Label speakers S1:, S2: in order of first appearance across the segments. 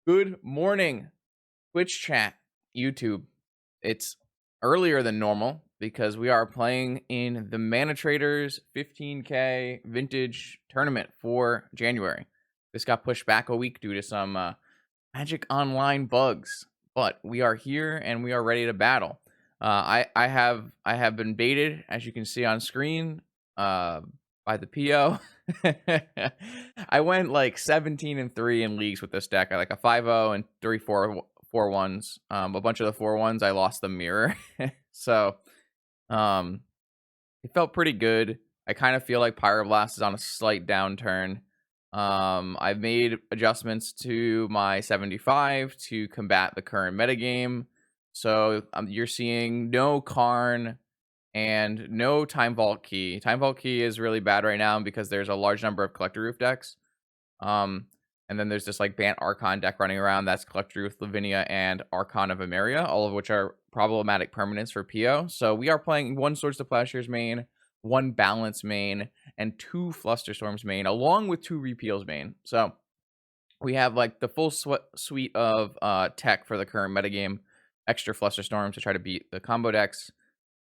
S1: Good morning, Twitch chat, YouTube. It's earlier than normal because we are playing in the ManaTraders 15K vintage tournament for January. This got pushed back a week due to some Magic Online bugs, but we are here and we are ready to battle. I have been baited, as you can see on screen, by the PO. I went like 17-3 in leagues with this deck. I like a 5-0 and 3-4-4-1s. A bunch of the 4-1s I lost the mirror. So it felt pretty good. I kind of feel like Pyroblast is on a slight downturn. I've made adjustments to my 75 to combat the current metagame. So you're seeing no Karn and no Time Vault Key. Time Vault Key is really bad right now because there's a large number of Collector Roof decks. And then there's this like Bant Archon deck running around. That's Collector Roof, Lavinia, and Archon of Emeria, all of which are problematic permanents for PO. So we are playing one Swords to Plowshares main, one Balance main, and two Flusterstorms main, along with two Repeals main. So we have like the full suite of tech for the current metagame, extra Flusterstorms to try to beat the combo decks,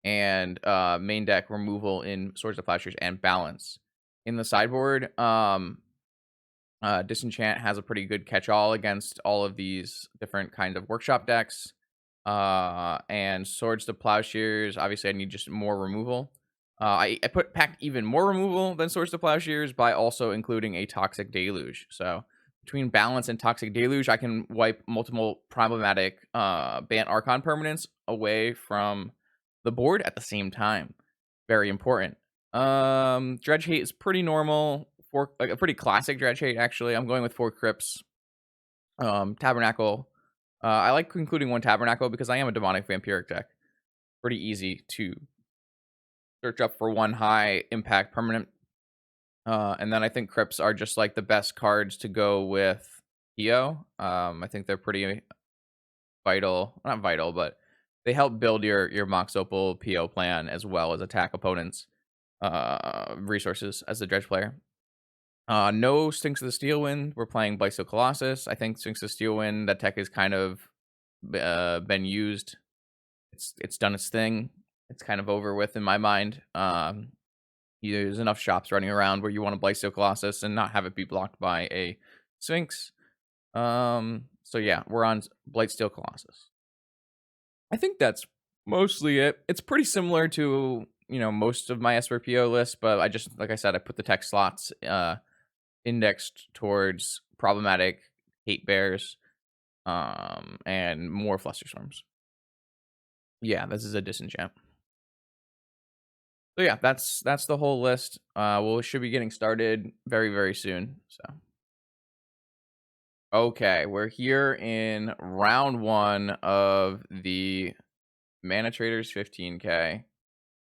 S1: and main deck removal in Swords to Plowshares and Balance. In the sideboard, Disenchant has a pretty good catch-all against all of these different kind of workshop decks. And Swords to Plowshares, obviously I need just more removal. I packed even more removal than Swords to Plowshares by also including a Toxic Deluge. So between Balance and Toxic Deluge, I can wipe multiple problematic Bant Archon permanents away from the board at the same time. Very important. Dredge Hate is pretty normal. Like a pretty classic Dredge Hate, actually. I'm going with 4 Crypts. Tabernacle. I like including one Tabernacle because I am a Demonic Vampiric deck. Pretty easy to search up for one high impact permanent. And then I think Crypts are just like the best cards to go with PO. I think they're pretty vital. Not vital, but they help build your Mox Opal PO plan as well as attack opponents' resources as a Dredge player. No Sphinx of the Steelwind. We're playing Blightsteel Colossus. I think Sphinx of the Steelwind, that tech has kind of been used. It's done its thing. It's kind of over with in my mind. There's enough shops running around where you want to Blightsteel Colossus and not have it be blocked by a Sphinx. So yeah, we're on Blightsteel Colossus. I think that's mostly it. It's pretty similar to, most of my Esper PO list, but I just, like I said, I put the tech slots indexed towards problematic hate bears, and more Flusterstorms. Yeah, this is a Disenchant. So yeah, that's the whole list. We should be getting started very, very soon. So okay, we're here in round 1 of the ManaTraders 15K.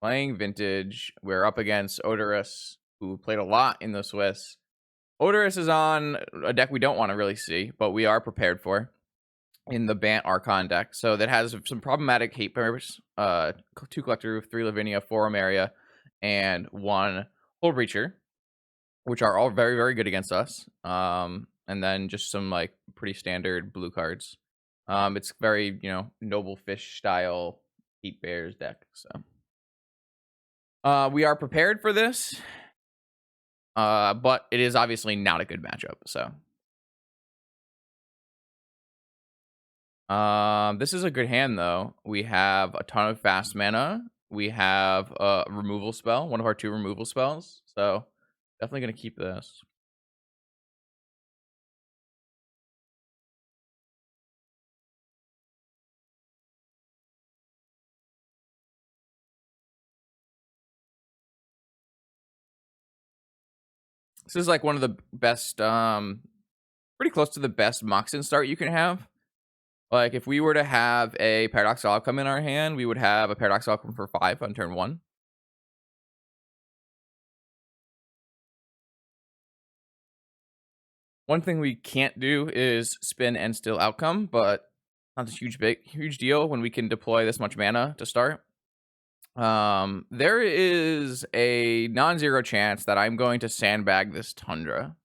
S1: Playing Vintage. We're up against Odorous, who played a lot in the Swiss. Odorous is on a deck we don't want to really see, but we are prepared for in the Bant Archon deck. So that has some problematic hate pairs. 2 Collector Roof, 3 Lavinia, 4 Emeria, and 1 Hull Breacher, which are all very, very good against us. And then just some like pretty standard blue cards. It's very, Noble Fish style hate bears deck. So we are prepared for this. But it is obviously not a good matchup, so. This is a good hand, though. We have a ton of fast mana. We have a removal spell, one of our 2 removal spells, so definitely going to keep this. This is like one of the best, pretty close to the best Moxen start you can have. Like, if we were to have a Paradoxical Outcome in our hand, we would have a Paradoxical Outcome for 5 on turn 1. One thing we can't do is spin and steal Outcome, but not a huge deal when we can deploy this much mana to start. There is a non-zero chance that I'm going to sandbag this Tundra.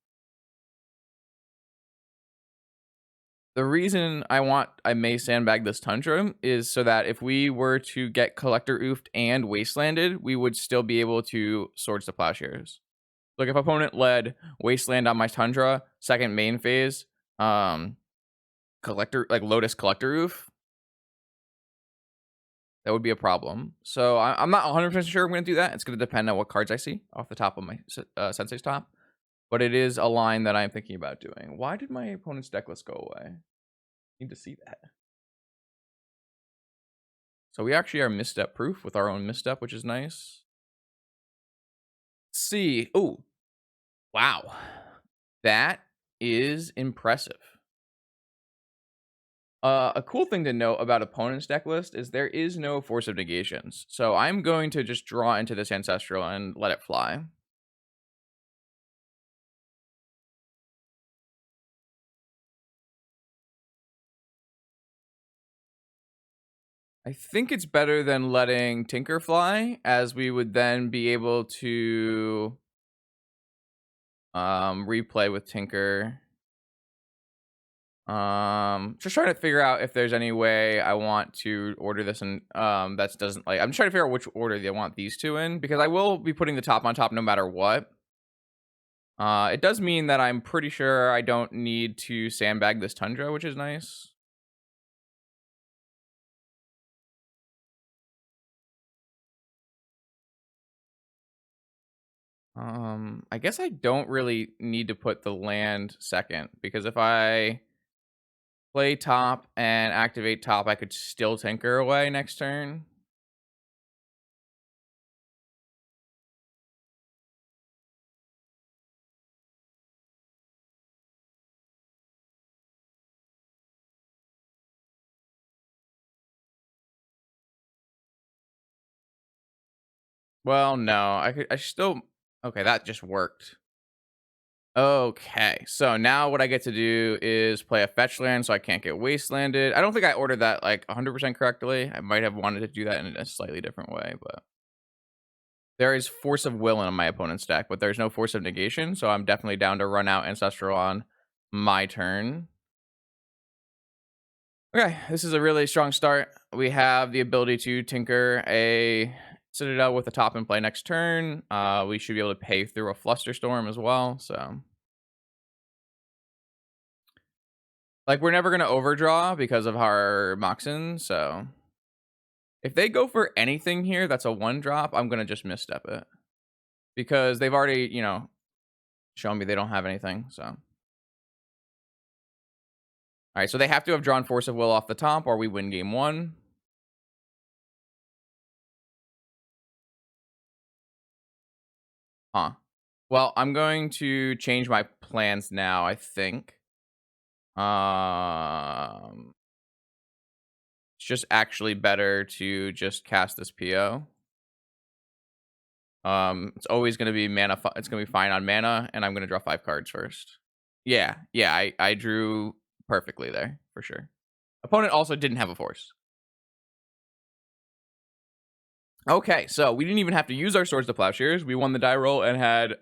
S1: The reason I may sandbag this Tundra is so that if we were to get Collector Oofed and Wastelanded, we would still be able to Swords to Plowshares. Like if opponent led Wasteland on my Tundra, second main phase, Collector, like Lotus Collector Roof, that would be a problem. So I'm not 100% sure I'm going to do that. It's going to depend on what cards I see off the top of my Sensei's top. But it is a line that I'm thinking about doing. Why did my opponent's deck list go away? Need to see that. So we actually are misstep proof with our own misstep, which is nice. Let's see. Oh, wow. That is impressive. A cool thing to note about opponent's deck list is there is no Force of Negations. So I'm going to just draw into this Ancestral and let it fly. I think it's better than letting Tinker fly, as we would then be able to replay with Tinker. Just trying to figure out if there's any way I want to order this and that doesn't like I'm just trying to figure out which order they want these two in, because I will be putting the top on top no matter what. It does mean that I'm pretty sure I don't need to sandbag this Tundra, which is nice. I guess I don't really need to put the land second, because if I play top and activate top, I could still Tinker away next turn. Well, no, I still, okay, that just worked. Okay, so now what I get to do is play a fetch land so I can't get wastelanded. I don't think I ordered that like 100% correctly. I might have wanted to do that in a slightly different way, but there is Force of Will in my opponent's deck, but there's no Force of Negation, so I'm definitely down to run out Ancestral on my turn. Okay, this is a really strong start. We have the ability to Tinker a Citadel with a top in play next turn. We should be able to pay through a Flusterstorm as well, so... Like, we're never going to overdraw because of our Moxen, so... If they go for anything here that's a 1-drop, I'm going to just misstep it. Because they've already, you know, shown me they don't have anything, so... Alright, so they have to have drawn Force of Will off the top, or we win game 1. Huh. Well, I'm going to change my plans now, I think. It's just actually better to just cast this PO. It's always going to be mana. It's going to be fine on mana, and I'm going to draw 5 cards first. Yeah, I drew perfectly there for sure. Opponent also didn't have a force. Okay, so we didn't even have to use our Swords to Plowshares. We won the die roll and had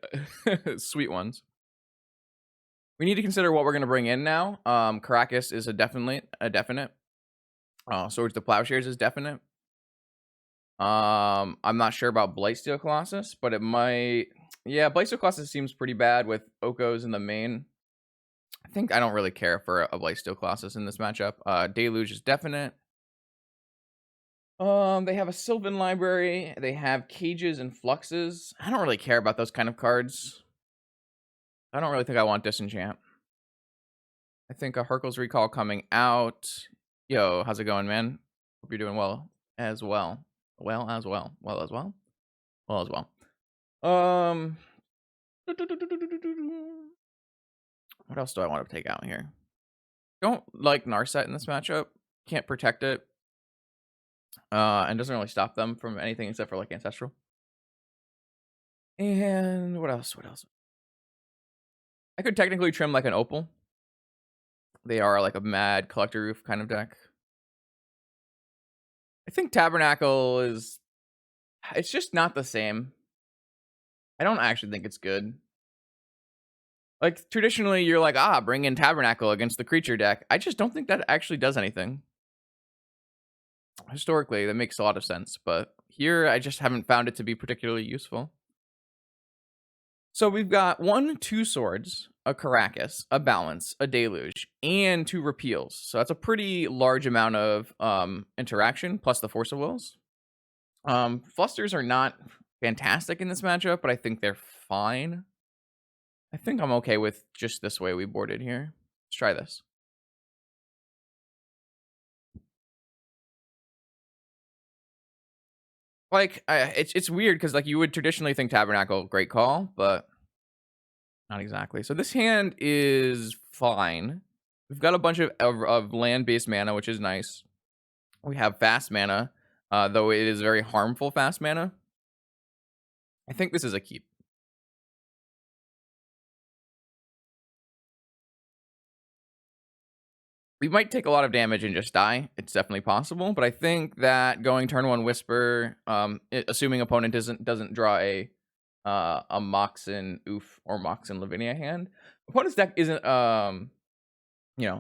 S1: sweet ones. We need to consider what we're going to bring in now. Caracas is a definite. Swords to Plowshares is definite. I'm not sure about Blightsteel Colossus, but it might... Yeah, Blightsteel Colossus seems pretty bad with Okos in the main. I think I don't really care for a Blightsteel Colossus in this matchup. Deluge is definite. They have a Sylvan library. They have Cages and Fluxes. I don't really care about those kind of cards. I don't really think I want Disenchant. I think a Hercules Recall coming out. Yo, how's it going, man? Hope you're doing well as well. Well as well. What else do I want to take out here? Don't like Narset in this matchup. Can't protect it. And doesn't really stop them from anything except for like Ancestral. And what else? I could technically trim like an Opal. They are like a mad Collector Roof kind of deck. I think Tabernacle is... It's just not the same. I don't actually think it's good. Like, traditionally, you're like, bring in Tabernacle against the creature deck. I just don't think that actually does anything. Historically, that makes a lot of sense, but here, I just haven't found it to be particularly useful. So we've got 2 swords, a Caracas, a Balance, a Deluge, and 2 repeals. So that's a pretty large amount of interaction, plus the Force of Wills. Flusters are not fantastic in this matchup, but I think they're fine. I think I'm okay with just this way we boarded here. Let's try this. Like, it's weird because like you would traditionally think Tabernacle, great call, but not exactly. So this hand is fine. We've got a bunch of land-based mana, which is nice. We have fast mana, though it is very harmful fast mana. I think this is a keep. We might take a lot of damage and just die. It's definitely possible, but I think that going turn 1 Whisper, assuming opponent doesn't draw a Moxen Oof or Moxen Lavinia hand. Opponent's deck isn't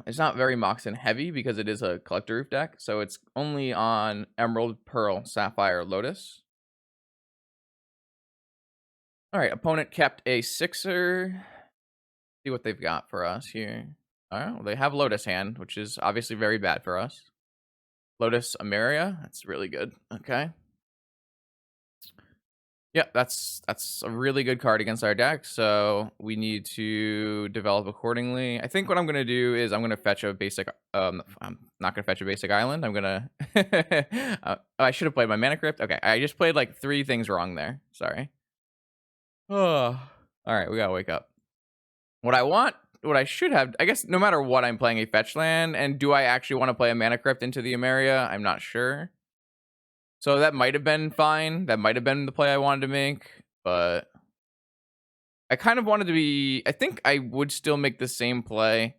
S1: it's not very Moxen heavy because it is a Collector Roof deck, so it's only on Emerald, Pearl, Sapphire, Lotus. All right, opponent kept a 6er. See what they've got for us here. All right, well, they have Lotus hand, which is obviously very bad for us. Lotus Ameria, that's really good. Okay. Yeah, that's a really good card against our deck, so we need to develop accordingly. I think what I'm gonna do is I'm gonna fetch a basic. I'm not gonna fetch a basic island. I'm gonna. I should have played my Mana Crypt. Okay, I just played like 3 things wrong there. Sorry. Oh, all right, we gotta wake up. What I should have, I guess, no matter what, I'm playing a fetch land, and do I actually want to play a Mana Crypt into the Emeria? I'm not sure. So that might have been fine. That might have been the play I wanted to make, but I kind of wanted to be. I think I would still make the same play.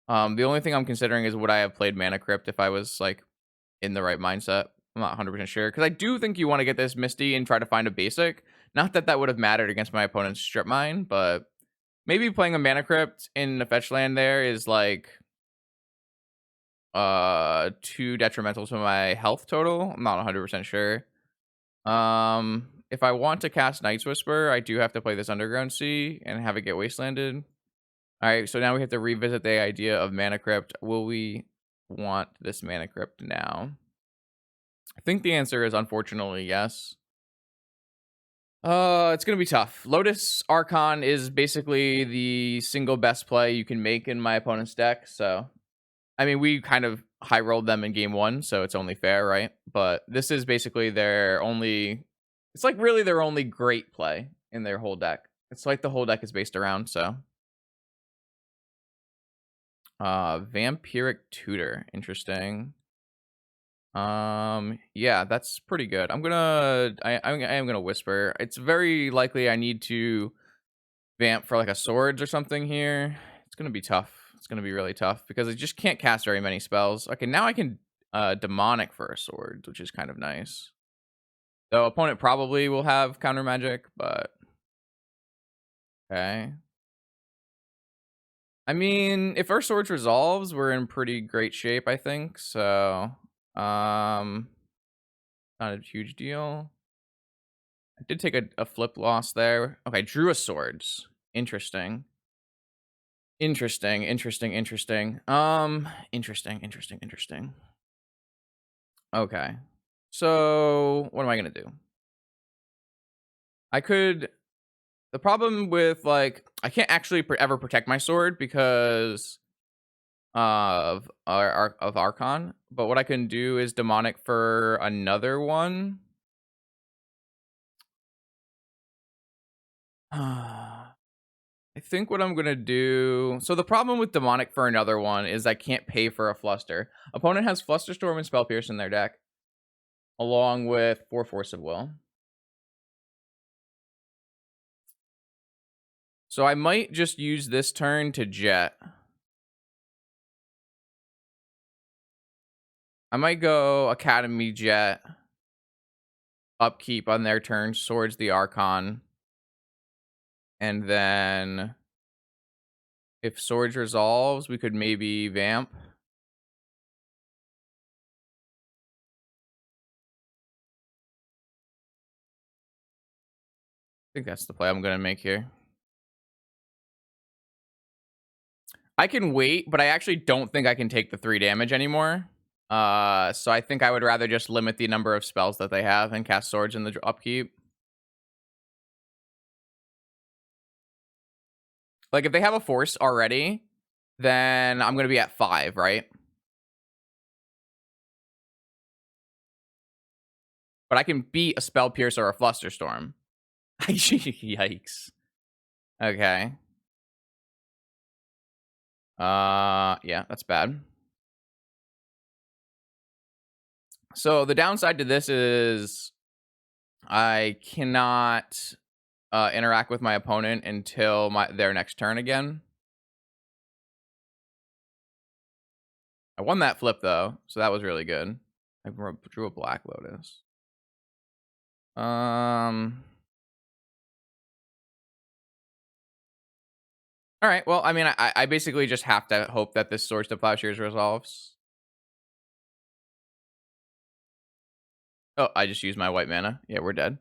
S1: The only thing I'm considering is would I have played Mana Crypt if I was like in the right mindset. I'm not 100% sure because I do think you want to get this Misty and try to find a basic. Not that that would have mattered against my opponent's Strip Mine, but maybe playing a Mana Crypt in the fetch land there is like too detrimental to my health total. I'm not 100% sure. If I want to cast Night's Whisper, I do have to play this Underground Sea and have it get wastelanded. All right, so now we have to revisit the idea of Mana Crypt. Will we want this Mana Crypt now? I think the answer is unfortunately yes. It's gonna be tough. Lotus Archon is basically the single best play you can make in my opponent's deck, so I mean, we kind of high rolled them in game 1, so it's only fair, right? But this is basically their only. It's like really their only great play in their whole deck. It's like the whole deck is based around. So, Vampiric Tutor, interesting. Yeah, that's pretty good. I am gonna Whisper. It's very likely I need to vamp for like a Swords or something here. It's gonna be tough. It's gonna be really tough because I just can't cast very many spells. Okay, now I can Demonic for a Sword, which is kind of nice. Though opponent probably will have counter magic, but okay. I mean, if our Swords resolves, we're in pretty great shape, I think. So, not a huge deal. I did take a flip loss there. Okay, drew a Swords. Interesting. Interesting. Interesting. Okay. So, what am I gonna do? I could. The problem with like I can't actually ever protect my sword because of Archon. But what I can do is demonic for another one. I think what I'm gonna do. So the problem with demonic for another one is I can't pay for a fluster. Opponent has Flusterstorm and Spell Pierce in their deck, along with 4 Force of Will. So I might just use this turn to jet. I might go Academy Jet, upkeep on their turn, Swords the Archon, and then If Swords resolves, we could maybe vamp. I think that's the play I'm gonna make here. I can wait, but I actually don't think I can take the 3 damage anymore. So I think I would rather just limit the number of spells that they have and cast Swords in the upkeep. Like, if they have a Force already, then I'm gonna be at 5, right? But I can beat a Spell Pierce or a Flusterstorm. Yikes. Okay. Yeah, that's bad. So the downside to this is I cannot interact with my opponent until their next turn again. I won that flip though, so that was really good. I drew a Black Lotus. All right. Well, I mean, I basically just have to hope that this Swords to Plowshares resolves. Oh, I just used my white mana. Yeah, we're dead.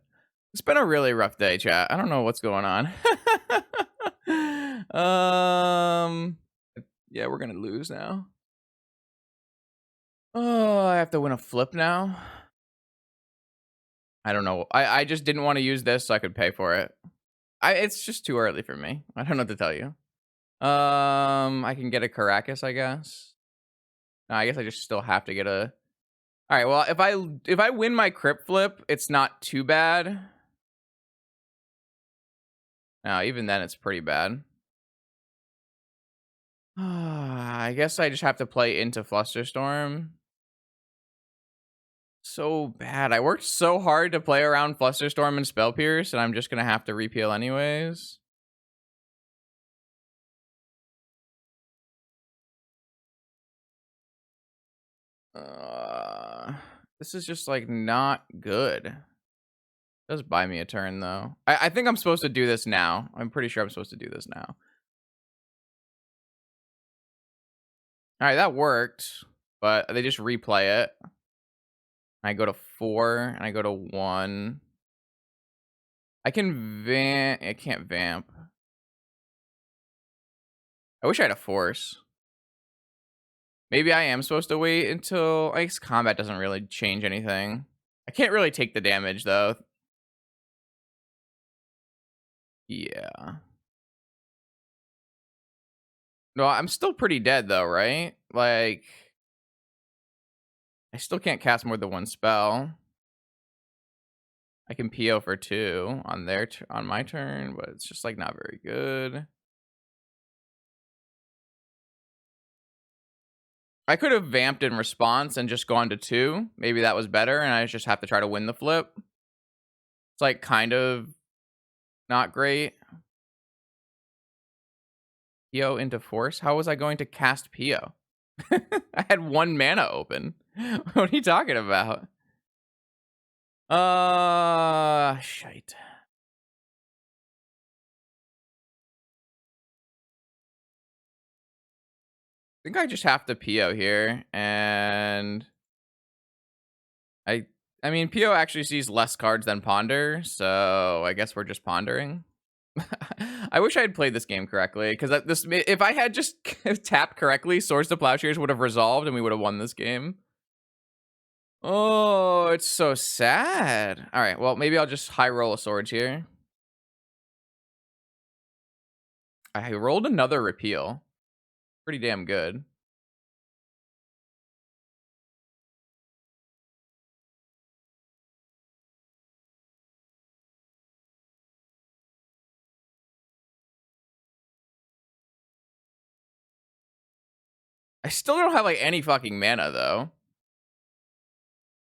S1: It's been a really rough day, chat. I don't know what's going on. Yeah, we're gonna lose now. Oh, I have to win a flip now. I don't know. I just didn't want to use this so I could pay for it. It's just too early for me. I don't know what to tell you. I can get a Caracas, I guess. No, I guess I just still have to get a. All right. Well, if I win my crypt flip, it's not too bad. No, even then, it's pretty bad. I guess I just have to play into Flusterstorm. So bad. I worked so hard to play around Flusterstorm and Spell Pierce, and I'm just gonna have to repeal anyways. This is just like not good. It does buy me a turn though. I think I'm supposed to do this now. I'm pretty sure I'm supposed to do this now. All right, that worked, but they just replay it. I go to 4 and I go to 1. I can vamp. I can't vamp. I wish I had a Force. Maybe I am supposed to wait until. I guess combat doesn't really change anything. I can't really take the damage though. Yeah. No, I'm still pretty dead though, right? Like, I still can't cast more than 1 spell. I can PO for 2 on on my turn, but it's just like not very good. I could have vamped in response and just gone to 2. Maybe that was better, and I just have to try to win the flip. It's like kind of not great. PO into Force? How was I going to cast PO? I had 1 mana open. What are you talking about? Shite. I think I just have to PO here, and I mean, PO actually sees less cards than Ponder, so I guess we're just pondering. I wish I had played this game correctly, because if I had just tapped correctly, Swords to Plowshares would have resolved, and we would have won this game. Oh, it's so sad. All right, well, maybe I'll just high roll a Swords here. I rolled another repeal. Pretty damn good. I still don't have like any fucking mana though.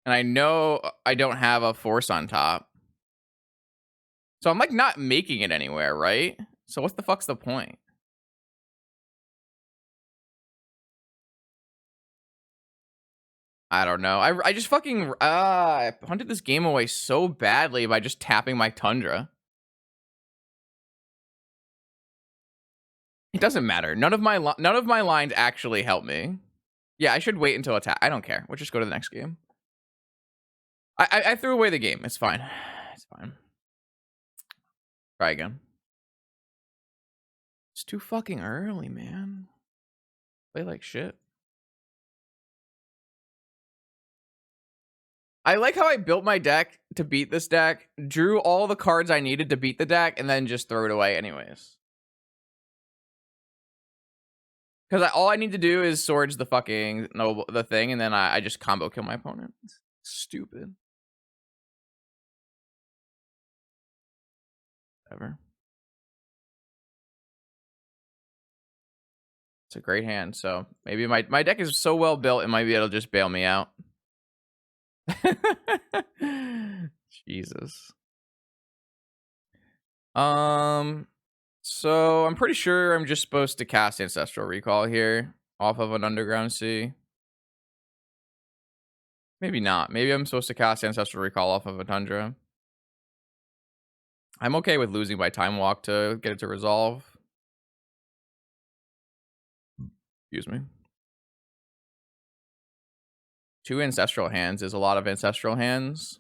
S1: And I know I don't have a Force on top. So I'm like not making it anywhere, right? So what the fuck's the point? I don't know. I just fucking I punted this game away so badly by just tapping my Tundra. It doesn't matter. None of my lines actually help me. Yeah, I should wait until attack. I don't care. We'll just go to the next game. I threw away the game. It's fine. It's fine. Try again. It's too fucking early, man. Play like shit. I like how I built my deck to beat this deck, drew all the cards I needed to beat the deck, and then just threw it away anyways. Because all I need to do is swords the fucking the thing, and then I just combo kill my opponent. It's stupid. Whatever. It's a great hand, so maybe my deck is so well built, it might be able to just bail me out. Jesus. So I'm pretty sure I'm just supposed to cast Ancestral Recall here off of an Underground Sea. Maybe not. Maybe I'm supposed to cast Ancestral Recall off of a Tundra. I'm okay with losing by Time Walk to get it to resolve. Excuse me. 2 Ancestral hands is a lot of Ancestral hands.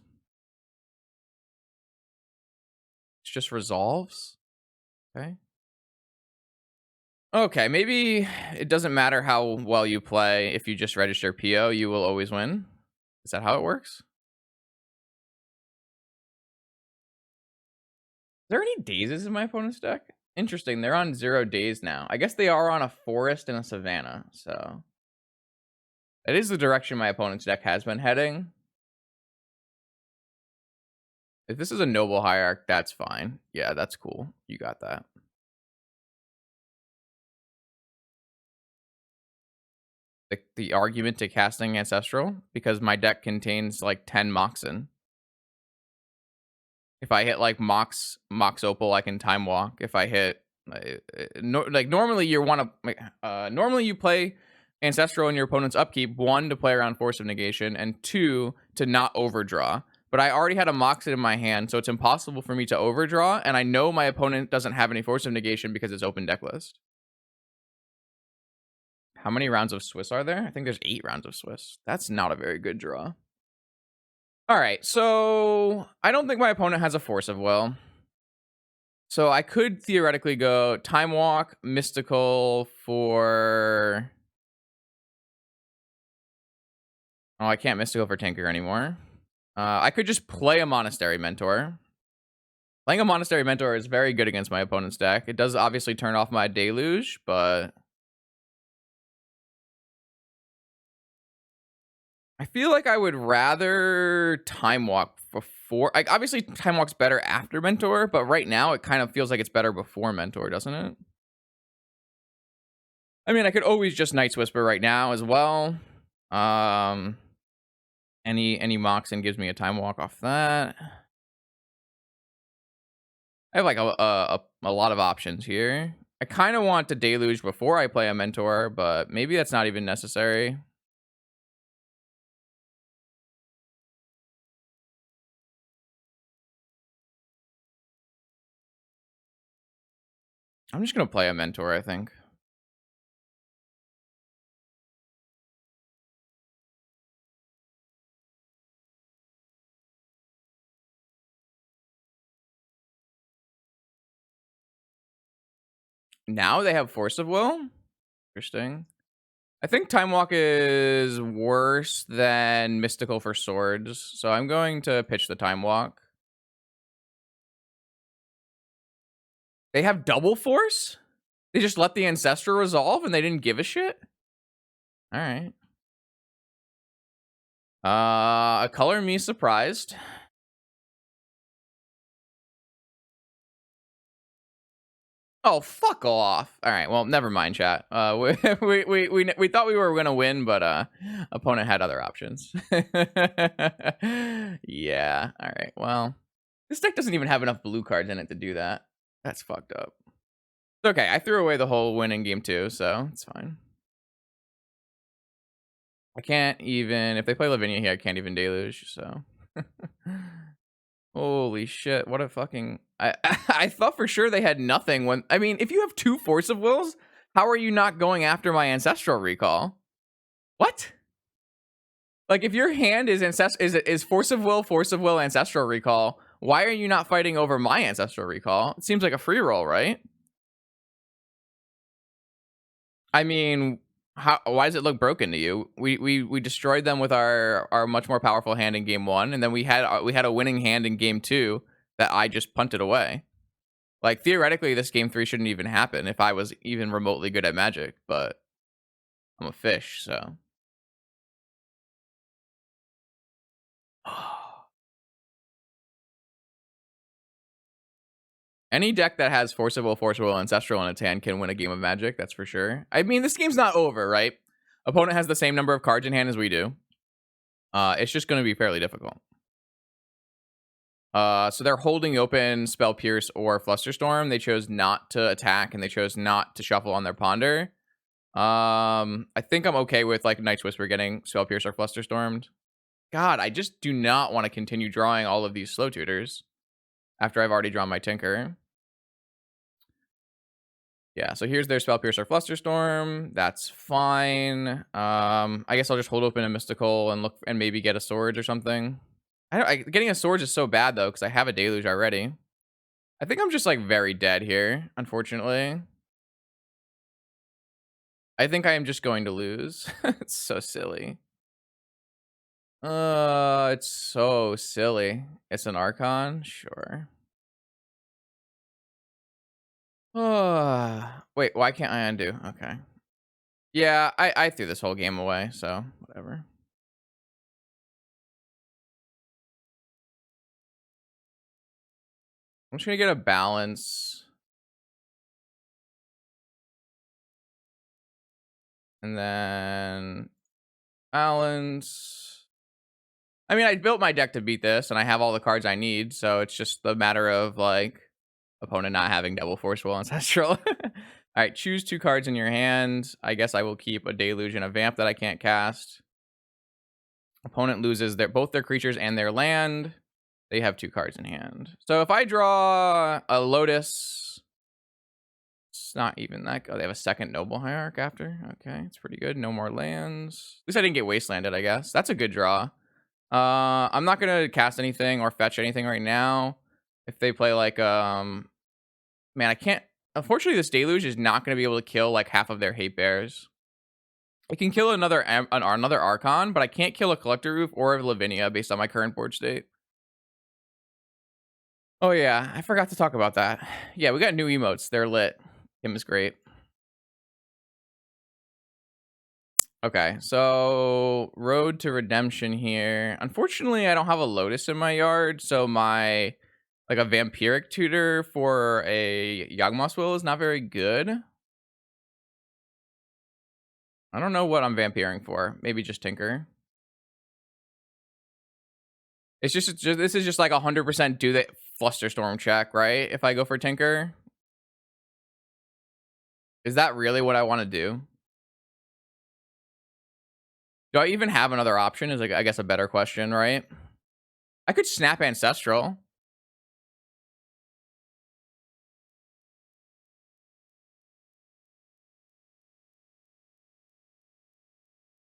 S1: It just resolves. Okay. Okay, maybe it doesn't matter how well you play. If you just register PO, you will always win. Is that how it works? Is there any dazes in my opponent's deck? Interesting. They're on 0 days now. I guess they are on a forest and a savannah. So that is the direction my opponent's deck has been heading. If this is a noble hierarch, that's fine. Yeah, that's cool. You got that. The argument to casting Ancestral, because my deck contains like 10 Moxen. If I hit like Mox Opal, I can Time Walk. If I hit normally you want to normally you play Ancestral in your opponent's upkeep, 1 to play around Force of Negation, and 2 to not overdraw. But I already had a Moxen in my hand, so it's impossible for me to overdraw, and I know my opponent doesn't have any Force of Negation because it's open deck list. How many rounds of Swiss are there? I think there's 8 rounds of Swiss. That's not a very good draw. All right, so I don't think my opponent has a Force of Will. So I could theoretically go Time Walk, Mystical for... Oh, I can't Mystical for Tinker anymore. I could just play a Monastery Mentor. Playing a Monastery Mentor is very good against my opponent's deck. It does obviously turn off my Deluge, but... I feel like I would rather Time Walk before... obviously, Time Walk's better after Mentor, but right now it kind of feels like it's better before Mentor, doesn't it? I mean, I could always just Night's Whisper right now as well. Any Moxen gives me a Time Walk off that. I have like a lot of options here. I kind of want to Deluge before I play a Mentor, but maybe that's not even necessary. I'm just going to play a Mentor, I think. Now they have Force of Will? Interesting. I think Time Walk is worse than Mystical for Swords, so I'm going to pitch the Time Walk. They have double Force? They just let the Ancestral resolve and they didn't give a shit? Alright. A color me surprised. Oh, fuck off. All right, well, never mind, chat. We thought we were gonna win, but opponent had other options. Yeah, all right, well. This deck doesn't even have enough blue cards in it to do that. That's fucked up. It's okay, I threw away the whole win in game 2, so it's fine. I can't even, if they play Lavinia here, I can't even Deluge, so. Holy shit, what a fucking... I thought for sure they had nothing when... I mean, if you have 2 Force of Wills, how are you not going after my Ancestral Recall? What? Like, if your hand is Force of Will, Ancestral Recall, why are you not fighting over my Ancestral Recall? It seems like a free roll, right? I mean, why does it look broken to you? We destroyed them with our much more powerful hand in game 1, and then we had a winning hand in game 2 that I just punted away. Like, theoretically, this game 3 shouldn't even happen if I was even remotely good at Magic, but I'm a fish, so. Any deck that has Force of Will, Ancestral in its hand can win a game of Magic, that's for sure. I mean, this game's not over, right? Opponent has the same number of cards in hand as we do. It's just going to be fairly difficult. So they're holding open Spell Pierce or Flusterstorm. They chose not to attack, and they chose not to shuffle on their Ponder. I think I'm okay with, like, Night's Whisper getting Spell Pierce or Flusterstormed. God, I just do not want to continue drawing all of these slow tutors after I've already drawn my Tinker. Yeah, so here's their Spell Pierce or Flusterstorm. That's fine. I guess I'll just hold open a Mystical and look and maybe get a Swords or something. Getting a Swords is so bad, though, because I have a Deluge already. I think I'm just, like, very dead here, unfortunately. I think I am just going to lose. It's so silly. It's so silly. It's an Archon? Sure. Wait, why can't I undo? Okay. Yeah, I threw this whole game away, so whatever. I'm just gonna get a balance. And then balance. I mean, I built my deck to beat this, and I have all the cards I need, so it's just a matter of, like, opponent not having Double Force Will Ancestral. Alright, choose 2 cards in your hand. I guess I will keep a Deluge and a Vamp that I can't cast. Opponent loses both their creatures and their land. They have 2 cards in hand. So if I draw a Lotus, it's not even that good. They have a second Noble Hierarch after. Okay, it's pretty good. No more lands. At least I didn't get Wastelanded, I guess. That's a good draw. I'm not gonna cast anything or fetch anything right now. If they play, like, man, I can't. Unfortunately, this Deluge is not gonna be able to kill, like, half of their Hate Bears. I can kill another Archon, but I can't kill a Collector Roof or a Lavinia based on my current board state. Oh yeah, I forgot to talk about that. Yeah, we got new emotes. They're lit. Him is great. Okay, so Road to Redemption here. Unfortunately, I don't have a Lotus in my yard, so my, like, a Vampiric tutor for a Yawgmoth's Will is not very good. I don't know what I'm vampiring for. Maybe just Tinker. It's just this is just like 100% do the Flusterstorm check, right? If I go for Tinker. Is that really what I want to do? Do I even have another option? Is, like, I guess, a better question, right? I could snap Ancestral.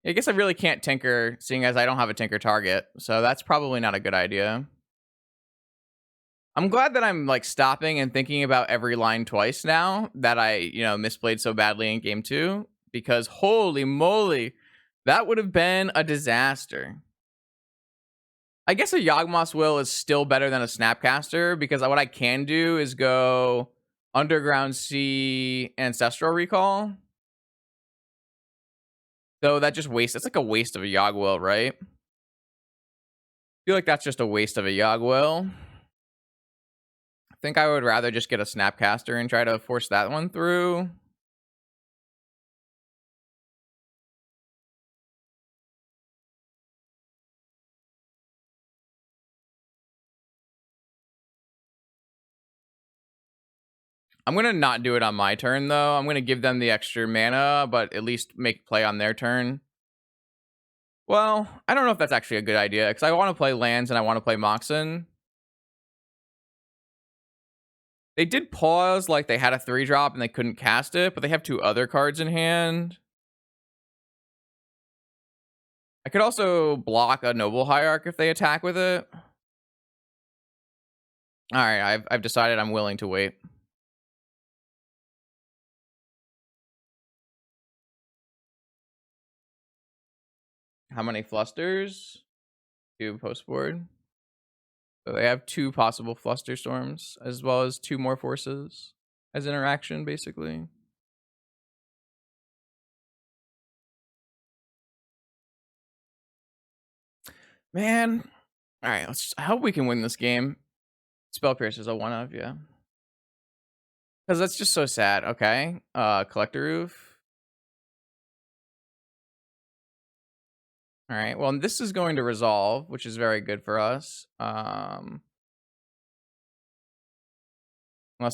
S1: I guess I really can't Tinker, seeing as I don't have a Tinker target. So that's probably not a good idea. I'm glad that I'm, like, stopping and thinking about every line twice now that I, misplayed so badly in game 2. Because holy moly, that would have been a disaster. I guess a Yawgmoth's Will is still better than a Snapcaster, because what I can do is go Underground Sea, Ancestral Recall. So that just wastes. It's like a waste of a Yawg Will, right? I feel like that's just a waste of a Yawg Will. I think I would rather just get a Snapcaster and try to force that one through. I'm going to not do it on my turn, though. I'm going to give them the extra mana, but at least make play on their turn. Well, I don't know if that's actually a good idea, because I want to play lands and I want to play Moxen. They did pause like they had a 3-drop and they couldn't cast it, but they have 2 other cards in hand. I could also block a Noble Hierarch if they attack with it. Alright, I've decided I'm willing to wait. How many flusters? 2 post-board. So they have 2 possible fluster storms, as well as 2 more forces as interaction, basically. Man. Alright, I hope we can win this game. Spell Pierce is a 1-of, yeah. Because that's just so sad. Okay. Collector Roof. Alright, well, this is going to resolve, which is very good for us. Unless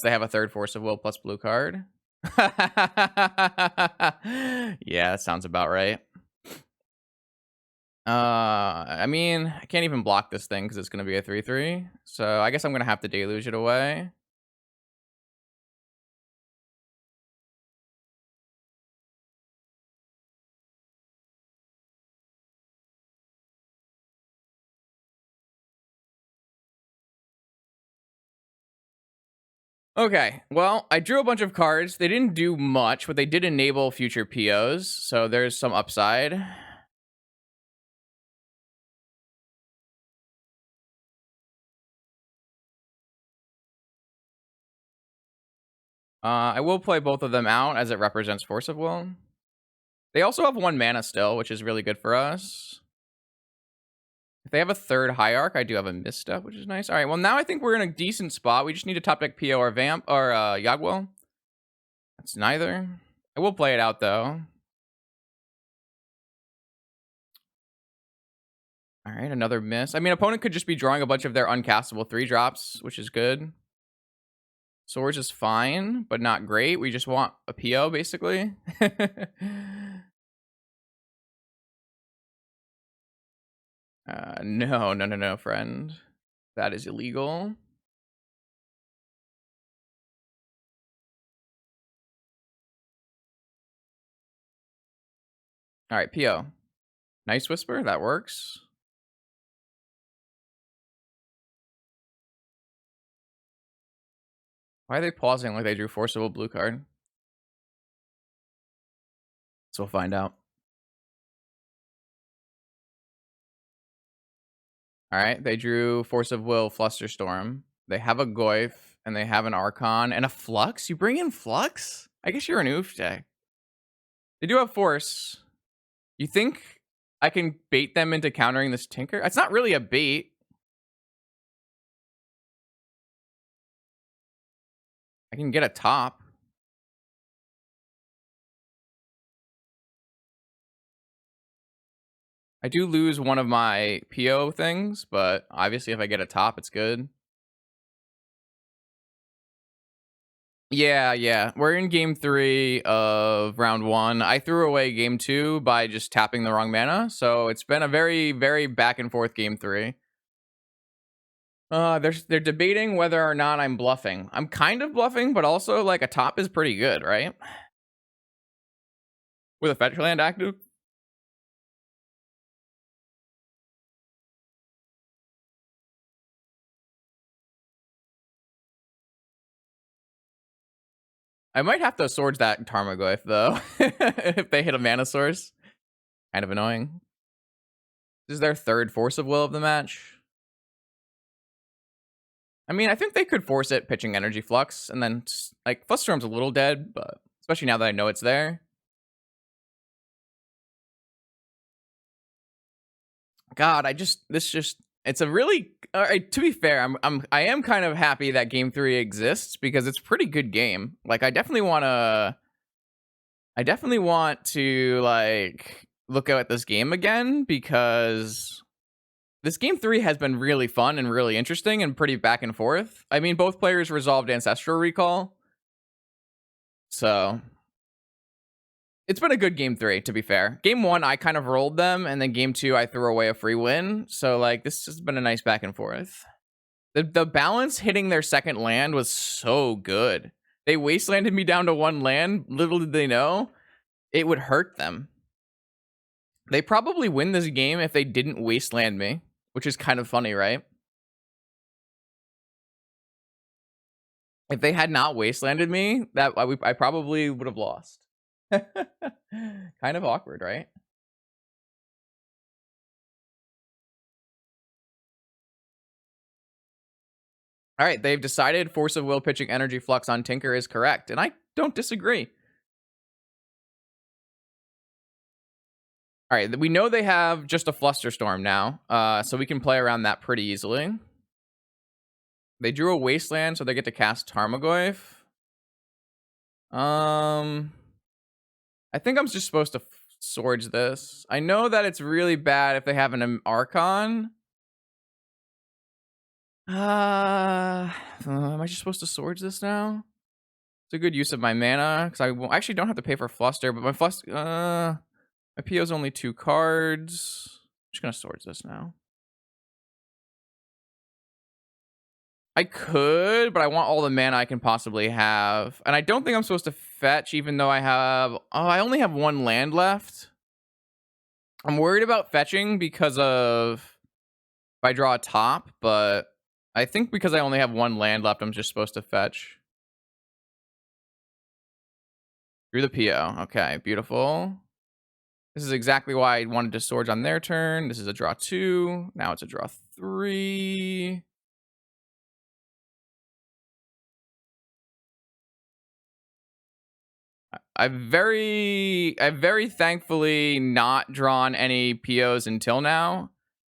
S1: they have a 3rd Force of Will plus blue card. Yeah, that sounds about right. I mean, I can't even block this thing because it's going to be a 3/3. So I guess I'm going to have to deluge it away. Okay, well, I drew a bunch of cards. They didn't do much, but they did enable future POs, so there's some upside. I will play both of them out as it represents Force of Will. They also have 1 mana still, which is really good for us. If they have a 3rd Hierarch, I do have a misstep, which is nice. All right, well, now I think we're in a decent spot. We just need to top deck PO or Vamp or Yagwell. That's neither. I will play it out, though. All right, another miss. I mean, opponent could just be drawing a bunch of their uncastable 3-drops, which is good. Swords is fine, but not great. We just want a PO, basically. No, friend. That is illegal. All right, PO. Nice Whisper, that works. Why are they pausing like they drew Forcible blue card? So we'll find out. All right, they drew Force of Will, Flusterstorm. They have a Goyf, and they have an Archon, and a Flux? You bring in Flux? I guess you're an oof deck. They do have Force. You think I can bait them into countering this Tinker? It's not really a bait. I can get a top. I do lose one of my PO things, but obviously if I get a top, it's good. Yeah. We're in game 3 of round 1. I threw away game 2 by just tapping the wrong mana, so it's been a very, very back and forth game 3. They're debating whether or not I'm bluffing. I'm kind of bluffing, but also like a top is pretty good, right? With a fetch land active. I might have to swords that Tarmogoyf though, if they hit a mana source. Kind of annoying. This is their 3rd Force of Will of the match. I mean, I think they could force it pitching Energy Flux, and then, like, Flusterstorm's a little dead, but especially now that I know it's there. God, it's a really, to be fair, I am kind of happy that game 3 exists, because it's a pretty good game. Like, I definitely want to, like, look at this game again, because this game 3 has been really fun and really interesting and pretty back and forth. I mean, both players resolved Ancestral Recall. So, it's been a good game 3, to be fair. Game 1, I kind of rolled them, and then game 2, I threw away a free win. So, like, this has been a nice back and forth. The balance hitting their second land was so good. They wastelanded me down to 1 land. Little did they know it would hurt them. They probably win this game if they didn't wasteland me, which is kind of funny, right? If they had not wastelanded me, that I probably would have lost. Kind of awkward, right? All right, they've decided Force of Will pitching Energy Flux on Tinker is correct, and I don't disagree. All right, we know they have just a Flusterstorm now, so we can play around that pretty easily. They drew a Wasteland, so they get to cast Tarmogoyf. I think I'm just supposed to Swords this. I know that it's really bad if they have an Archon. Am I just supposed to Swords this now? It's a good use of my mana, because I actually don't have to pay for Fluster, but my my PO's only 2 cards. I'm just gonna Swords this now. I could, but I want all the mana I can possibly have. And I don't think I'm supposed to fetch, even though I have... Oh, I only have 1 land left. I'm worried about fetching because of... If I draw a top, but... I think because I only have 1 land left, I'm just supposed to fetch. Through the PO. Okay, beautiful. This is exactly why I wanted to Swords on their turn. This is a draw 2. Now it's a draw 3. I've very thankfully not drawn any POs until now.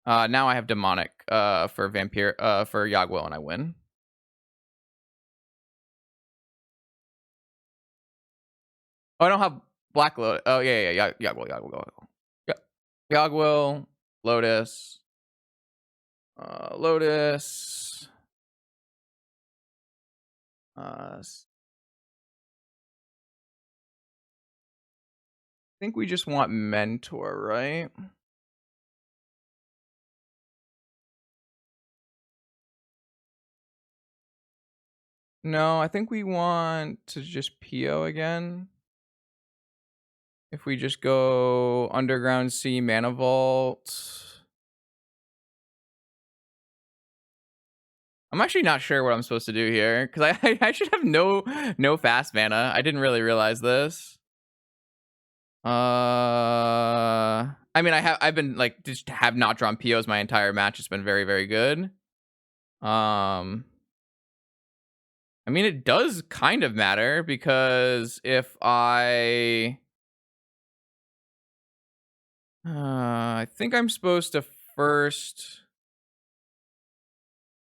S1: Now I have Demonic for Vampire for Yagwil, and I win. Oh, I don't have Black Lotus. Oh yeah, Yagwil. Yagwil, Lotus, Lotus. I think we just want Mentor, right? No, I think we want to just PO again. If we just go Underground Sea, Mana Vault. I'm actually not sure what I'm supposed to do here, because I should have no fast mana. I didn't really realize this. I mean, I've been like just have not drawn POs my entire match. It's been very good. I mean, it does kind of matter, because if I think I'm supposed to first...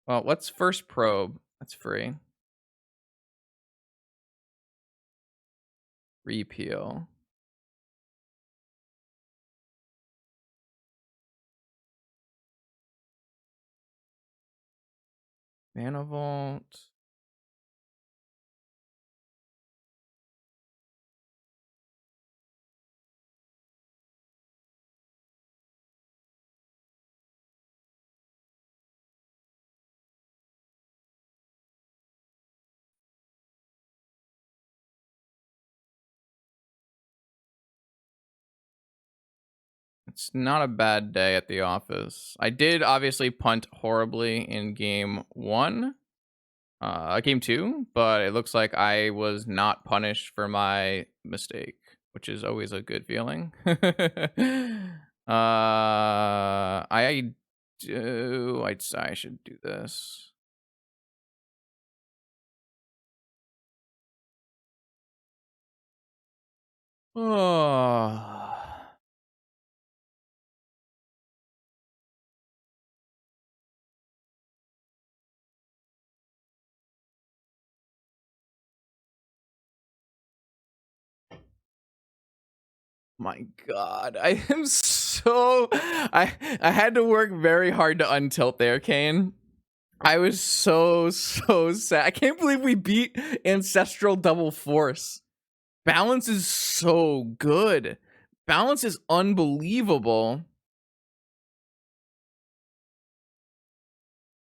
S1: Well, let's first probe. That's free. Repeal. Mana Vault. It's not a bad day at the office. I did obviously punt horribly in game 1. Game 2, but it looks like I was not punished for my mistake, which is always a good feeling. I should do this. Oh. My God, I am so... I had to work very hard to untilt there, Kane. I was so sad. I can't believe we beat Ancestral Double Force. Balance is so good. Balance is unbelievable.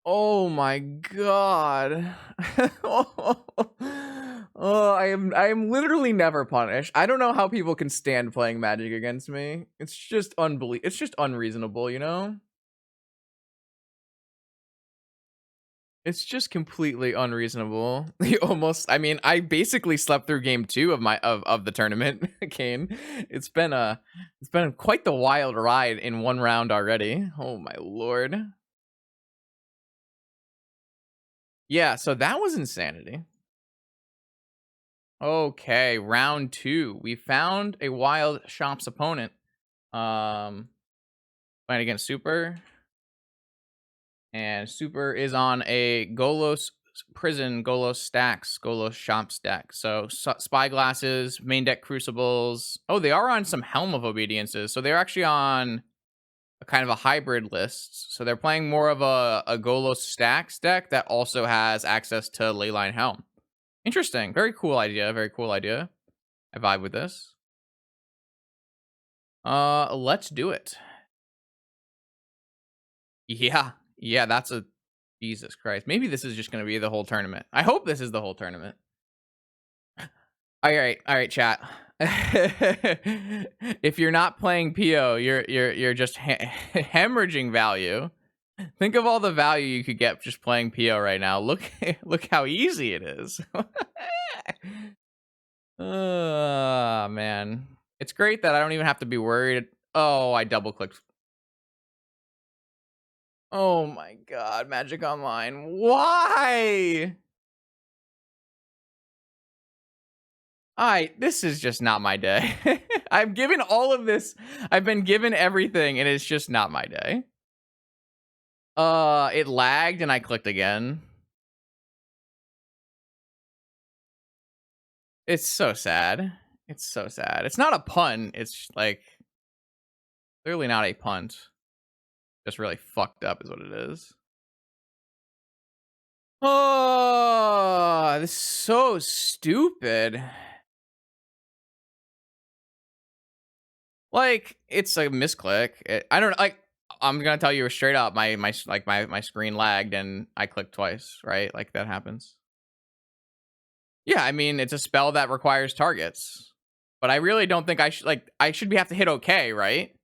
S1: Oh my god. Oh, I am literally never punished. I don't know how people can stand playing Magic against me. It's just it's just unreasonable, you know? It's just completely unreasonable. I mean, I basically slept through game 2 of of the tournament, Kane. It's been quite the wild ride in one round already. Oh my lord. Yeah, so that was insanity. Okay, round 2. We found a wild shops opponent. Playing against Super. And Super is on a Golos Stax, Golos shop stack. So spy glasses, main deck crucibles. Oh, they are on some Helm of Obediences. So they're actually on a kind of a hybrid list. So they're playing more of a Golos Stax deck that also has access to Leyline Helm. Interesting. Very cool idea. Very cool idea. I vibe with this. Let's do it. Yeah. Yeah, that's a Jesus Christ. Maybe this is just gonna be the whole tournament. I hope this is the whole tournament. All right, chat. If you're not playing PO, you're just hemorrhaging value. Think of all the value you could get just playing PO right now. Look how easy it is. Man. It's great that I don't even have to be worried. Oh, I double clicked. Oh my god, Magic Online. Why? This is just not my day. I've given all of this. I've been given everything, and it's just not my day. It lagged, and I clicked again. It's so sad. It's so sad. It's not a pun. It's like clearly not a punt. Just really fucked up is what it is. Oh, this is so stupid. Like, it's a misclick. I don't like. I'm gonna tell you straight up. My screen lagged and I clicked twice. Right, like that happens. Yeah, I mean it's a spell that requires targets, but I really don't think I should I should be have to hit OK, right?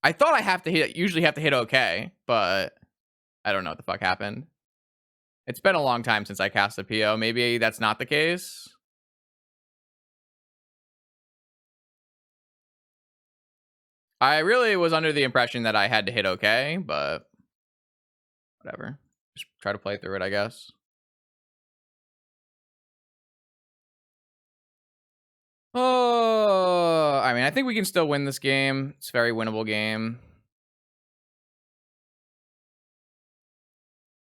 S1: I thought I have to usually have to hit OK, but I don't know what the fuck happened. It's been a long time since I cast a PO. Maybe that's not the case. I really was under the impression that I had to hit OK, but whatever. Just try to play through it, I guess. Oh, I mean, I think we can still win this game. It's a very winnable game.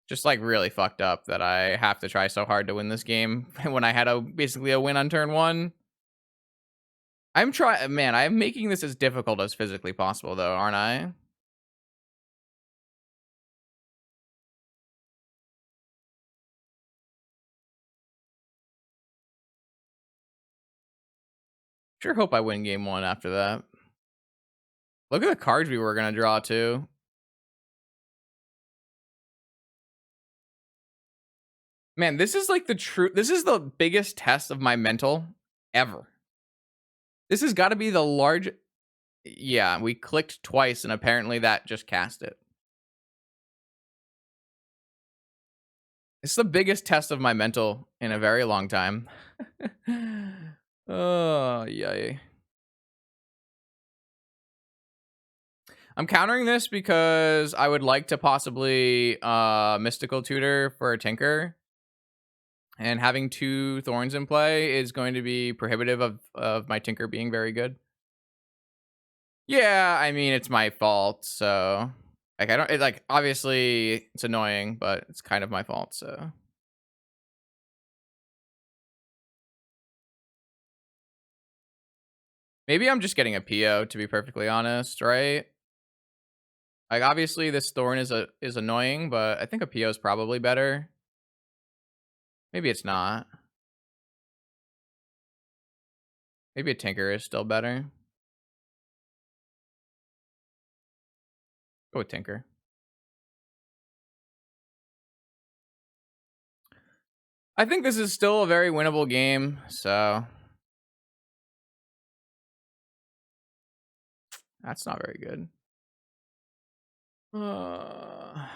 S1: Just like really fucked up that I have to try so hard to win this game when I had basically a win on turn 1. I'm trying, man, I'm making this as difficult as physically possible though, aren't I? Sure hope I win game 1 after that. Look at the cards we were going to draw too. Man, this is like this is the biggest test of my mental ever. This has got to be the large. Yeah, we clicked twice and apparently that just cast it. It's the biggest test of my mental in a very long time. Oh, yay. I'm countering this because I would like to possibly Mystical Tutor for a Tinker. And having 2 Thorns in play is going to be prohibitive of my Tinker being very good. Yeah, I mean, it's my fault, so... Like, I don't... like, obviously, it's annoying, but it's kind of my fault, so... Maybe I'm just getting a PO, to be perfectly honest, right? Like, obviously, this Thorn is annoying, but I think a PO is probably better. Maybe it's not. Maybe a Tinker is still better. Go with Tinker. I think this is still a very winnable game, so that's not very good. Uh,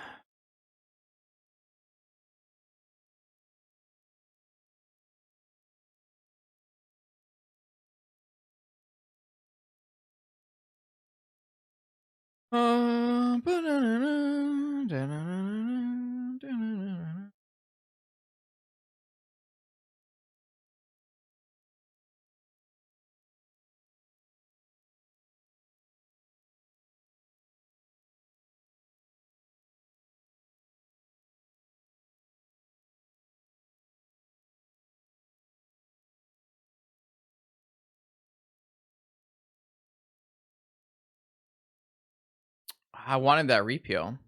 S1: I wanted that repeal.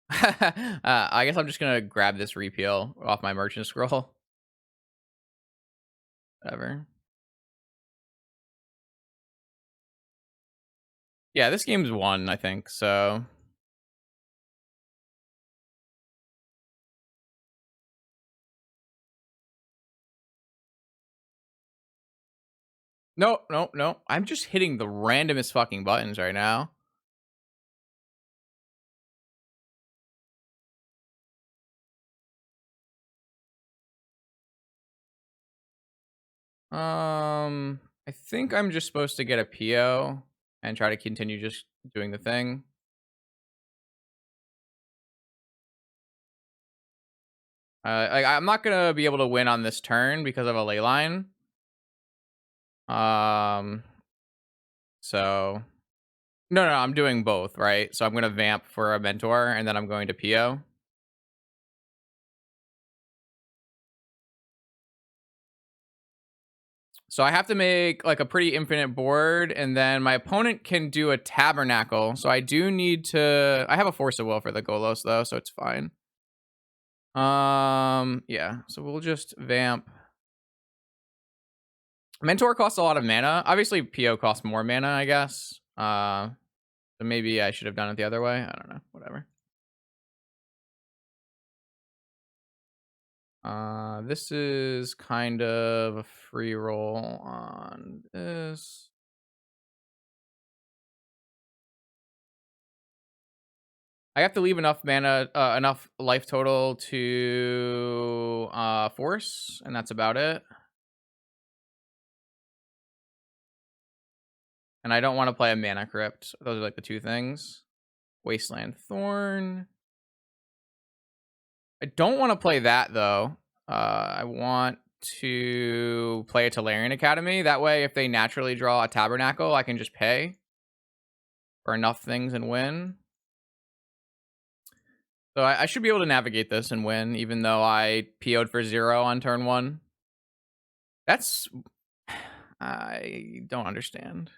S1: I guess I'm just gonna grab this repeal off my merchant scroll. Whatever. Yeah, this game's won, I think, so no, no, no. I'm just hitting the randomest fucking buttons right now. I think I'm just supposed to get a PO and try to continue just doing the thing. I'm not gonna be able to win on this turn because of a ley line. Um, so no, no, I'm doing both, right? So I'm gonna vamp for a mentor, and then I'm going to PO. So I have to make like a pretty infinite board, and then my opponent can do a tabernacle. So I do need to. I have a force of will for the Golos though, so it's fine. Yeah. So we'll just vamp. Mentor costs a lot of mana. Obviously, PO costs more mana, I guess. So maybe I should have done it the other way. I don't know. Whatever. This is kind of a free roll on this. I have to leave enough mana, enough life total to force, and that's about it. And I don't want to play a mana crypt. Those are like the two things. Wasteland Thorn. I don't want to play that though. I want to play a Talarian Academy. That way, if they naturally draw a Tabernacle, I can just pay for enough things and win. So I should be able to navigate this and win, even though I PO'd for 0 on turn 1. That's... I don't understand.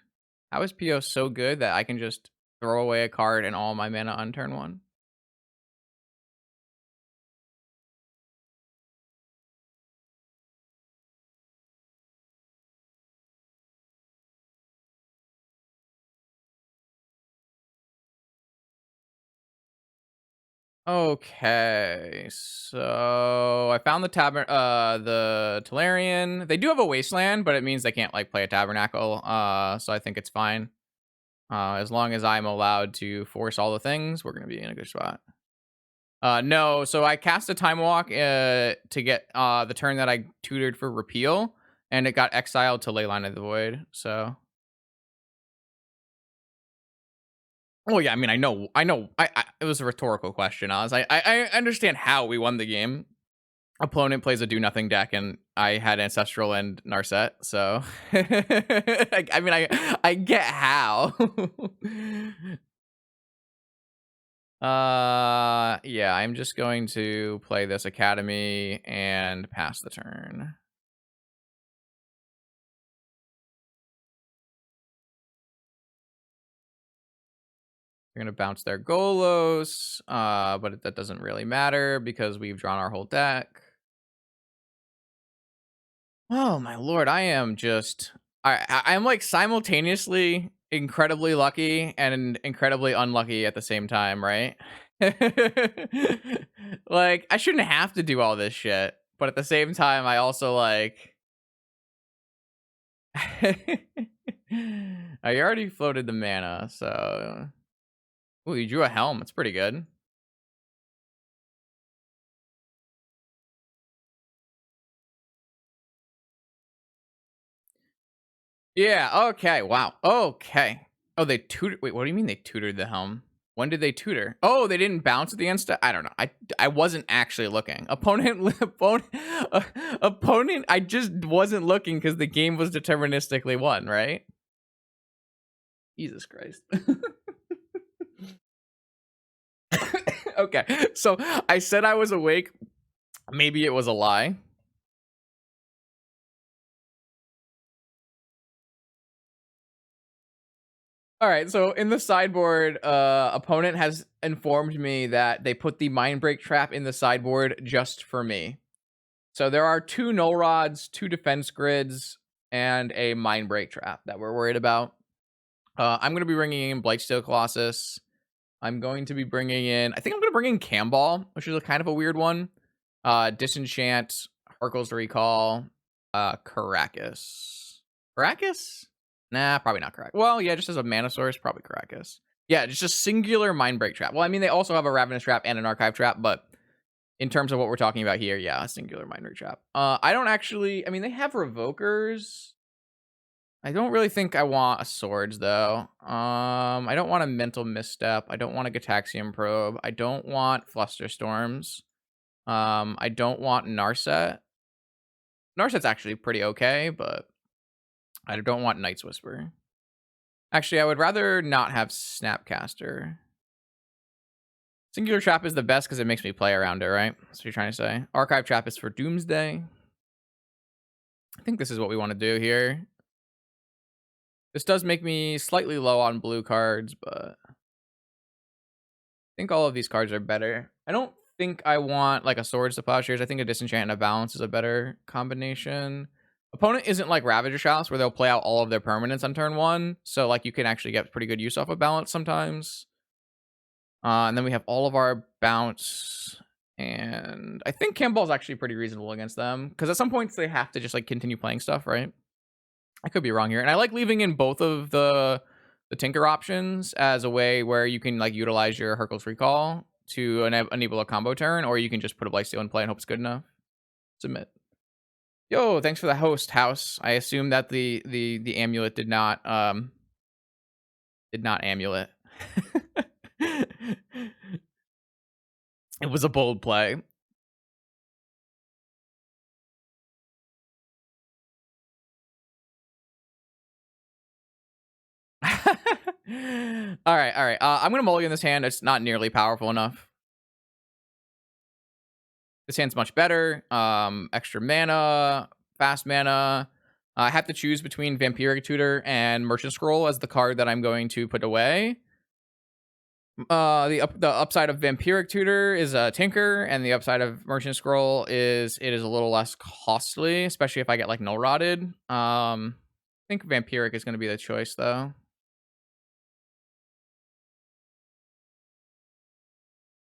S1: How is PO so good that I can just throw away a card and all my mana on turn 1? Okay, so I found the the Talarian. They do have a Wasteland, but it means they can't like play a Tabernacle. So I think it's fine. As long as I'm allowed to force all the things, we're gonna be in a good spot. No, so I cast a Time Walk to get the turn that I tutored for repeal, and it got exiled to Leyline of the Void. So, oh yeah, I mean, I know. It was a rhetorical question. I was like, I understand how we won the game. Opponent plays a do nothing deck, and I had Ancestral and Narset. So, I mean, I get how. Yeah, I'm just going to play this Academy and pass the turn. They're gonna bounce their Golos, but that doesn't really matter because we've drawn our whole deck. Oh my lord, I am just I'm like simultaneously incredibly lucky and incredibly unlucky at the same time, right? Like, I shouldn't have to do all this shit, but at the same time, I also like. I already floated the mana, so. Ooh, you drew a helm. That's pretty good. Yeah. Okay. Wow. Okay. Oh, they tutored. Wait, what do you mean they tutored the helm? When did they tutor? Oh, they didn't bounce at the end. I don't know. I wasn't actually looking. Opponent. I just wasn't looking because the game was deterministically won. Right? Jesus Christ. Okay. So I said I was awake. Maybe it was a lie. All right, so in the sideboard, opponent has informed me that they put the Mind Break trap in the sideboard just for me. So there are 2 null rods, 2 defense grids, and a Mind Break trap that we're worried about. I'm going to be bringing in Blightsteel Colossus. I'm going to be bringing in, I think I'm going to bring in Camball, which is a kind of a weird one. Disenchant, Harkle's Recall, Caracas. Caracas? Nah, probably not correct. Well, yeah, just as a mana source, probably Caracas. Yeah, just a singular Mind Break trap. Well, I mean, they also have a Ravenous trap and an Archive trap, but in terms of what we're talking about here, yeah, a singular Mind Break trap. I don't actually, I mean, they have Revokers. I don't really think I want a Swords, though. I don't want a Mental Misstep. I don't want a Gataxian Probe. I don't want Flusterstorms. I don't want Narset. Narset's actually pretty okay, but I don't want Night's Whisper. Actually, I would rather not have Snapcaster. Singular Trap is the best because it makes me play around it, right? That's what you're trying to say. Archive Trap is for Doomsday. I think this is what we want to do here. This does make me slightly low on blue cards, but I think all of these cards are better. I don't think I want like a Swords to Plowshares. I think a Disenchant and a Balance is a better combination. Opponent isn't like Ravager's House where they'll play out all of their permanents on turn 1. So like you can actually get pretty good use off of Balance sometimes. And then we have all of our bounce. And I think Camball's actually pretty reasonable against them. Because at some points they have to just like continue playing stuff, right? I could be wrong here. And I like leaving in both of the Tinker options as a way where you can like utilize your Harkle's Recall to enable a combo turn. Or you can just put a Blightsteel in play and hope it's good enough. Submit. Yo, thanks for the host, House. I assume that the amulet did not amulet. It was a bold play. All right. I'm gonna mulligan this hand. It's not nearly powerful enough. This hand's much better. Extra mana, fast mana. I have to choose between Vampiric Tutor and Merchant Scroll as the card that I'm going to put away. The upside of Vampiric Tutor is a Tinker, and the upside of Merchant Scroll is it is a little less costly, especially if I get like Null Rotted. I think Vampiric is going to be the choice though.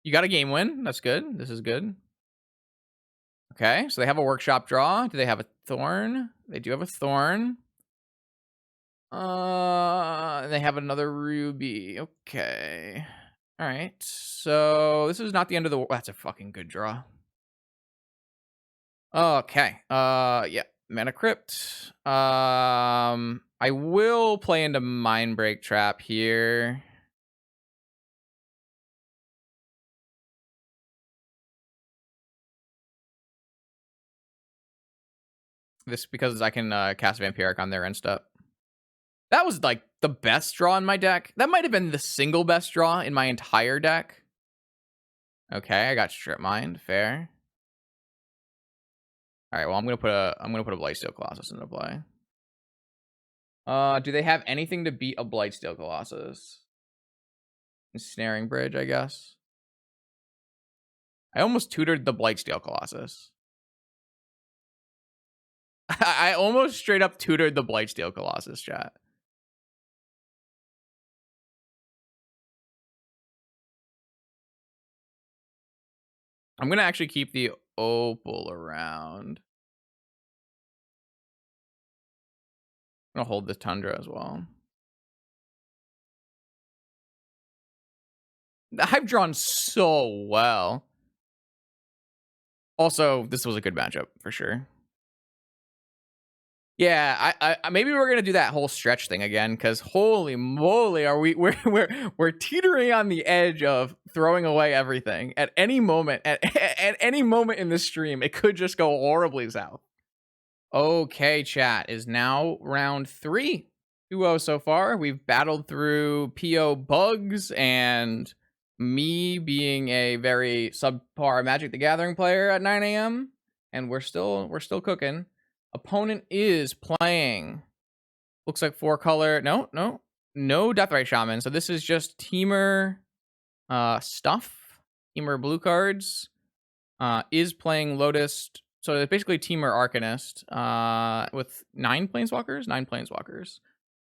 S1: You got a game win. That's good. This is good. Okay, so they have a Workshop draw. Do they have a Thorn? They do have a Thorn. They have another Ruby. Okay. All right. So this is not the end of the. That's a fucking good draw. Okay. Yeah. Mana Crypt. I will play into Mind Break Trap here. This because I can cast Vampiric on their end step. That was like the best draw in my deck. That might have been the single best draw in my entire deck. Okay, I got Strip Mind. Fair. All right. Well, I'm gonna put a Blightsteel Colossus into play. Do they have anything to beat a Blightsteel Colossus? Snaring Bridge, I guess. I almost tutored the Blightsteel Colossus. I almost straight up tutored the Blightsteel Colossus, chat. I'm gonna actually keep the opal around. I'm gonna hold the tundra as well. I've drawn so well. Also, this was a good matchup for sure. Yeah, I maybe we're gonna do that whole stretch thing again, because holy moly, are we're teetering on the edge of throwing away everything at any moment. At any moment in this stream, it could just go horribly south. Okay, chat, is now round 3. 2-0 so far. We've battled through PO bugs and me being a very subpar Magic the Gathering player at 9 a.m. and we're still cooking. Opponent is playing. Looks like 4-color. No Deathrite Shaman. So this is just Teamer stuff. Teamer blue cards. Is playing Lotus. So it's basically Teamer Arcanist with 9 Planeswalkers.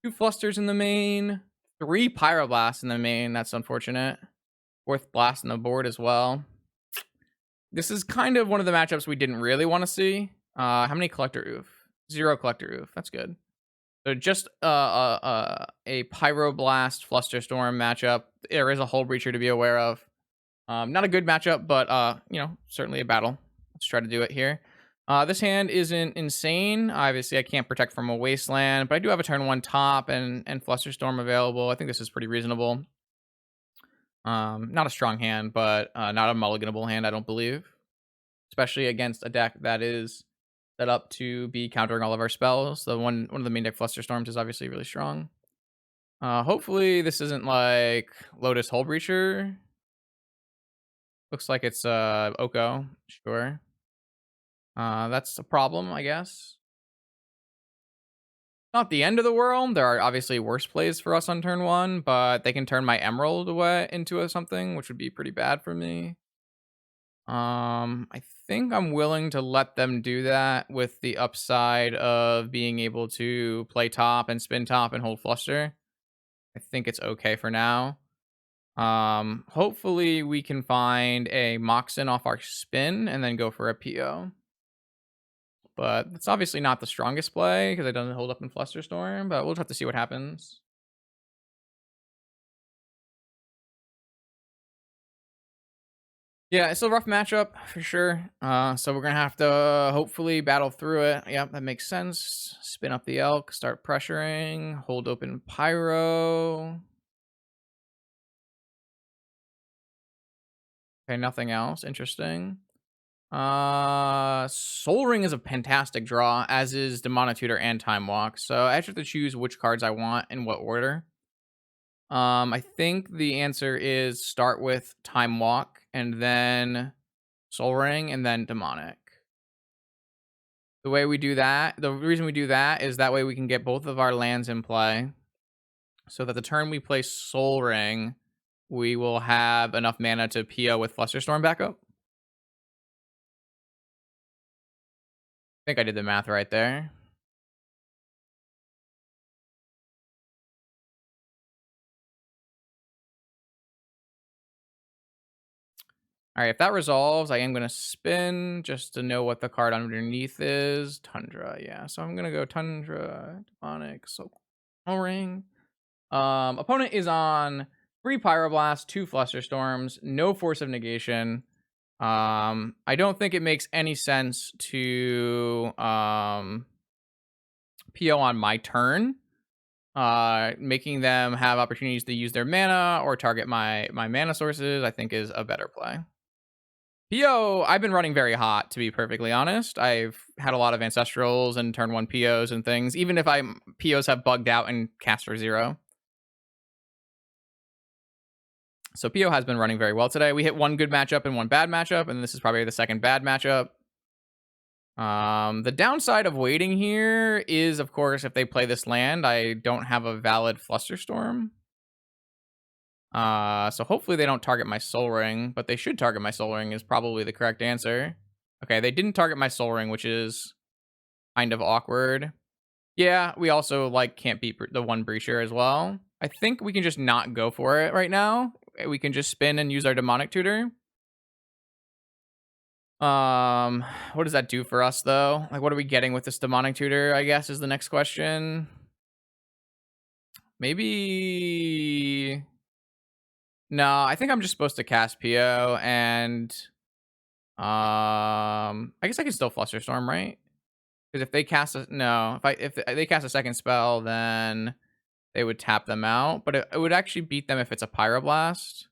S1: 2 Flusters in the main. 3 Pyroblasts in the main. That's unfortunate. 4th Blast on the board as well. This is kind of one of the matchups we didn't really want to see. How many Collector Oof? 0 Collector Oof. That's good. So just a Pyroblast Flusterstorm matchup. There is a Hull Breacher to be aware of. Not a good matchup, but certainly a battle. Let's try to do it here. This hand isn't insane. Obviously, I can't protect from a Wasteland, but I do have a turn 1 top and Flusterstorm available. I think this is pretty reasonable. Not a strong hand, but not a mulliganable hand, I don't believe. Especially against a deck that is set up to be countering all of our spells. So one of the main deck Flusterstorms is obviously really strong. Hopefully this isn't like Lotus Hull Breacher. Looks like it's Oko, sure. That's a problem, I guess. Not the end of the world. There are obviously worse plays for us on turn 1, but they can turn my Emerald away into something, which would be pretty bad for me. I think I'm willing to let them do that with the upside of being able to play top and spin top and hold fluster. I think it's okay for now. Hopefully we can find a Moxen off our spin and then go for a PO. But it's obviously not the strongest play because it doesn't hold up in Flusterstorm, but we'll just have to see what happens. Yeah, it's a rough matchup for sure. So we're gonna have to hopefully battle through it. Yep, that makes sense. Spin up the Elk, start pressuring, hold open Pyro. Okay, nothing else. Interesting. Soul Ring is a fantastic draw, as is Demonic Tutor and Time Walk. So I have to choose which cards I want in what order. I think the answer is start with Time Walk and then Soul Ring and then Demonic. The way we do that, the reason we do that is that way we can get both of our lands in play. So that the turn we play Soul Ring, we will have enough mana to PO with Flusterstorm backup. I think I did the math right there. All right, if that resolves, I am going to spin just to know what the card underneath is. Tundra, yeah. So I'm going to go Tundra, Demonic, Soul Ring. Opponent is on 3 Pyroblast, 2 Flusterstorms, no Force of Negation. I don't think it makes any sense to PO on my turn. Making them have opportunities to use their mana or target my mana sources, I think is a better play. PO, I've been running very hot, to be perfectly honest. I've had a lot of Ancestrals and turn 1 POs and things, even if POs have bugged out and cast for 0. So PO has been running very well today. We hit 1 good matchup and 1 bad matchup, and this is probably the second bad matchup. The downside of waiting here is, of course, if they play this land, I don't have a valid Flusterstorm. So hopefully they don't target my Soul Ring, but they should target my Soul Ring is probably the correct answer. Okay, they didn't target my Soul Ring, which is kind of awkward. Yeah, we also can't beat the 1 Breacher as well. I think we can just not go for it right now. We can just spin and use our Demonic Tutor. What does that do for us though? Like, what are we getting with this demonic tutor, I guess, is the next question. Maybe no, I think I'm just supposed to cast PO and I guess I can still Flusterstorm, right? Because if they cast a no, if they cast a second spell, then they would tap them out. But it would actually beat them if it's a Pyroblast.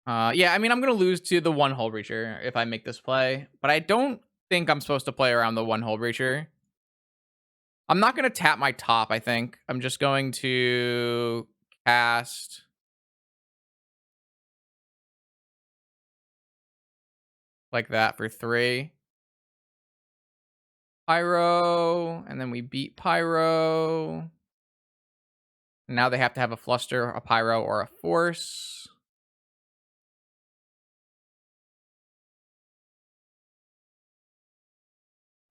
S1: Yeah, I mean, I'm gonna lose to the one Hull Breacher if I make this play, but I don't think I'm supposed to play around the one Hull Breacher. I'm not gonna tap my top. I think I'm just going to cast like that for 3. Pyro, and then we beat Pyro. Now they have to have a Fluster, a Pyro, or a Force.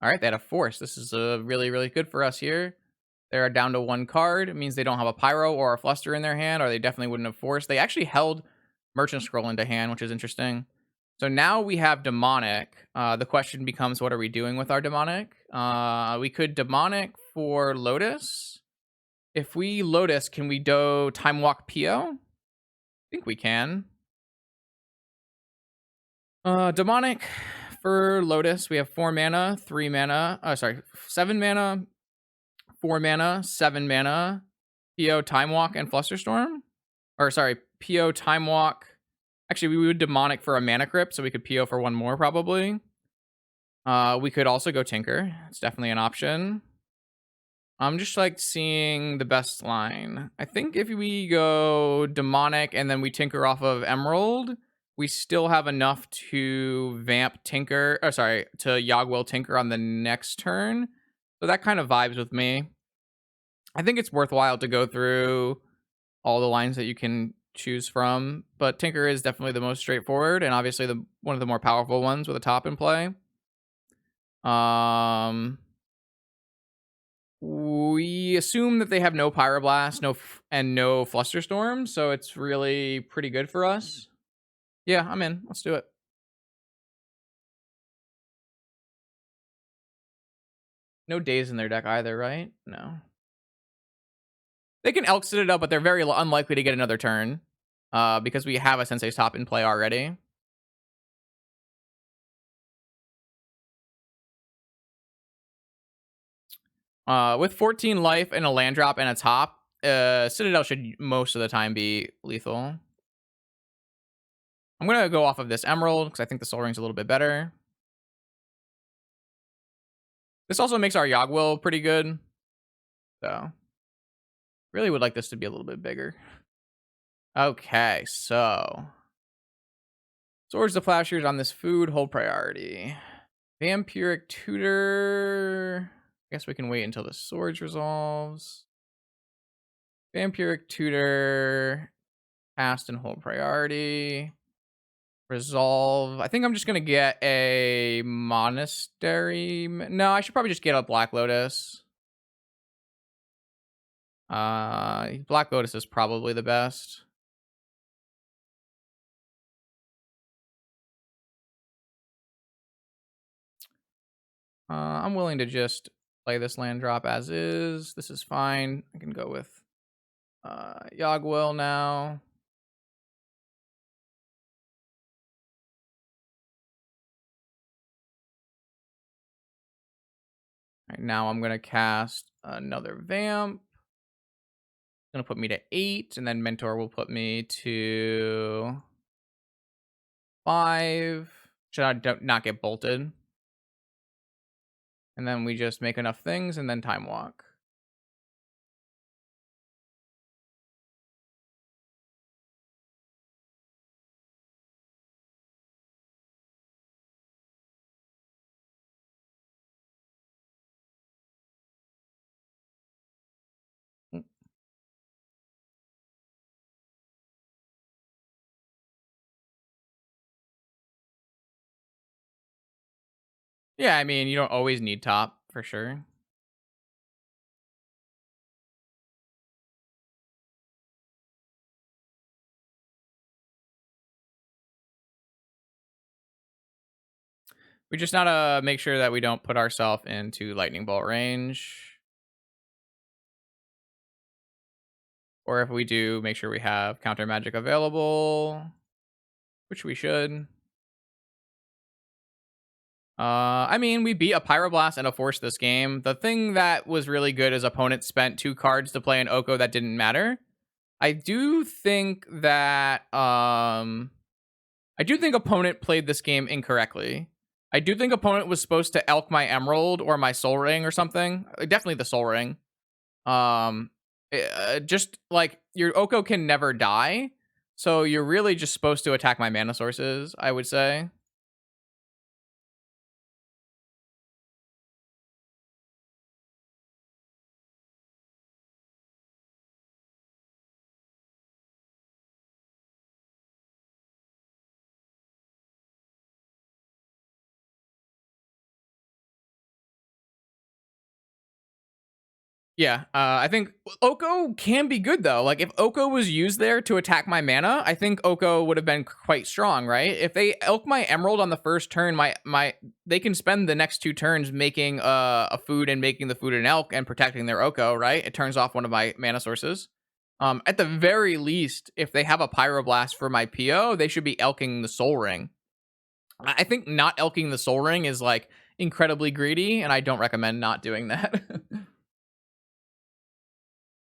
S1: All right, they had a Force. This is really, really good for us here. They're down to 1 card. It means they don't have a Pyro or a Fluster in their hand, or they definitely wouldn't have Forced. They actually held Merchant Scroll into hand, which is interesting. So now we have Demonic. The question becomes, what are we doing with our Demonic? We could Demonic for Lotus. If we Lotus, can we do Time Walk PO? I think we can. Demonic for Lotus. We have 4 mana, 3 mana. 7 mana, 4 mana, 7 mana. PO Time Walk and Flusterstorm. Or sorry, PO Time Walk. Actually, we would Demonic for a Mana Crypt, so we could PO for 1 more probably. We could also go Tinker. It's definitely an option. I'm just like seeing the best line. I think if we go Demonic and then we Tinker off of Emerald, we still have enough to vamp Tinker, to Yogwill Tinker on the next turn. So that kind of vibes with me. I think it's worthwhile to go through all the lines that you can choose from, but Tinker is definitely the most straightforward and obviously one of the more powerful ones with a top in play. We assume that they have no Pyroblast, no Flusterstorm, so it's really pretty good for us. Yeah, I'm in. Let's do it. No Daze in their deck either, right? No. They can Elk Sit it up, but they're very unlikely to get another turn because we have a Sensei's Top in play already. With 14 life and a land drop and a top, Citadel should most of the time be lethal. I'm going to go off of this Emerald because I think the Sol Ring's a little bit better. This also makes our Yogwill pretty good. So, really would like this to be a little bit bigger. Okay, so. Swords to Plowshares on this food, hold priority. Vampiric Tutor. I guess we can wait until the Swords resolves. Vampiric Tutor. Cast and hold priority. Resolve. I think I'm just going to get a Monastery. No, I should probably just get a Black Lotus. Black Lotus is probably the best. I'm willing to just play this land drop as is. This is fine. I can go with Yogwill now. Right, now I'm going to cast another Vamp. It's going to put me to 8, and then Mentor will put me to 5. Should I not get bolted? And then we just make enough things and then Time Walk. Yeah, I mean, you don't always need top, for sure. We just gotta make sure that we don't put ourselves into lightning bolt range. Or if we do, make sure we have counter magic available, which we should. I mean, we beat a Pyroblast and a Force this game. The thing that was really good is opponents spent 2 cards to play an Oko that didn't matter. I do think that opponent played this game incorrectly. I do think opponent was supposed to elk my Emerald or my Soul Ring or something. Definitely the Soul Ring. Just like your Oko can never die, so you're really just supposed to attack my mana sources, I would say. Yeah, I think Oko can be good though. Like if Oko was used there to attack my mana, I think Oko would have been quite strong, right? If they elk my Emerald on the first turn, my they can spend the next 2 turns making a food and making the food an elk and protecting their Oko, right? It turns off one of my mana sources. At the very least, if they have a Pyroblast for my PO, they should be elking the Soul Ring. I think not elking the Soul Ring is like incredibly greedy, and I don't recommend not doing that.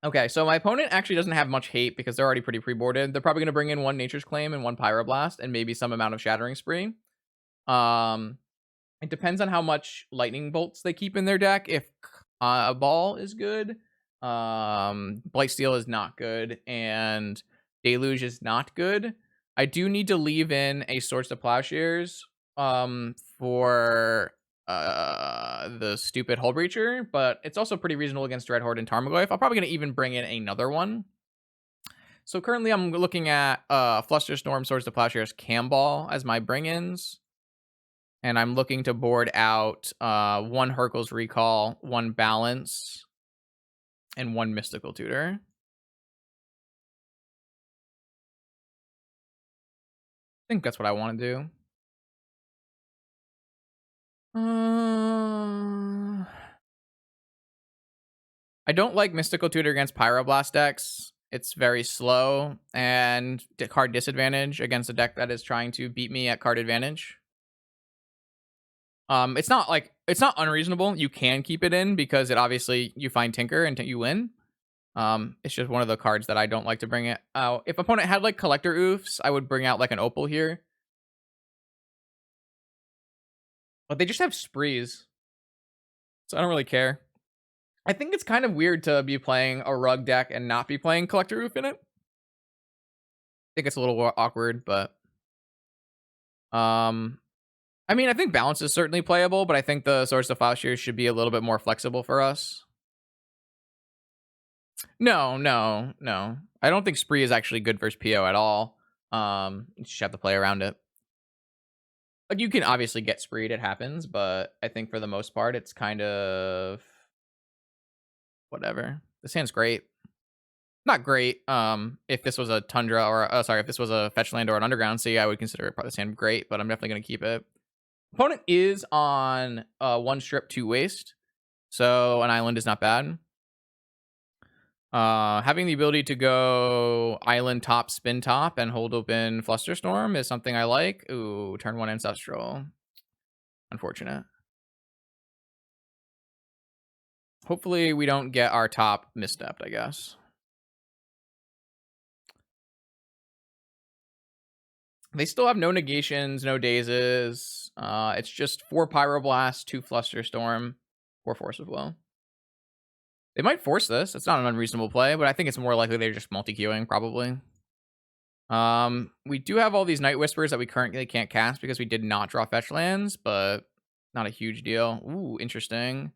S1: Okay, so my opponent actually doesn't have much hate because they're already pretty pre-boarded. They're probably going to bring in 1 Nature's Claim and 1 Pyroblast and maybe some amount of Shattering Spree. It depends on how much Lightning Bolts they keep in their deck. If a Ball is good, Blightsteel is not good, and Deluge is not good. I do need to leave in a Swords to Plowshares for the stupid Hull Breacher, but it's also pretty reasonable against Dreadhorde and Tarmogoyf. I'm probably going to even bring in another one. So currently I'm looking at Flusterstorm, Swords to Plowshares, Camball as my bring-ins. And I'm looking to board out 1 Hurkyl's Recall, 1 Balance, and 1 Mystical Tutor. I think that's what I want to do. I don't like Mystical Tutor against Pyroblast decks. It's very slow and card disadvantage against a deck that is trying to beat me at card advantage. It's not unreasonable. You can keep it in because it obviously you find Tinker and you win. It's just one of the cards that I don't like to bring it out. If opponent had like Collector Oofs, I would bring out like an Opal here. But they just have Sprees. So I don't really care. I think it's kind of weird to be playing a Rug deck and not be playing Collector Oof in it. I think it's a little awkward, but I mean, I think Balance is certainly playable, but I think the Swords to Plowshares should be a little bit more flexible for us. No. I don't think Spree is actually good versus PO at all. You just have to play around it. Like, you can obviously get Spreed, it happens, but I think for the most part, it's kind of whatever. This hand's great. Not great. If this was a Tundra or, if this was a Fetch Land or an Underground Sea, I would consider it this hand great, but I'm definitely going to keep it. Opponent is on 1 strip, 2 waste, so an island is not bad. Having the ability to go island top, spin top, and hold open Flusterstorm is something I like. Ooh, turn 1 Ancestral. Unfortunate. Hopefully we don't get our top misstepped, I guess. They still have no negations, no dazes. It's just 4 Pyroblast, 2 Flusterstorm, 4 Force of Will. They might force this. It's not an unreasonable play, but I think it's more likely they're just multi-queuing, probably. We do have all these Night Whispers that we currently can't cast because we did not draw fetch lands, but not a huge deal. Ooh, interesting.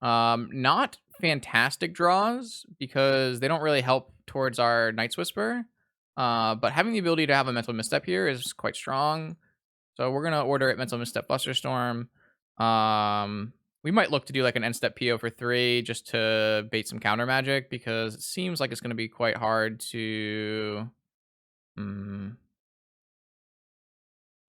S1: Not fantastic draws because they don't really help towards our Night's Whisper. But having the ability to have a Mental Misstep here is quite strong. So we're gonna order it Mental Misstep Flusterstorm. We might look to do like an end step PO for 3 just to bait some counter magic because it seems like it's gonna be quite hard to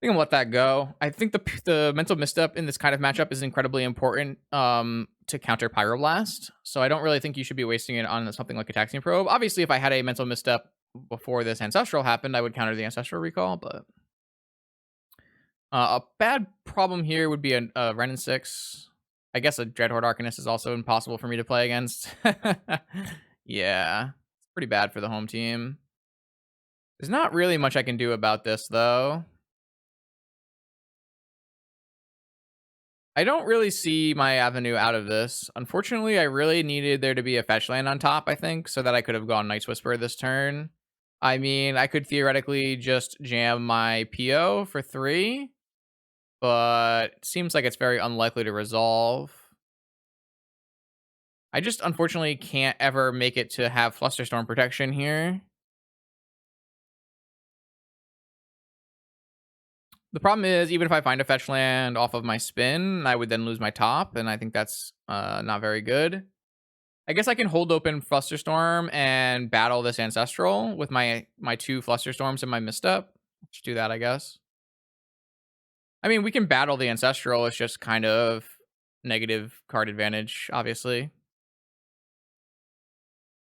S1: I'm gonna let that go. I think the mental misstep in this kind of matchup is incredibly important to counter Pyroblast. So I don't really think you should be wasting it on something like a Taxian Probe. Obviously, if I had a mental misstep before this Ancestral happened, I would counter the Ancestral Recall, but a bad problem here would be a Ren and 6. I guess a Dreadhorde Arcanist is also impossible for me to play against. Yeah, it's pretty bad for the home team. There's not really much I can do about this, though. I don't really see my avenue out of this. Unfortunately, I really needed there to be a fetch land on top, I think, so that I could have gone Night's Whisper this turn. I mean, I could theoretically just jam my PO for 3, but it seems like it's very unlikely to resolve. I just unfortunately can't ever make it to have Flusterstorm protection here. The problem is, even if I find a fetch land off of my spin, I would then lose my top, and I think that's not very good. I guess I can hold open Flusterstorm and battle this Ancestral with my 2 Flusterstorms and my misstep. Let's do that, I guess. I mean, we can battle the Ancestral. It's just kind of negative card advantage, obviously.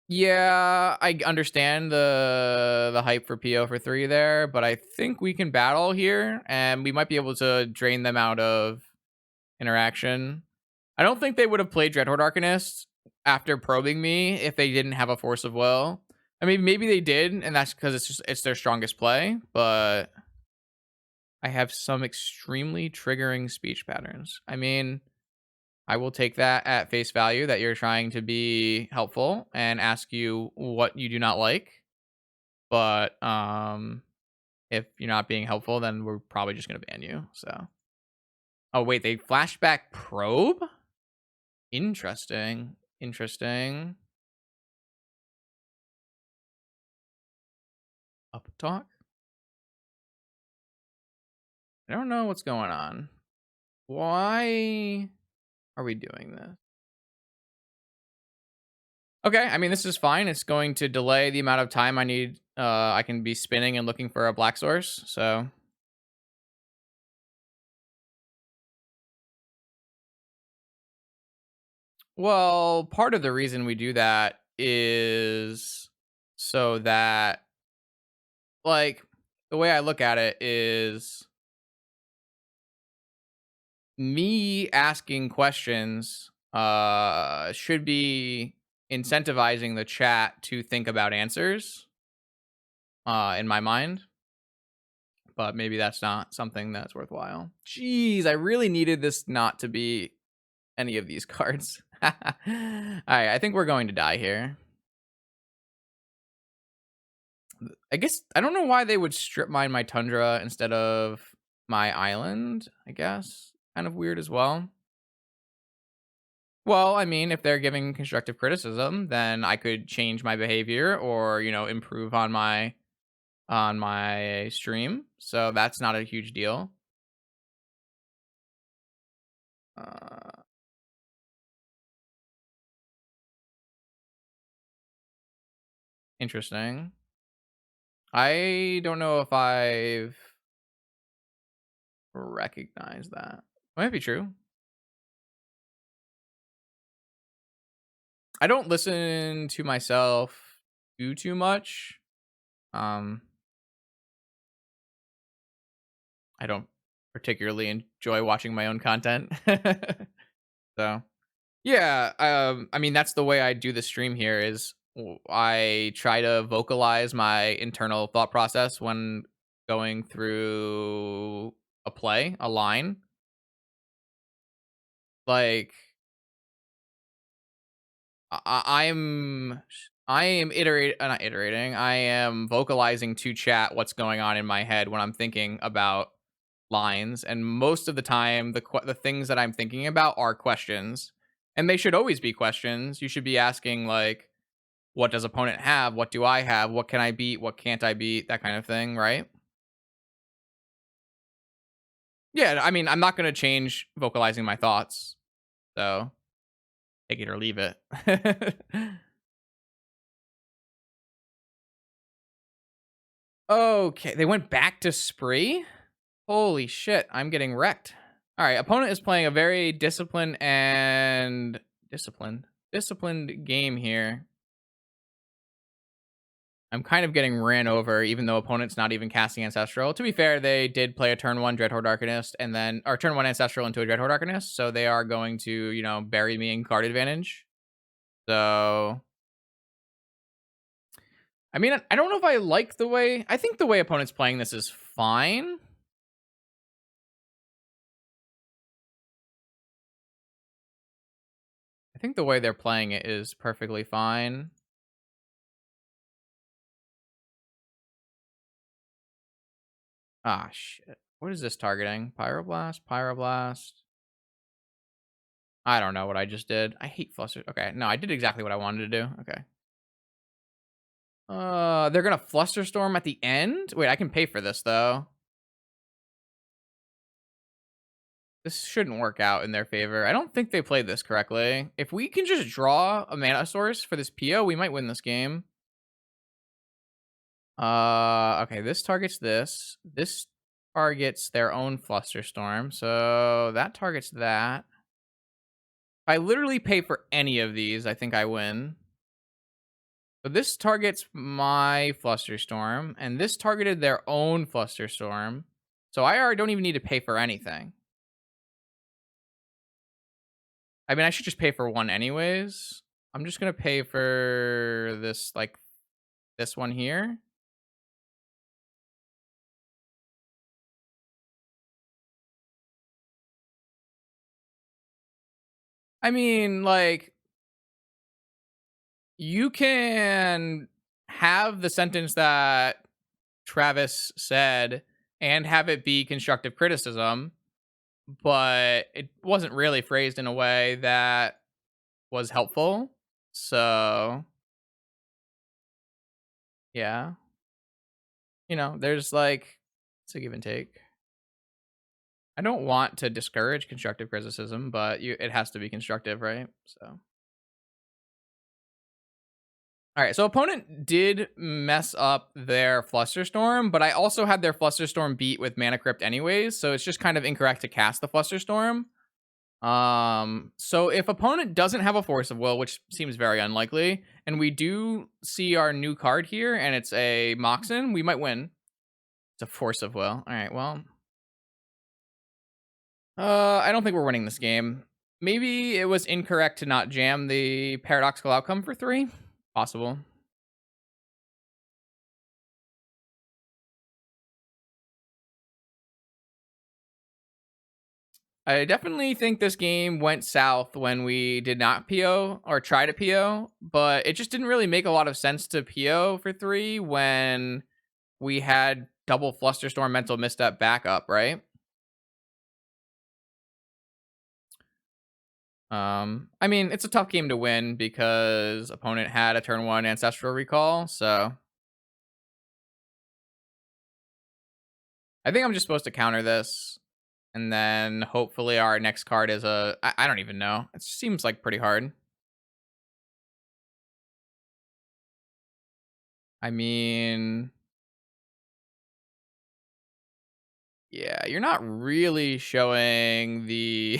S1: Yeah, I understand the hype for PO for 3 there, but I think we can battle here, and we might be able to drain them out of interaction. I don't think they would have played Dreadhorde Arcanist after probing me if they didn't have a Force of Will. I mean, maybe they did, and that's because it's their strongest play, but I have some extremely triggering speech patterns. I mean, I will take that at face value that you're trying to be helpful and ask you what you do not like. But if you're not being helpful, then we're probably just gonna ban you. So, oh wait, they flashback probe. Interesting. Interesting. Up talk. I don't know what's going on. Why are we doing this? Okay, I mean, this is fine. It's going to delay the amount of time I need. I can be spinning and looking for a black source. So, well, part of the reason we do that is so that, like, the way I look at it is me asking questions should be incentivizing the chat to think about answers in my mind, but maybe that's not something that's worthwhile. Jeez, I really needed this not to be any of these cards. All right, I think we're going to die here. I guess I don't know why they would strip mine my Tundra instead of my island. I guess kind of weird as well. Well, I mean, if they're giving constructive criticism, then I could change my behavior or, improve on my stream. So that's not a huge deal. Uh, Interesting. I don't know if I've recognized that. Might be true. I don't listen to myself too much. I don't particularly enjoy watching my own content. So, yeah, I mean, that's the way I do the stream here is I try to vocalize my internal thought process when going through a line. Like, I am not iterating. I am vocalizing to chat what's going on in my head when I'm thinking about lines, and most of the time, the things that I'm thinking about are questions, and they should always be questions. You should be asking like, what does opponent have? What do I have? What can I beat? What can't I beat? That kind of thing, right? Yeah, I mean, I'm not gonna change vocalizing my thoughts, so take it or leave it. Okay, they went back to Spree? Holy shit, I'm getting wrecked. All right, opponent is playing a very disciplined game here. I'm kind of getting ran over, even though opponent's not even casting Ancestral. To be fair, they did play a turn 1 Dreadhorde Arcanist, and then, or turn 1 Ancestral into a Dreadhorde Arcanist, so they are going to, you know, bury me in card advantage. So, I mean, I don't know if I like the way, I think the way opponent's playing this is fine. I think the way they're playing it is perfectly fine. Ah, shit. What is this targeting? Pyroblast? Pyroblast? I don't know what I just did. I hate fluster. Okay, no, I did exactly what I wanted to do. Okay. They're gonna Flusterstorm at the end? Wait, I can pay for this, though. This shouldn't work out in their favor. I don't think they played this correctly. If we can just draw a mana source for this PO, we might win this game. Okay, this targets this. This targets their own Flusterstorm, so that targets that. If I literally pay for any of these, I think I win. So this targets my Flusterstorm, and this targeted their own Flusterstorm. So I already don't even need to pay for anything. I mean, I should just pay for one anyways. I'm just going to pay for this, like, this one here. I mean, like, you can have the sentence that Travis said and have it be constructive criticism, but it wasn't really phrased in a way that was helpful. So, yeah. You know, there's like, it's a give and take. I don't want to discourage constructive criticism, but it has to be constructive, right? So, all right. So opponent did mess up their Flusterstorm, but I also had their Flusterstorm beat with Mana Crypt anyways, so it's just kind of incorrect to cast the Flusterstorm. So if opponent doesn't have a Force of Will, which seems very unlikely, and we do see our new card here, and it's a Moxen, we might win. It's a Force of Will. All right. Well, I don't think we're winning this game. Maybe it was incorrect to not jam the paradoxical outcome for 3. Possible. I definitely think this game went south when we did not PO or try to PO, but it just didn't really make a lot of sense to PO for 3 when we had double Flusterstorm Mental Misstep backup, right? I mean, it's a tough game to win because opponent had a turn 1 Ancestral Recall, so I think I'm just supposed to counter this, and then hopefully our next card is I don't even know. It seems like pretty hard. I mean, yeah, you're not really showing the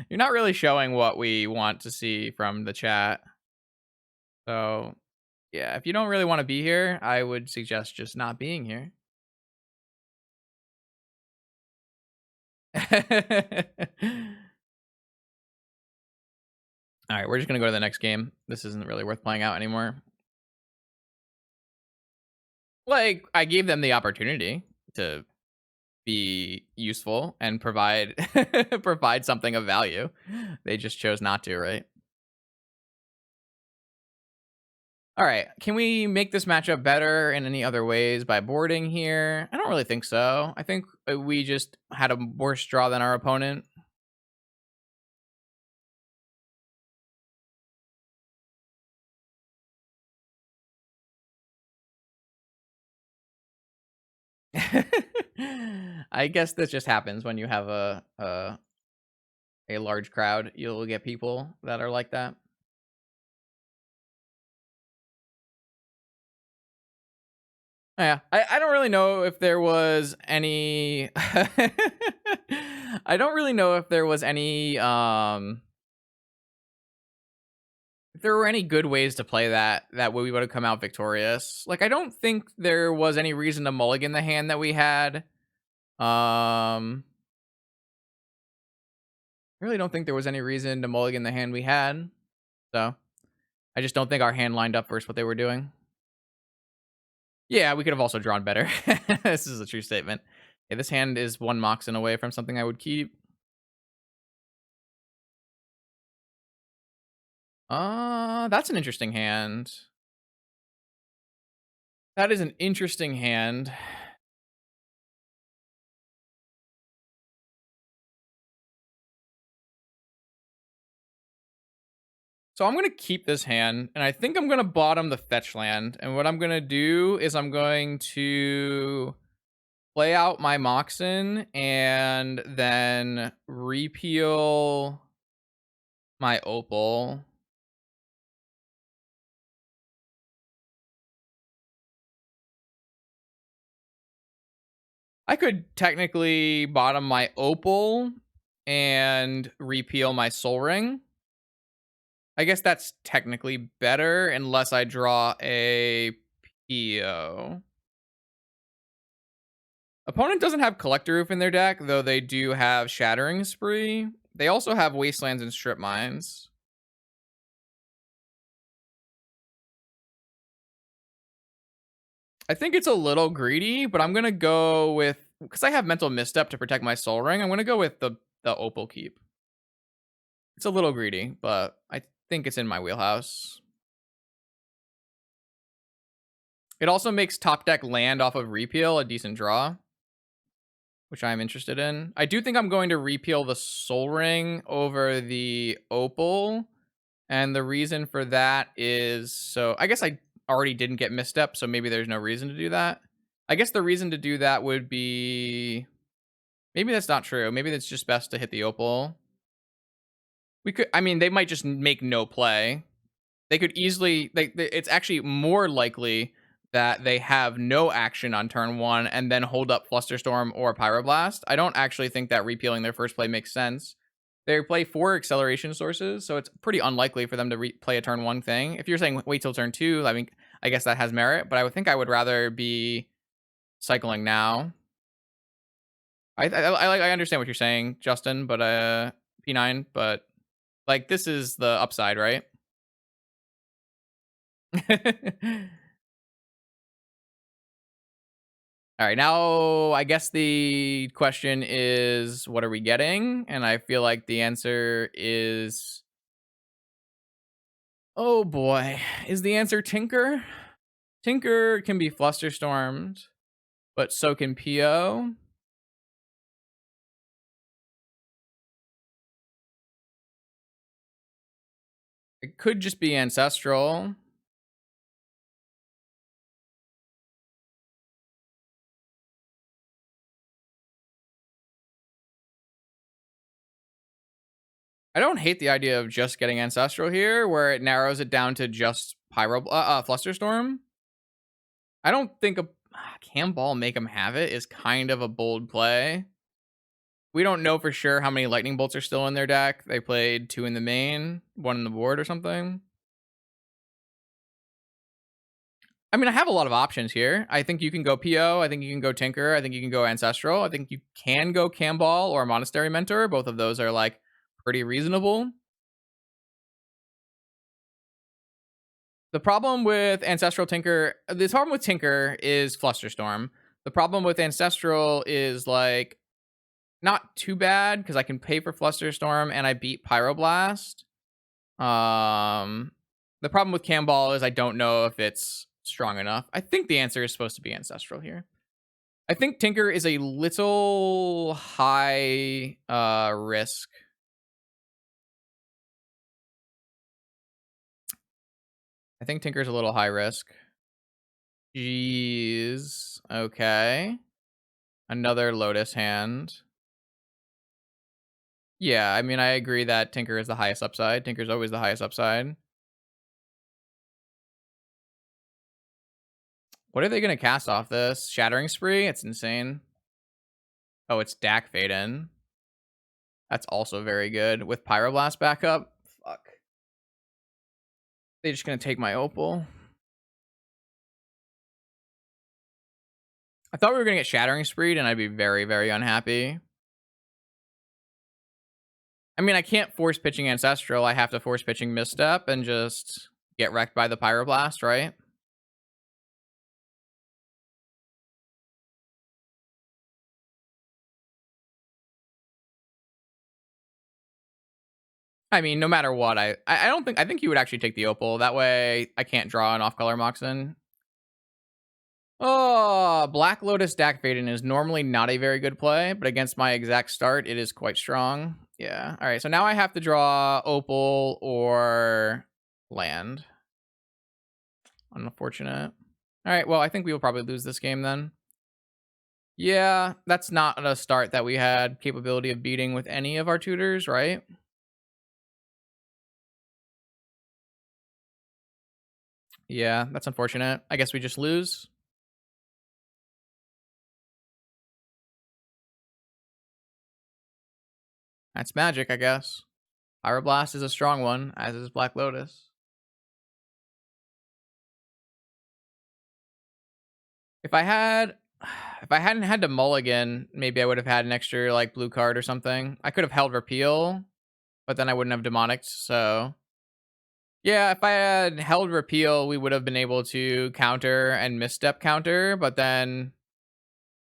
S1: you're not really showing what we want to see from the chat. So, yeah, if you don't really want to be here, I would suggest just not being here. All right, we're just going to go to the next game. This isn't really worth playing out anymore. Like, I gave them the opportunity to be useful and provide provide something of value. They just chose not to, right? All right, can we make this matchup better in any other ways by boarding here? I don't really think so. I think we just had a worse draw than our opponent. I guess this just happens when you have a large crowd. You'll get people that are like that. Yeah, I don't really know if there was any I don't really know if there was any if there were any good ways to play that way we would have come out victorious. Like I don't think there was any reason to mulligan the hand that we had. I really don't think there was any reason to mulligan the hand we had. So I just don't think our hand lined up versus what they were doing. Yeah, we could have also drawn better. This is a true statement. Yeah, this hand is one Moxen away from something I would keep. That's an interesting hand. That is an interesting hand. So I'm going to keep this hand, and I think I'm going to bottom the fetch land. And what I'm going to do is I'm going to play out my Moxen and then repeal my Opal. I could technically bottom my Opal and repeal my Soul Ring. I guess that's technically better unless I draw a PO. Opponent doesn't have Collector Roof in their deck, though they do have Shattering Spree. They also have Wastelands and Strip Mines. I think it's a little greedy, but I'm going to go with... Because I have Mental Misstep to protect my Soul Ring, I'm going to go with the Opal Keep. It's a little greedy, but I think it's in my wheelhouse. It also makes top deck land off of repeal a decent draw, which I'm interested in. I do think I'm going to repeal the Soul Ring over the Opal. And the reason for that is, so I guess I already didn't get misstep, so maybe there's no reason to do that. I guess the reason to do that would be, maybe that's not true. Maybe it's just best to hit the Opal. We could, I mean, they might just make no play. They could easily, it's actually more likely that they have no action on turn one and then hold up Flusterstorm or Pyroblast. I don't actually think that repealing their first play makes sense. They play 4 acceleration sources, so it's pretty unlikely for them to play a turn one thing. If you're saying wait till turn 2, I mean, I guess that has merit, but I would think I would rather be cycling now. I understand what you're saying, Justin, but P9, but like this is the upside, right? All right, now I guess the question is, what are we getting? And I feel like the answer is, oh boy, is the answer Tinker? Tinker can be Flusterstormed, but so can PO. It could just be Ancestral. I don't hate the idea of just getting Ancestral here, where it narrows it down to just Flusterstorm. I don't think a Cam Ball make him have it is kind of a bold play. We don't know for sure how many Lightning Bolts are still in their deck. They played 2 in the main, 1 in the board or something. I mean, I have a lot of options here. I think you can go PO. I think you can go Tinker. I think you can go Ancestral. I think you can go Camball or Monastery Mentor. Both of those are like pretty reasonable. The problem with Ancestral Tinker, the problem with Tinker is Flusterstorm. The problem with Ancestral is like not too bad because I can pay for Flusterstorm and I beat Pyroblast. The problem with Camball is I don't know if it's strong enough. I think the answer is supposed to be Ancestral here. I think Tinker is a little high risk. I think Tinker's a little high risk. Jeez. Okay. Another Lotus hand. Yeah, I mean, I agree that Tinker is the highest upside. Tinker's always the highest upside. What are they going to cast off this? Shattering Spree? It's insane. Oh, it's Dak Fade-In. That's also very good. With Pyroblast backup? Fuck. They're just going to take my Opal. I thought we were going to get Shattering Spree, and I'd be very, very unhappy. I mean, I can't force pitching Ancestral. I have to force pitching Misstep and just get wrecked by the Pyroblast, right? I mean, no matter what, I think you would actually take the Opal. That way, I can't draw an off-color Moxen. Oh, Black Lotus Dak Fade-In is normally not a very good play, but against my exact start, it is quite strong. Yeah. All right, so now I have to draw Opal or land. Unfortunate. All right, well, I think we will probably lose this game then. Yeah, that's not a start that we had capability of beating with any of our tutors, right? Yeah, that's unfortunate. I guess we just lose. That's magic, I guess. Pyroblast is a strong one, as is Black Lotus. If I hadn't had to mulligan, maybe I would have had an extra like blue card or something. I could have held repeal, but then I wouldn't have demonic. So yeah, if I had held repeal, we would have been able to counter and misstep counter. But then,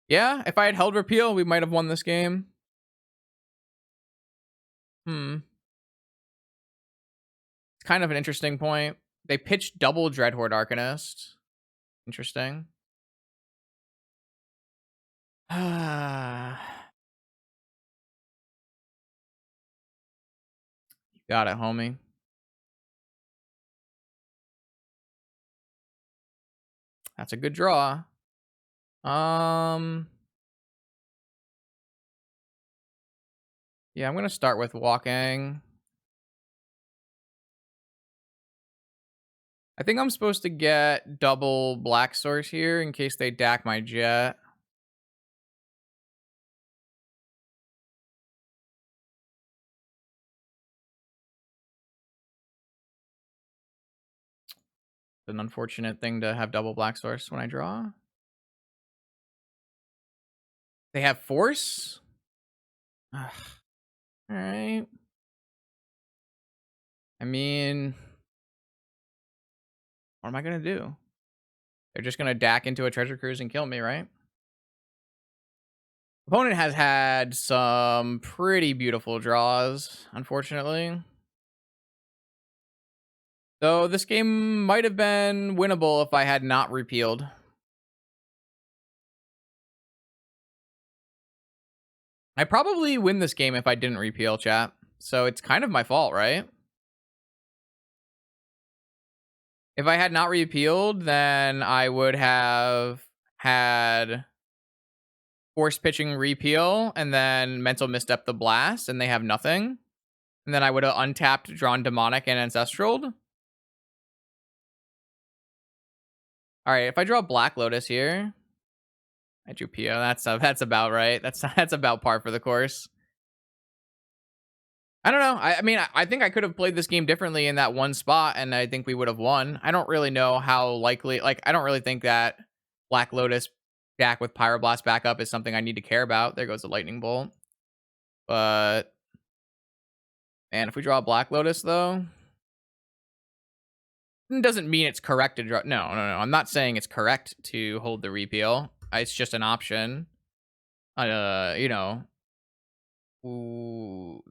S1: yeah, if I had held repeal, we might have won this game. It's kind of an interesting point. They pitched double Dreadhorde Arcanist. Interesting. Got it, homie. That's a good draw. Yeah, I'm gonna start with walking. I think I'm supposed to get double black source here in case they DAC my jet. It's an unfortunate thing to have double black source when I draw. They have force? Ugh. All right. I mean, what am I going to do? They're just going to DAC into a treasure cruise and kill me, right? Opponent has had some pretty beautiful draws, unfortunately. Though this game might have been winnable if I had not repealed. I probably win this game if I didn't repeal, chat. So it's kind of my fault, right? If I had not repealed, then I would have had force pitching repeal and then mental misstep the blast, and they have nothing. And then I would have untapped, drawn demonic and ancestral. All right, if I draw Black Lotus here, I drew PO. That's about right. That's about par for the course. I don't know. I mean, I think I could have played this game differently in that one spot, and I think we would have won. I don't really know how likely. Like, I don't really think that Black Lotus back with Pyroblast backup is something I need to care about. There goes the Lightning Bolt. But man, if we draw Black Lotus though, it doesn't mean it's correct to draw. No. I'm not saying it's correct to hold the repeal. It's just an option. You know,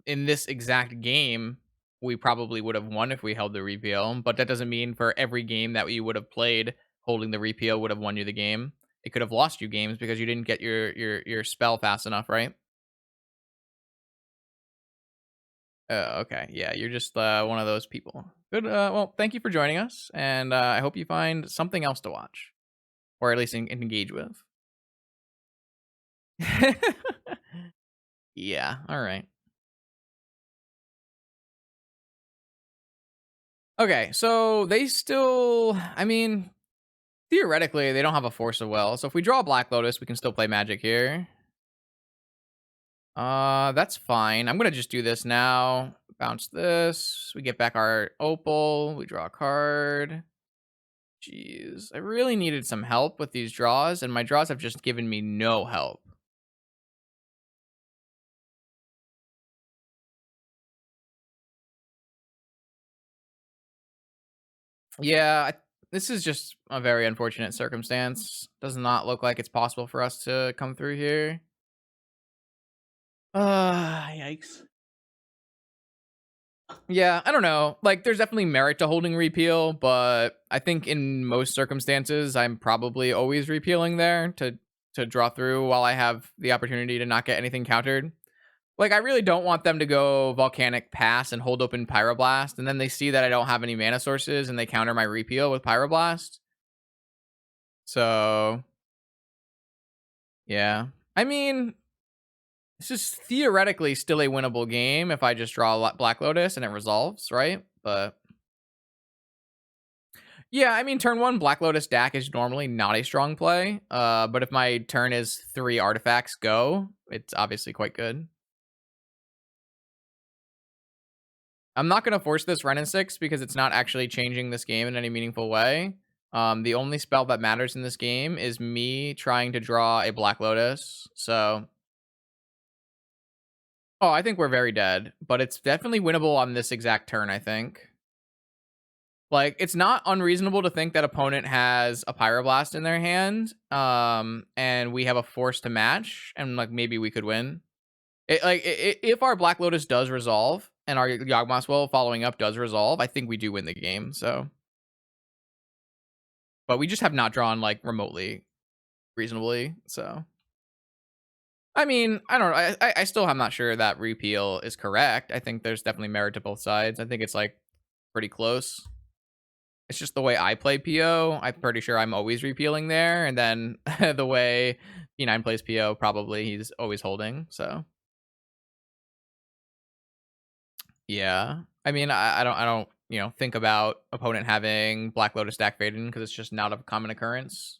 S1: in this exact game, we probably would have won if we held the repeal, but that doesn't mean for every game that we would have played, holding the repeal would have won you the game. It could have lost you games because you didn't get your spell fast enough, right? Okay. Yeah, you're just one of those people. Good. Well, thank you for joining us, and I hope you find something else to watch, or at least engage with. Yeah. All right. Okay, so they still, I mean, Theoretically, they don't have a Force of Will, so if we draw a Black Lotus, we can still play Magic here. That's fine. I'm gonna just do this now. Bounce this. We get back our Opal. We draw a card. Jeez, I really needed some help with these draws, and my draws have just given me no help. Yeah, this is just a very unfortunate circumstance. Does not look like it's possible for us to come through here. Yikes. Yeah, I don't know. Like, there's definitely merit to holding repeal, but I think in most circumstances, I'm probably always repealing there to draw through while I have the opportunity to not get anything countered. Like, I really don't want them to go Volcanic Pass and hold open Pyroblast, and then they see that I don't have any mana sources, and they counter my repeal with Pyroblast. So, yeah. I mean, this is theoretically still a winnable game if I just draw a Black Lotus and it resolves, right? But yeah, I mean, turn one Black Lotus DAC is normally not a strong play. But if my turn is 3 artifacts go, it's obviously quite good. I'm not gonna force this Ren and 6 because it's not actually changing this game in any meaningful way. The only spell that matters in this game is me trying to draw a Black Lotus. So, oh, I think we're very dead, but it's definitely winnable on this exact turn, I think. Like, it's not unreasonable to think that opponent has a Pyroblast in their hand, and we have a Force to match, and, like, maybe we could win. If our Black Lotus does resolve, and our Yawgmoth's following up does resolve, I think we do win the game, so. But we just have not drawn, like, remotely reasonably, so. I mean, I don't know, I still am not sure that repeal is correct. I think there's definitely merit to both sides. I think it's, like, pretty close. It's just the way I play PO. I'm pretty sure I'm always repealing there, and then the way P9 plays PO, probably he's always holding. So yeah, I mean, I don't, think about opponent having Black Lotus stack Faden because it's just not a common occurrence.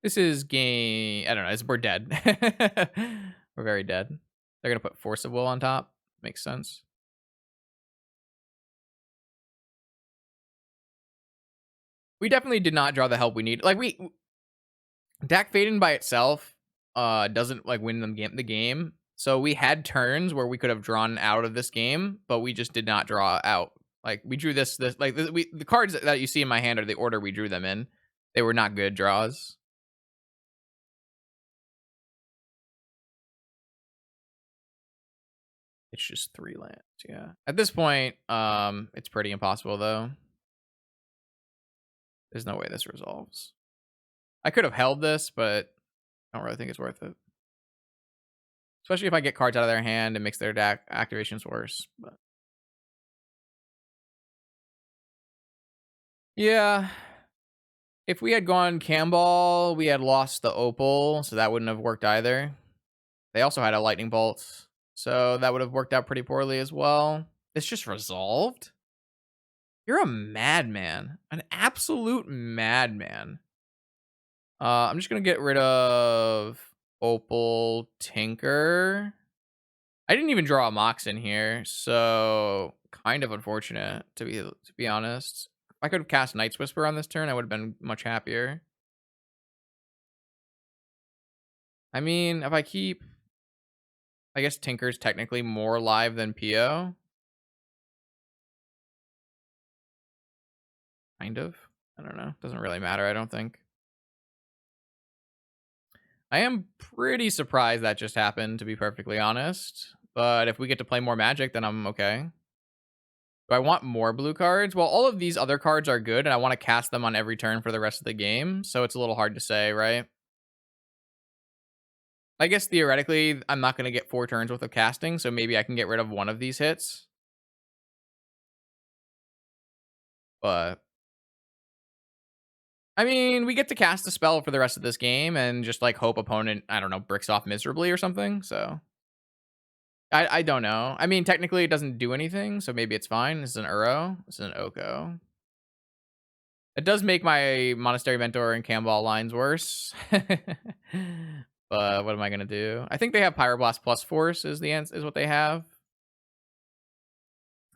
S1: This is game. I don't know. We're dead. We're very dead. They're gonna put Force of Will on top. Makes sense. We definitely did not draw the help we need. Like Dak Faden by itself doesn't like win the game. So we had turns where we could have drawn out of this game, but we just did not draw out. Like we drew the cards that you see in my hand are the order we drew them in. They were not good draws. It's just 3 lands, yeah. At this point, it's pretty impossible though. There's no way this resolves. I could have held this, but I don't really think it's worth it. Especially if I get cards out of their hand and makes their deck activations worse. But yeah. If we had gone Camball, we had lost the Opal, so that wouldn't have worked either. They also had a Lightning Bolt, so that would have worked out pretty poorly as well. It's just resolved? You're a madman. An absolute madman. I'm just gonna get rid of Opal Tinker. I didn't even draw a Mox in here, so kind of unfortunate to be honest. If I could have cast Night's Whisper on this turn, I would have been much happier. I mean, if I keep, I guess Tinker's technically more live than PO. Kind of. I don't know. Doesn't really matter, I don't think. I am pretty surprised that just happened, to be perfectly honest. But if we get to play more Magic, then I'm okay. Do I want more blue cards? Well, all of these other cards are good, and I want to cast them on every turn for the rest of the game, so it's a little hard to say, right? I guess theoretically, I'm not going to get 4 turns worth of casting, so maybe I can get rid of one of these hits. But I mean, we get to cast a spell for the rest of this game and just like hope opponent, I don't know, bricks off miserably or something. So I don't know. I mean, technically it doesn't do anything, so maybe it's fine. This is an Uro. This is an Oko. It does make my Monastery Mentor and Camball lines worse. But what am I gonna do? I think they have Pyroblast plus Force is is what they have.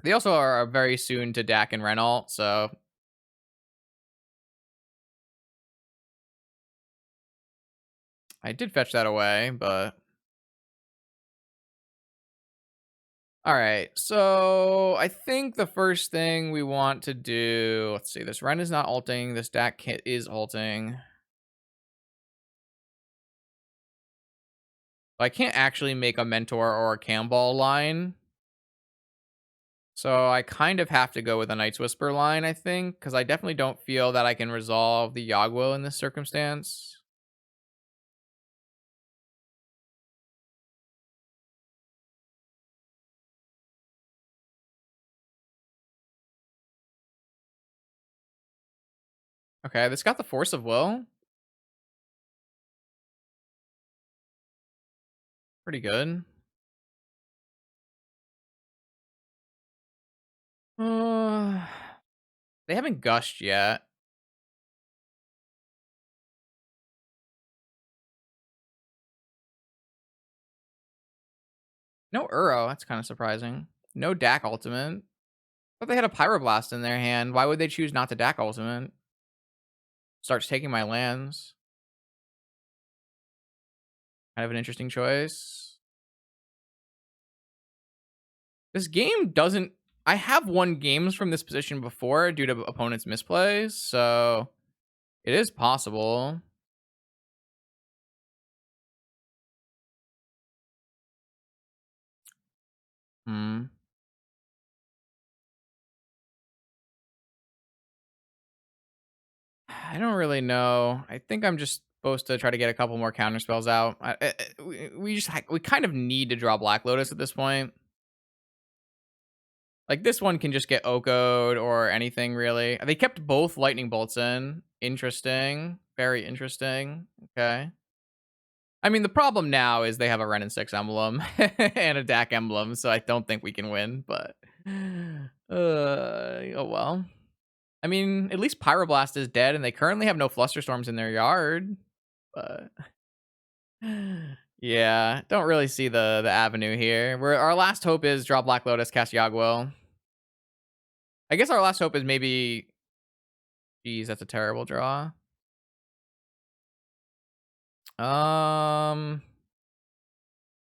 S1: They also are very soon to Dak and Renault, so I did fetch that away, but all right. So I think the first thing we want to do, let's see, this Ren is not ulting, this Dak kit is ulting. I can't actually make a Mentor or a Camball line. So I kind of have to go with a Night's Whisper line, I think, because I definitely don't feel that I can resolve the Yagwil in this circumstance. Okay, this got the Force of Will. Pretty good. Uh, they haven't gushed yet. No Uro, that's kind of surprising. No Dak Ultimate. But they had a Pyroblast in their hand. Why would they choose not to Dak Ultimate? Starts taking my lands. Kind of an interesting choice. This game doesn't... I have won games from this position before due to opponents' misplays, so it is possible. Hmm. I don't really know. I think I'm just supposed to try to get a couple more counter spells out. We kind of need to draw Black Lotus at this point. Like, this one can just get Oko'd or anything, really. They kept both Lightning Bolts in. Interesting. Very interesting. Okay. I mean, the problem now is they have a Ren and 6 emblem and a Dak emblem, so I don't think we can win, but... oh well. I mean, at least Pyroblast is dead, and they currently have no Flusterstorms in their yard, but... yeah, don't really see the avenue here. Our last hope is draw Black Lotus, cast Yagwil. I guess our last hope is maybe... Jeez, that's a terrible draw. I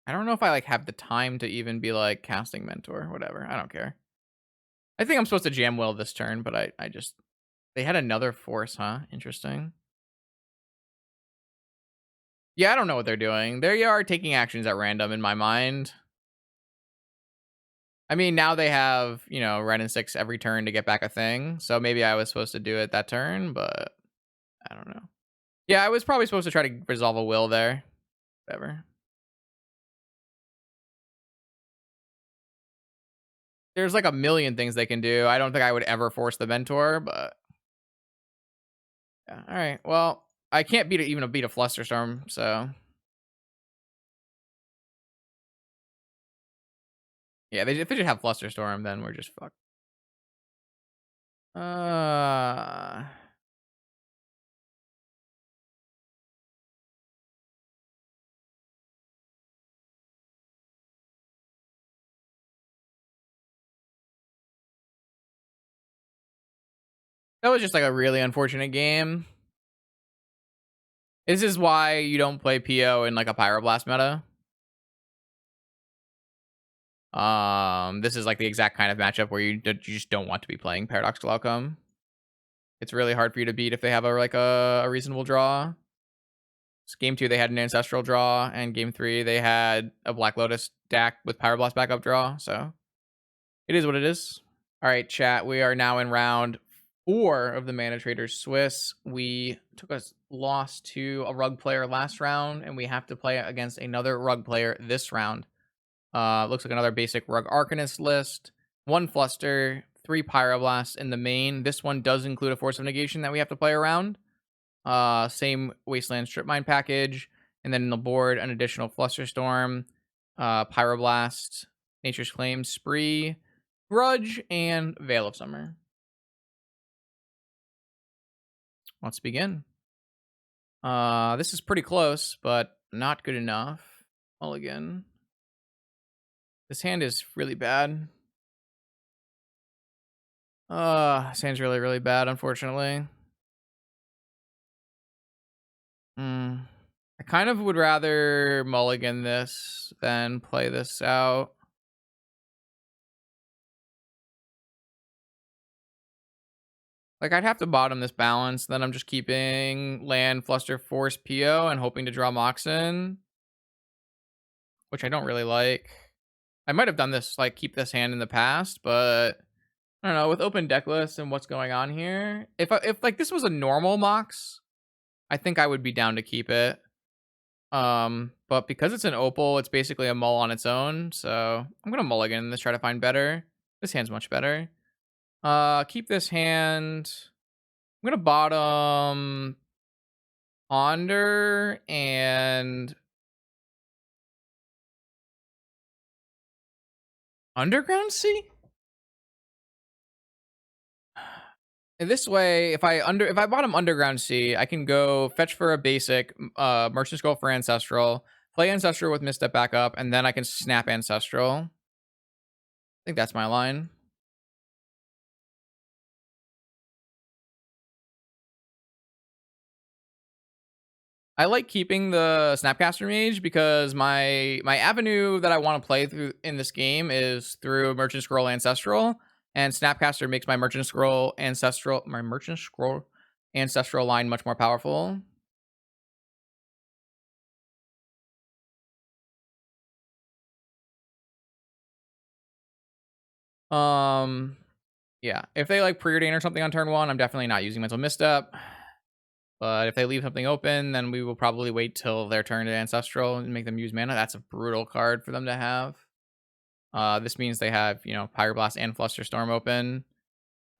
S1: don't know if I like have the time to even be like casting Mentor, whatever. I don't care. I think I'm supposed to jam Will this turn, but I just... They had another Force, huh? Interesting. Yeah, I don't know what they're doing. They are taking actions at random in my mind. I mean, now they have, you know, Ren and 6 every turn to get back a thing. So maybe I was supposed to do it that turn, but I don't know. Yeah, I was probably supposed to try to resolve a Will there. Whatever. There's like a million things they can do. I don't think I would ever force the Mentor, but... Yeah, alright. Well, I can't beat a Flusterstorm, so... Yeah, if they just have Flusterstorm, then we're just fucked. That was just like a really unfortunate game. This is why you don't play PO in like a Pyroblast meta. This is like the exact kind of matchup where you just don't want to be playing Paradoxical Outcome. It's really hard for you to beat if they have a reasonable draw. Game 2 they had an Ancestral draw, and Game 3 they had a Black Lotus deck with Pyroblast backup draw. So it is what it is. All right, chat. We are now in round 4 of the ManaTraders Swiss. We took a loss to a Rug player last round, and we have to play against another Rug player this round. Looks like another basic Rug Arcanist list. 1 Fluster, 3 Pyroblasts in the main. This one does include a Force of Negation that we have to play around. Same Wasteland Strip Mine package. And then in the board, an additional Flusterstorm, Pyroblast, Nature's Claim, Spree, Grudge, and Veil of Summer. Let's begin. This is pretty close, but not good enough. Mulligan. This hand is really bad. This hand's really, really bad, unfortunately. I kind of would rather mulligan this than play this out. Like, I'd have to bottom this balance, then I'm just keeping land, fluster, force, PO, and hoping to draw Moxen, which I don't really like. I might have done this, like, keep this hand in the past, but I don't know, with open deck lists and what's going on here, if like this was a normal Mox, I think I would be down to keep it. But because it's an opal, it's basically a mull on its own, so I'm gonna mulligan this, try to find better. This hand's much better. Keep this hand. I'm gonna bottom Ponder and Underground Sea? And this way, if I bottom Underground Sea, I can go fetch for a basic, Merchant Scroll for Ancestral, play Ancestral with Misstep back up, and then I can snap Ancestral. I think that's my line. I like keeping the Snapcaster Mage because my avenue that I want to play through in this game is through Merchant Scroll Ancestral, and Snapcaster makes my Merchant Scroll Ancestral line much more powerful. Yeah, if they like preordain or something on turn 1, I'm definitely not using Mental Misstep. But if they leave something open, then we will probably wait till their turn to Ancestral and make them use mana. That's a brutal card for them to have. This means they have, Pyroblast and Flusterstorm open.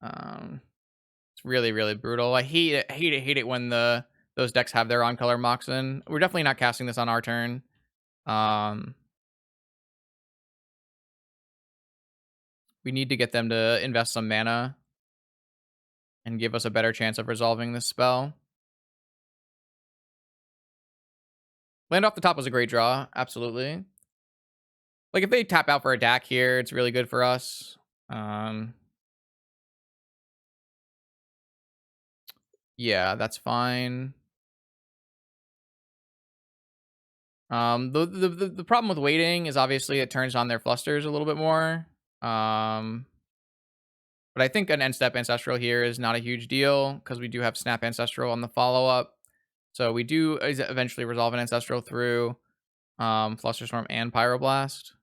S1: It's really, really brutal. I hate it when those decks have their on-color Moxen. We're definitely not casting this on our turn. We need to get them to invest some mana and give us a better chance of resolving this spell. Land off the top was a great draw, absolutely. Like, if they tap out for a DAC here, it's really good for us. Yeah, that's fine. The problem with waiting is obviously it turns on their flusters a little bit more. But I think an end step Ancestral here is not a huge deal because we do have Snap Ancestral on the follow-up. So we do eventually resolve an Ancestral through Flusterstorm and Pyroblast.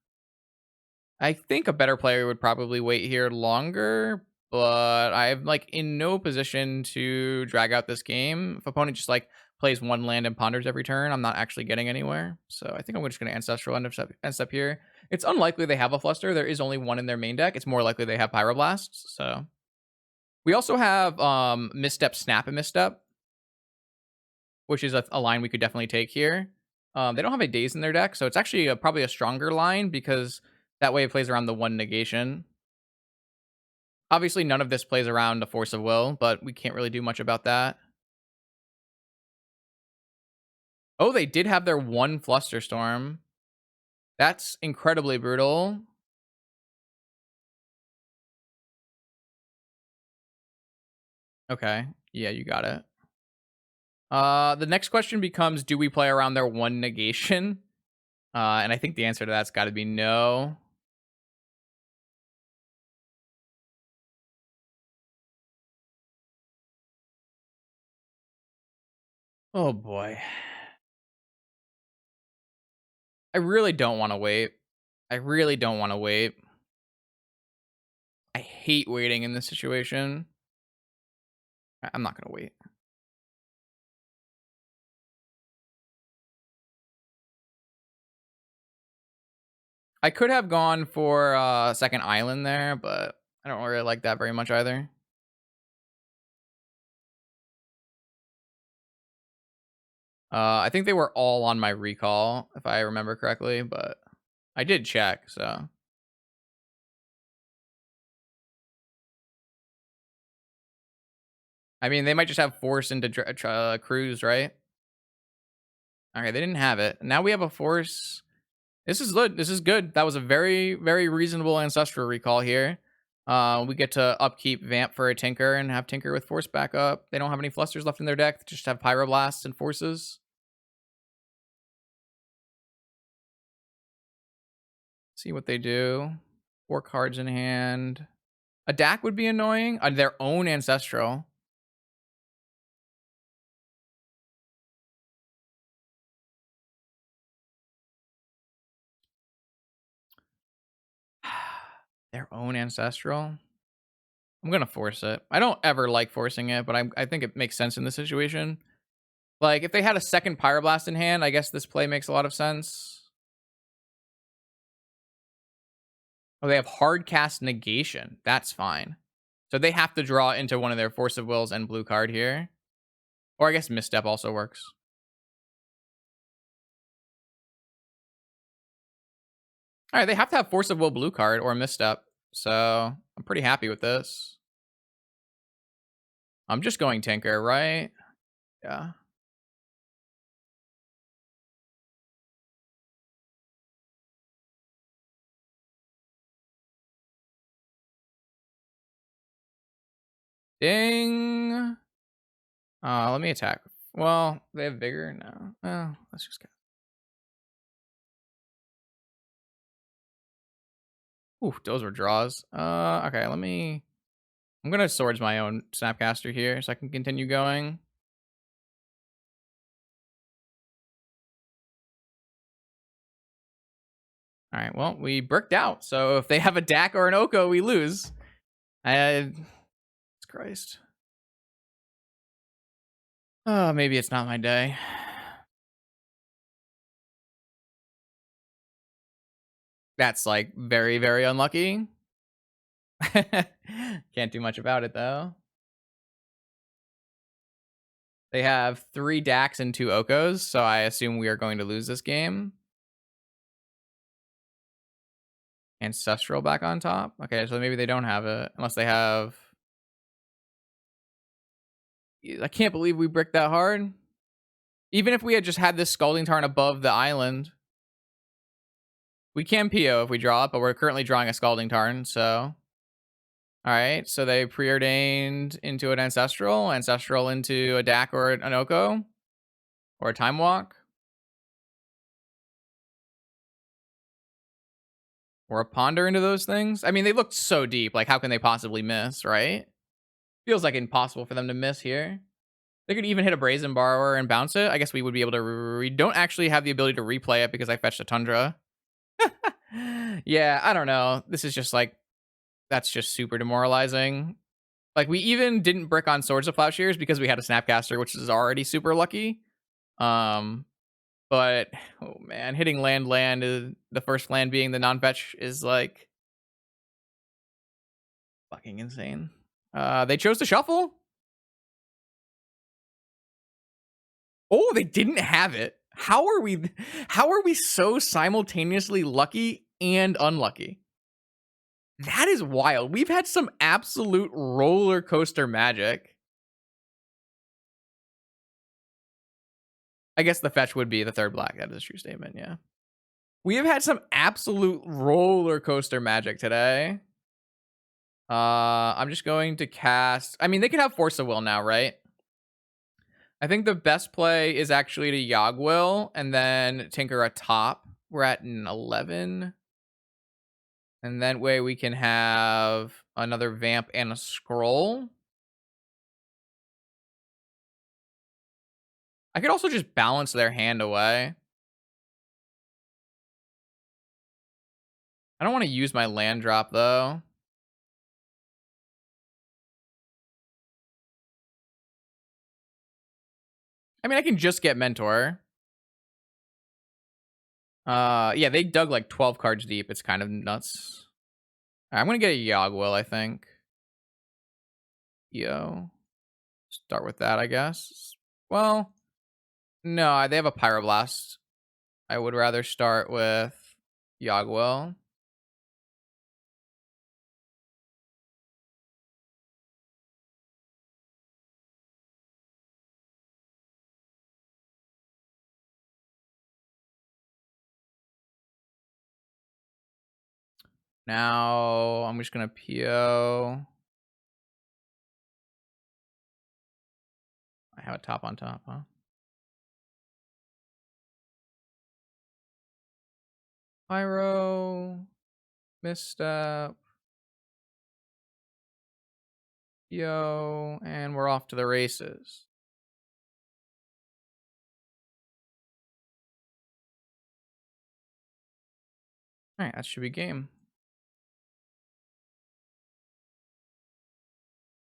S1: I think a better player would probably wait here longer, but I'm like in no position to drag out this game. If opponent just like plays one land and ponders every turn, I'm not actually getting anywhere. So I think I'm just going to Ancestral end step here. It's unlikely they have a Fluster. There is only one in their main deck. It's more likely they have Pyroblasts. So we also have Misstep, Snap, and Misstep, which is a line we could definitely take here. They don't have a Daze in their deck, so it's actually probably a stronger line because that way it plays around the one negation. Obviously, none of this plays around a Force of Will, but we can't really do much about that. Oh, they did have their one Flusterstorm. That's incredibly brutal. Okay. Yeah, you got it. The next question becomes, do we play around their one negation? And I think the answer to that's got to be no. Oh boy. I really don't want to wait. I really don't want to wait. I hate waiting in this situation. I'm not going to wait. I could have gone for a second island there, but I don't really like that very much either. I think they were all on my recall, if I remember correctly, but I did check, so. I mean, they might just have force into cruise, right? Okay, they didn't have it. Now we have a force. This is good. This is good. That was a very, very reasonable ancestral recall here. We get to upkeep Vamp for a Tinker and have Tinker with force backup. They don't have any Flusters left in their deck. They just have Pyroblasts and forces. See what they do. 4 cards in hand. A DAC would be annoying. Their own ancestral. Their own ancestral. I'm gonna force it. I don't ever like forcing it, but I think it makes sense in this situation. Like, if they had a second Pyroblast in hand, I guess this play makes a lot of sense. Oh, they have hard cast negation. That's fine. So they have to draw into one of their Force of Wills and blue card here. Or I guess Misstep also works. All right, they have to have Force of Will blue card or Misstep. So I'm pretty happy with this. I'm just going Tinker, right? Yeah. Ding. Let me attack. Well, they have Vigor now. Oh, let's just go. Ooh, those were draws. Okay, I'm gonna Swords my own Snapcaster here so I can continue going. All right, well, we bricked out. So if they have a DAC or an Oko, we lose. Christ. Oh, maybe it's not my day. That's like very, very unlucky. Can't do much about it though. They have 3 DACs and 2 Okos, so I assume we are going to lose this game. Ancestral back on top. Okay, so maybe they don't have it unless they have. I can't believe we bricked that hard. Even if we had just had this Scalding Tarn above the island, we can PO if we draw it, but we're currently drawing a Scalding Tarn, so. All right, so they preordained into an Ancestral into a DAC or an Oko, or a Time Walk, or a Ponder into those things. I mean, they looked so deep. Like, how can they possibly miss, right? Feels like impossible for them to miss here. They could even hit a Brazen Borrower and bounce it. I guess we would be able to. We don't actually have the ability to replay it because I fetched a Tundra. Yeah, I don't know. This is just like, that's just super demoralizing. Like, we even didn't brick on Swords of Plowshares because we had a Snapcaster, which is already super lucky. But oh man, hitting land is the first land being the non-fetch is like fucking insane. They chose to shuffle. Oh, they didn't have it. How are we so simultaneously lucky and unlucky? That is wild. We've had some absolute roller coaster magic. I guess the fetch would be the third black. That is a true statement, yeah. We have had some absolute roller coaster magic today. I'm just going to cast. I mean, they can have Force of Will now, right? I think the best play is actually to Yogg Will and then Tinker atop. We're at an 11. And that way we can have another Vamp and a Scroll. I could also just balance their hand away. I don't want to use my land drop, though. I mean, I can just get Mentor. Yeah, they dug like 12 cards deep. It's kind of nuts. Right, I'm going to get a Yogg Will, I think. Yo. Start with that, I guess. Well, no, they have a Pyroblast. I would rather start with Yogg Will. Now I'm just gonna PO. I have a top on top, huh? Pyro, misstep, PO, and we're off to the races. All right, that should be game.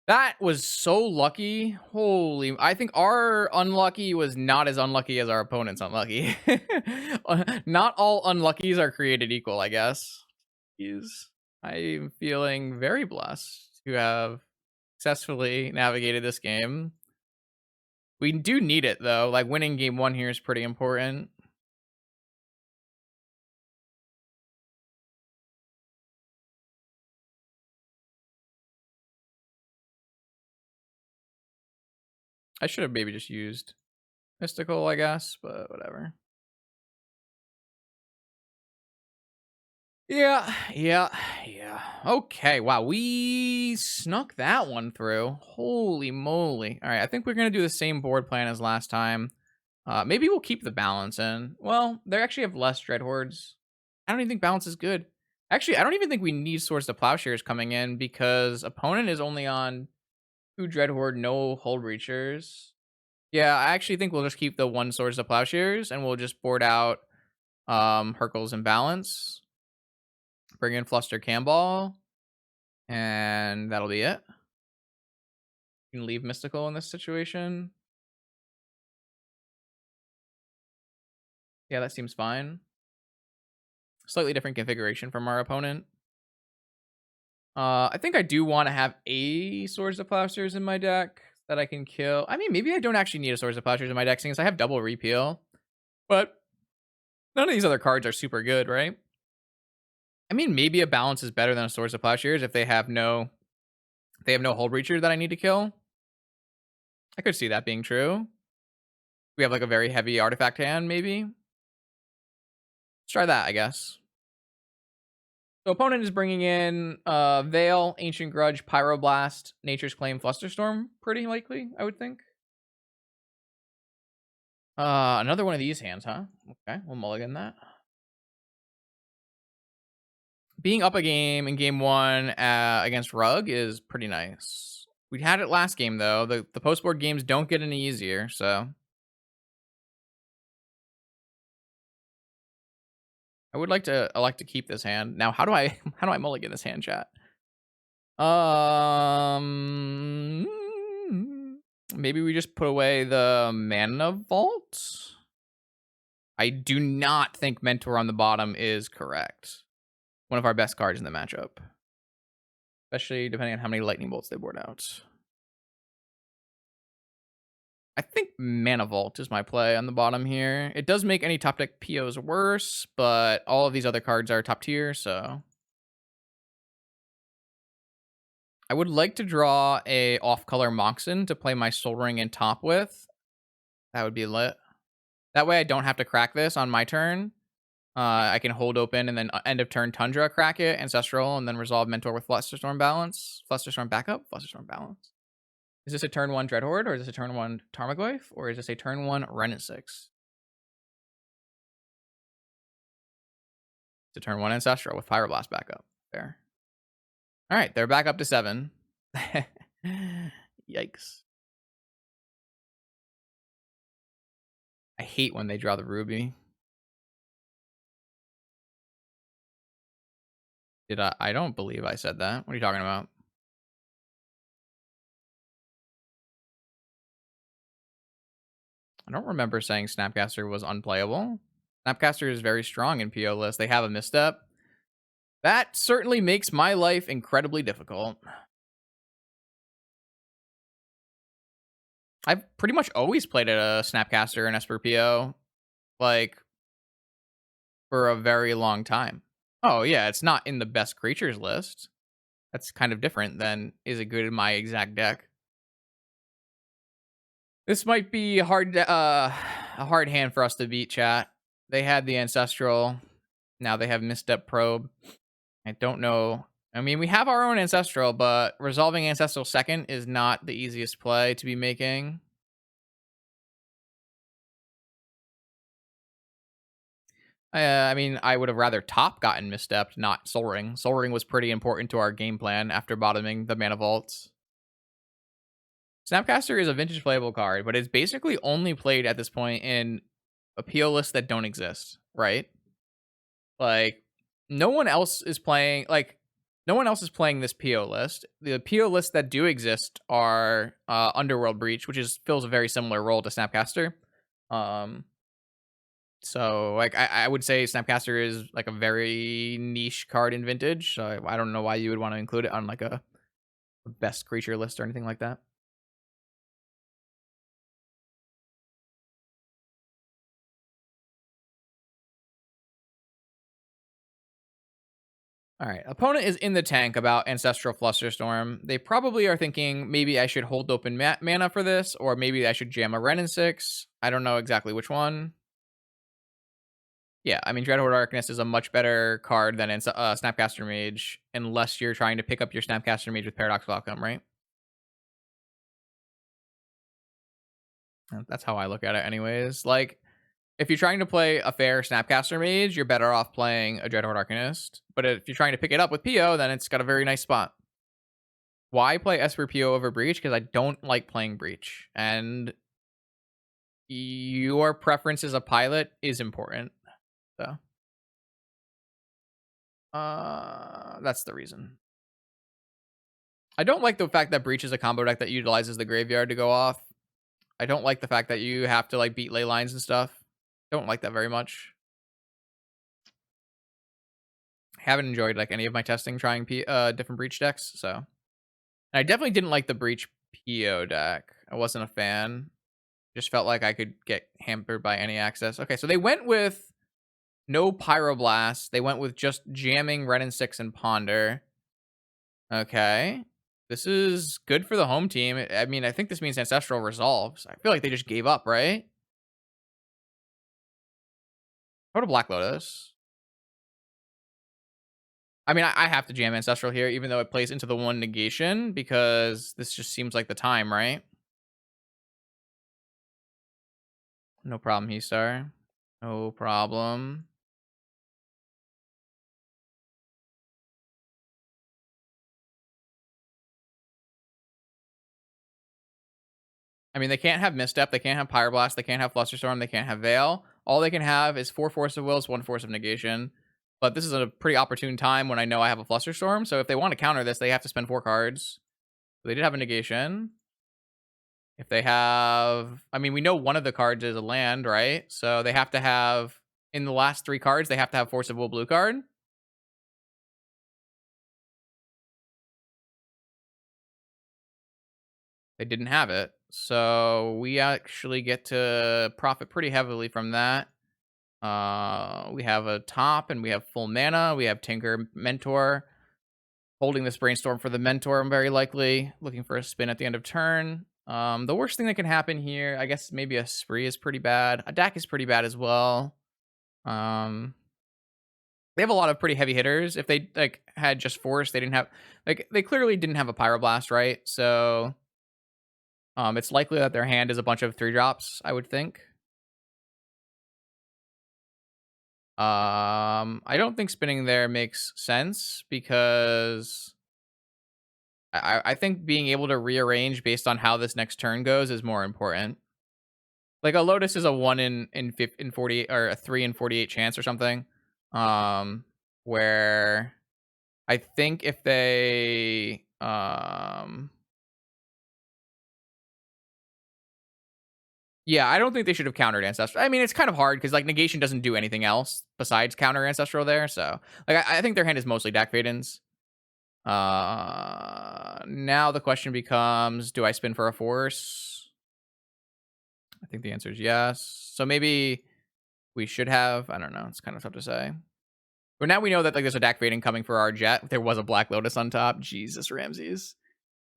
S1: That was so lucky. Holy, I think our unlucky was not as unlucky as our opponent's unlucky. Not all unluckies are created equal, I guess. I'm feeling very blessed to have successfully navigated this game. We do need it though. Like winning game 1 here is pretty important. I should have maybe just used Mystical, I guess, but whatever. Yeah. Okay, wow, we snuck that one through. Holy moly. All right, I think we're going to do the same board plan as last time. Maybe we'll keep the balance in. Well, they actually have less Dread Hordes. I don't even think balance is good. Actually, I don't even think we need Swords to Plowshares coming in because opponent is only on 2 Dread Horde, no Hold Reachers. Yeah, I actually think we'll just keep the 1 Swords to Plowshares and we'll just board out Hercules and balance. Bring in Fluster Camball. And that'll be it. You can leave Mystical in this situation. Yeah, that seems fine. Slightly different configuration from our opponent. I think I do want to have a Swords of Plowshares in my deck that I can kill. I mean, maybe I don't actually need a Swords of Plowshares in my deck since I have double repeal. But none of these other cards are super good, right? I mean, maybe a balance is better than a Swords of Plowshares if they have no Hold Reacher that I need to kill. I could see that being true. We have like a very heavy artifact hand, maybe. Let's try that, I guess. So opponent is bringing in Veil, Ancient Grudge, Pyroblast, Nature's Claim, Flusterstorm, pretty likely, I would think. Another one of these hands, huh? Okay, we'll mulligan that. Being up a game in game 1 against Rug is pretty nice. We had it last game though. The post board games don't get any easier, so I would like to keep this hand. Now, how do I mulligan this hand, chat? Maybe we just put away the Mana Vault. I do not think Mentor on the bottom is correct. One of our best cards in the matchup, especially depending on how many Lightning Bolts they board out. I think Mana Vault is my play on the bottom here. It does make any top deck POs worse, but all of these other cards are top tier, so I would like to draw a off-color Moxen to play my Soul Ring in top with. That would be lit. That way I don't have to crack this on my turn. I can hold open and then end of turn Tundra, crack it, Ancestral, and then resolve Mentor with Flusterstorm balance. Flusterstorm backup, Flusterstorm balance. Is this a turn 1 Dreadhorde, or is this a turn 1 Tarmogoyf, or is this a turn 1 Wrenn 6? It's a turn 1 Ancestral with Pyroblast backup. There. Alright, they're back up to 7. Yikes. I hate when they draw the Ruby. I don't believe I said that. What are you talking about? I don't remember saying Snapcaster was unplayable. Snapcaster is very strong in PO lists. They have a misstep. That certainly makes my life incredibly difficult. I've pretty much always played a Snapcaster and Esper PO, like, for a very long time. Oh, yeah, it's not in the best creatures list. That's kind of different than is it good in my exact deck. This might be a hard hand for us to beat, chat. They had the Ancestral. Now they have Misstep Probe. I don't know. I mean, we have our own Ancestral, but resolving Ancestral second is not the easiest play to be making. I mean, I would have rather top gotten misstepped, not Soul Ring. Soul Ring was pretty important to our game plan after bottoming the Mana Vaults. Snapcaster is a vintage playable card, but it's basically only played at this point in a PO list that don't exist, right? Like, no one else is playing, no one else is playing this PO list. The PO lists that do exist are Underworld Breach, which fills a very similar role to Snapcaster. So, like, I would say Snapcaster is like a very niche card in Vintage. So I don't know why you would want to include it on like a best creature list or anything like that. All right, opponent is in the tank about Ancestral Flusterstorm. They probably are thinking maybe I should hold open mana for this, or maybe I should jam a Ren and 6. I don't know exactly which one. Yeah, I mean, Dreadhorde Arcanist is a much better card than Snapcaster Mage, unless you're trying to pick up your Snapcaster Mage with Paradoxical Outcome, right? That's how I look at it, anyways. Like, if you're trying to play a fair Snapcaster Mage, you're better off playing a Dreadhorde Arcanist. But if you're trying to pick it up with PO, then it's got a very nice spot. Why play Esper PO over Breach? Because I don't like playing Breach. And your preference as a pilot is important. So, that's the reason. I don't like the fact that Breach is a combo deck that utilizes the graveyard to go off. I don't like the fact that you have to like beat ley lines and stuff. Don't like that very much. Haven't enjoyed like any of my testing trying different Breach decks, so. And I definitely didn't like the Breach PO deck. I wasn't a fan. Just felt like I could get hampered by any access. Okay, so they went with no Pyroblast. They went with just jamming Ren and 6 and Ponder. Okay. This is good for the home team. I mean, I think this means Ancestral resolves. I feel like they just gave up, right? Go to Black Lotus. I mean, I have to jam Ancestral here, even though it plays into the one negation, because this just seems like the time, right? No problem, He-Star. No problem. I mean, they can't have Misstep, they can't have Pyroblast, they can't have Flusterstorm, they can't have Veil. All they can have is 4 Force of Wills, 1 Force of Negation. But this is a pretty opportune time when I know I have a Flusterstorm, so if they want to counter this, they have to spend 4 cards. They did have a Negation. If they have... I mean, we know one of the cards is a land, right? So they have to have... In the last 3 cards, they have to have Force of Will blue card. They didn't have it. So we actually get to profit pretty heavily from that. We have a top and we have full mana. We have Tinker Mentor. Holding this Brainstorm for the Mentor, I'm very likely. Looking for a spin at the end of turn. The worst thing that can happen here, I guess maybe a Spree is pretty bad. A DAC is pretty bad as well. They have a lot of pretty heavy hitters. If they like had just Force, they didn't have... Like, they clearly didn't have a Pyroblast, right? So... it's likely that their hand is a bunch of 3-drops, I would think. I don't think spinning there makes sense because I think being able to rearrange based on how this next turn goes is more important. Like a Lotus is a 1 in 48 or a 3 in 48 chance or something. Where I think if they yeah, I don't think they should have countered Ancestral. I mean, it's kind of hard because like Negation doesn't do anything else besides counter Ancestral there. So like I think their hand is mostly Dak Fadens. Now the question becomes, do I spin for a Force? I think the answer is yes. So maybe we should have. I don't know. It's kind of tough to say. But now we know that like there's a Dak Faden coming for our Jet. There was a Black Lotus on top. Jesus Ramses.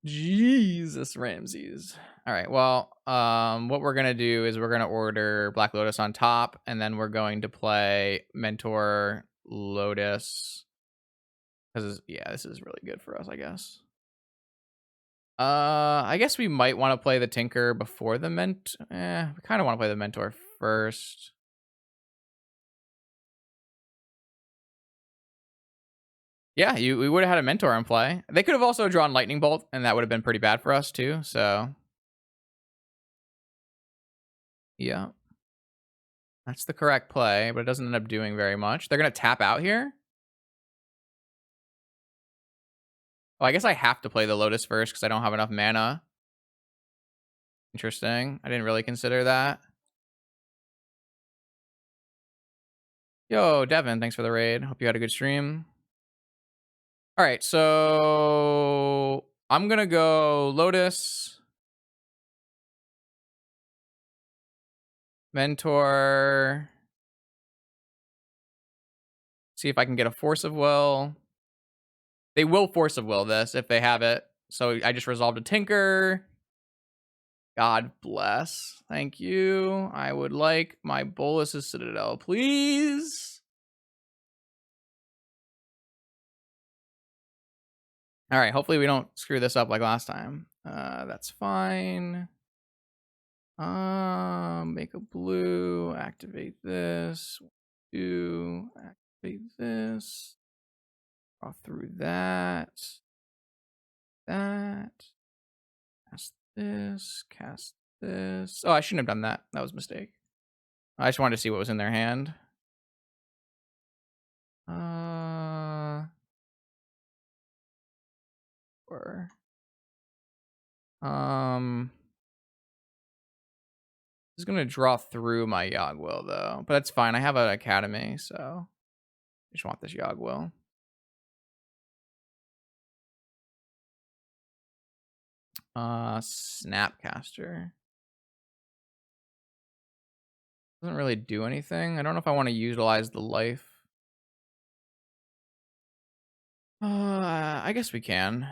S1: Jesus Ramses. All right, well, what we're gonna do is we're gonna order Black Lotus on top, and then we're going to play Mentor Lotus Because, yeah, this is really good for us, I guess. I guess we might want to play the Tinker before the Ment. We kind of want to play the Mentor first. Yeah, we would have had a Mentor in play. They could have also drawn Lightning Bolt, and that would have been pretty bad for us too. So, yeah, that's the correct play, but it doesn't end up doing very much. They're gonna tap out here. Oh, I guess I have to play the Lotus first because I don't have enough mana. Interesting. I didn't really consider that. Yo, Devin, thanks for the raid. Hope you had a good stream. All right, so I'm gonna go Lotus, Mentor. See if I can get a Force of Will. They will Force of Will this if they have it. So I just resolved a Tinker. God bless. Thank you. I would like my Bolas' Citadel, please. All right, hopefully we don't screw this up like last time. That's fine. Make a blue, activate this, activate this, draw through that, cast this. Oh, I shouldn't have done that. That was a mistake. I just wanted to see what was in their hand. Or is gonna draw through my Yogwill though, but that's fine. I have an Academy, so I just want this Yogwill. Snapcaster doesn't really do anything. I don't know if I want to utilize the life. I guess we can.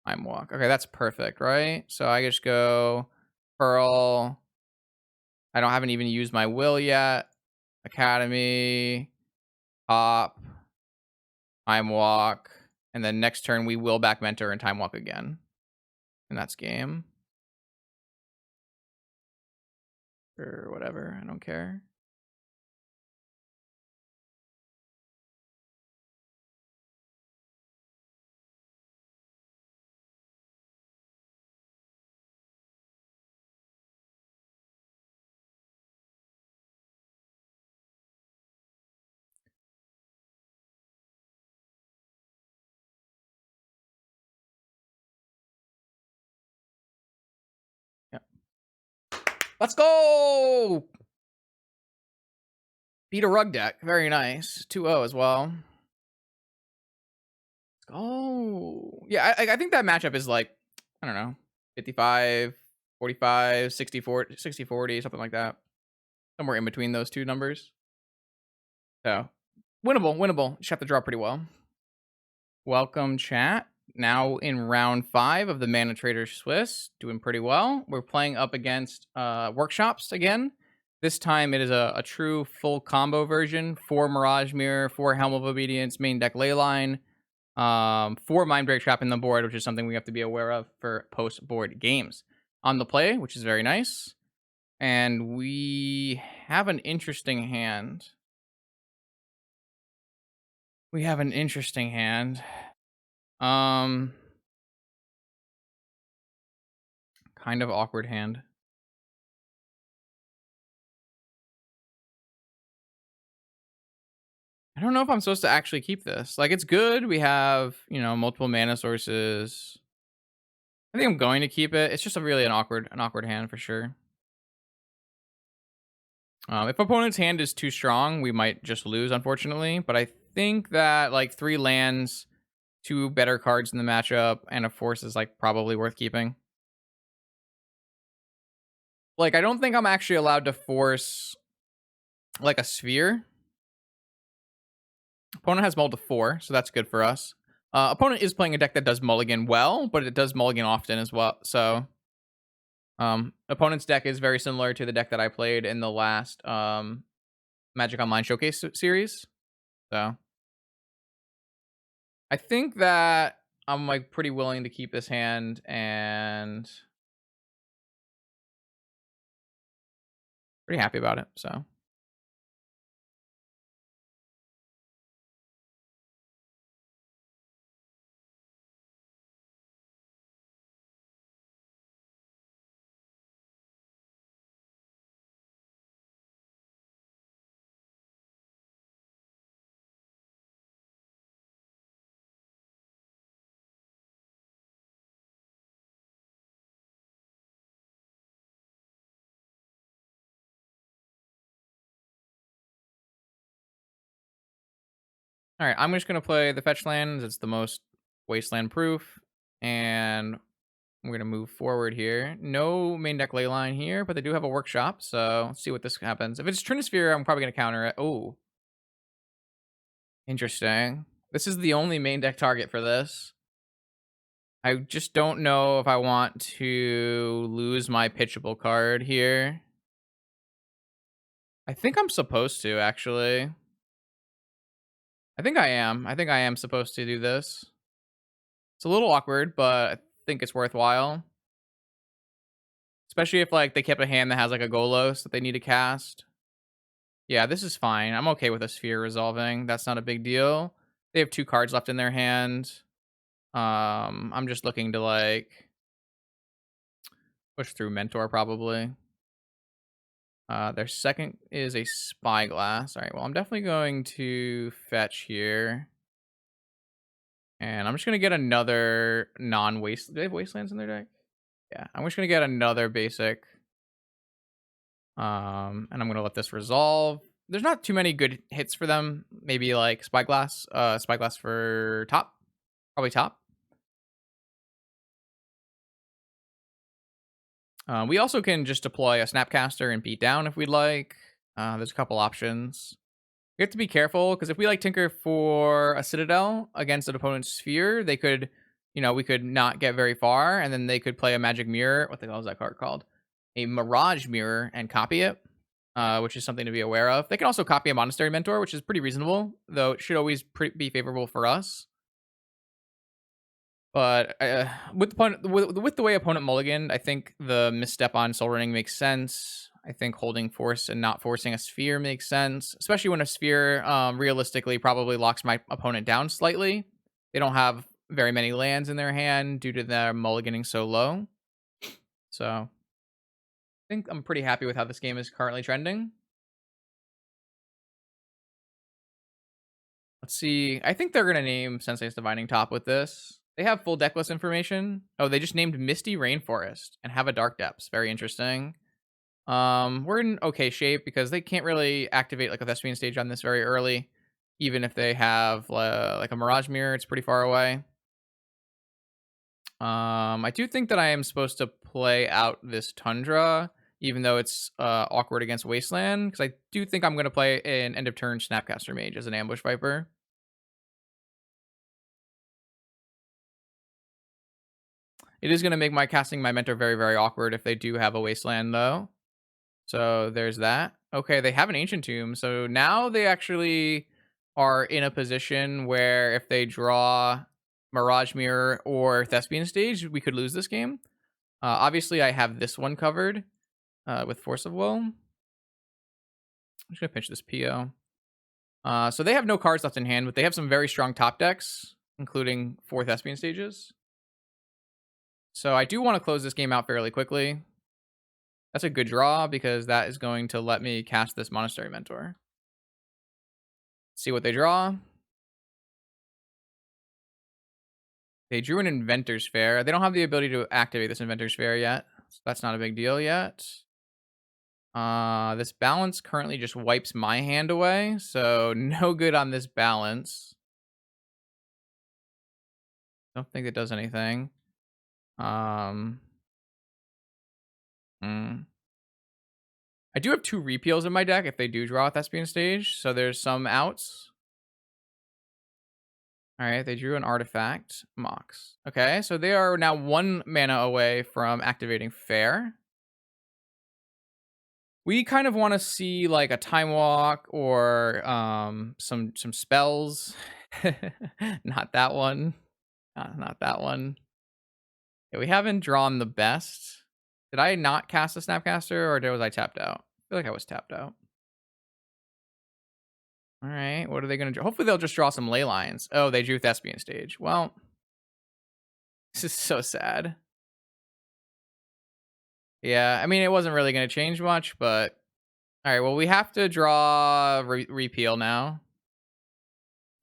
S1: Time walk. Okay, that's perfect, right? So I just go Pearl. I haven't even used my will yet. Academy, Pop, Time walk, and then next turn we will back Mentor and Time walk again, and that's game. Or whatever. I don't care. Yeah. Let's go! Beat a rug deck. Very nice. 2-0 as well. Let's go. Yeah, I think that matchup is like, I don't know, 55, 45, 60, 40, 60, 40, something like that. Somewhere in between those two numbers. So, winnable. Just have to draw pretty well. Welcome, chat. Now in round 5 of the ManaTraders Swiss. Doing pretty well. We're playing up against Workshops again. This time it is a true full combo version. 4 Mirage Mirror, 4 Helm of Obedience, main deck Leyline, 4 Mindbreak Trap in the board, which is something we have to be aware of for post-board games. On the play, which is very nice. And we have an interesting hand. Kind of awkward hand. I don't know if I'm supposed to actually keep this. Like, it's good. We have, multiple mana sources. I think I'm going to keep it. It's just an awkward hand for sure. If opponent's hand is too strong, we might just lose, unfortunately. But I think that, like, 3 lands, 2 better cards in the matchup, and a force is, like, probably worth keeping. Like, I don't think I'm actually allowed to force, like, a sphere. Opponent has mulled to 4, so that's good for us. Opponent is playing a deck that does mulligan well, but it does mulligan often as well. So opponent's deck is very similar to the deck that I played in the last Magic Online Showcase series. So I think that I'm like pretty willing to keep this hand and pretty happy about it. So all right, I'm just gonna play the fetch lands. It's the most wasteland proof, and we're gonna move forward here. No main deck leyline here, but they do have a workshop, so let's see what this happens. If it's Trinisphere, I'm probably gonna counter it. Oh, interesting. This is the only main deck target for this. I just don't know if I want to lose my pitchable card here. I think I'm supposed to, actually. I think I am. I think I am supposed to do this. It's a little awkward, but I think it's worthwhile. Especially if like they kept a hand that has like a Golos that they need to cast. Yeah, this is fine. I'm okay with a sphere resolving. That's not a big deal. They have 2 cards left in their hand. I'm just looking to like push through Mentor probably. Their second is a Spyglass. All right, well, I'm definitely going to fetch here. And I'm just going to get another non-waste. Do they have Wastelands in their deck? Yeah, I'm just going to get another basic. And I'm going to let this resolve. There's not too many good hits for them. Maybe like Spyglass. Spyglass for top. Probably top. We also can just deploy a Snapcaster and beat down if we'd like. There's a couple options. We have to be careful because if we like tinker for a Citadel against an opponent's sphere, they could, we could not get very far, and then they could play a Magic Mirror. What the hell is that card called? A Mirage Mirror and copy it, which is something to be aware of. They can also copy a Monastery Mentor, which is pretty reasonable, though it should always be favorable for us. But with the way opponent mulliganed, I think the misstep on Soul Running makes sense. I think holding force and not forcing a sphere makes sense, especially when a sphere realistically probably locks my opponent down slightly. They don't have very many lands in their hand due to their mulliganing so low. So I think I'm pretty happy with how this game is currently trending. Let's see. I think they're going to name Sensei's Divining Top with this. They have full deck list information. Oh, they just named Misty Rainforest and have a Dark Depths. Very interesting. We're in okay shape because they can't really activate like a Thespian stage on this very early. Even if they have like a Mirage Mirror, it's pretty far away. I do think that I am supposed to play out this Tundra, even though it's awkward against Wasteland, because I do think I'm going to play an end of turn Snapcaster Mage as an Ambush Viper. It is going to make my casting my Mentor very, very awkward if they do have a Wasteland, though. So there's that. Okay, they have an Ancient Tomb. So now they actually are in a position where if they draw Mirage Mirror or Thespian Stage, we could lose this game. Obviously, I have this one covered with Force of Will. I'm just going to pinch this PO. So they have no cards left in hand, but they have some very strong top decks, including 4 Thespian Stages. So I do want to close this game out fairly quickly. That's a good draw because that is going to let me cast this Monastery Mentor. See what they draw. They drew an Inventor's Fair. They don't have the ability to activate this Inventor's Fair yet. So that's not a big deal yet. This balance currently just wipes my hand away. So no good on this balance. Don't think it does anything. I do have 2 repeals in my deck if they do draw a Thespian Stage, so there's some outs. All right, they drew an artifact, Mox. Okay, so they are now 1 mana away from activating Fair. We kind of want to see like a Time Walk or some spells. Not that one. Not that one. Yeah, we haven't drawn the best. Did I not cast a Snapcaster or was I tapped out? I feel like I was tapped out. All right, what are they going to draw? Hopefully they'll just draw some ley lines. Oh, they drew Thespian Stage. Well, this is so sad. Yeah, I mean, it wasn't really going to change much, but all right, well, we have to draw repeal now,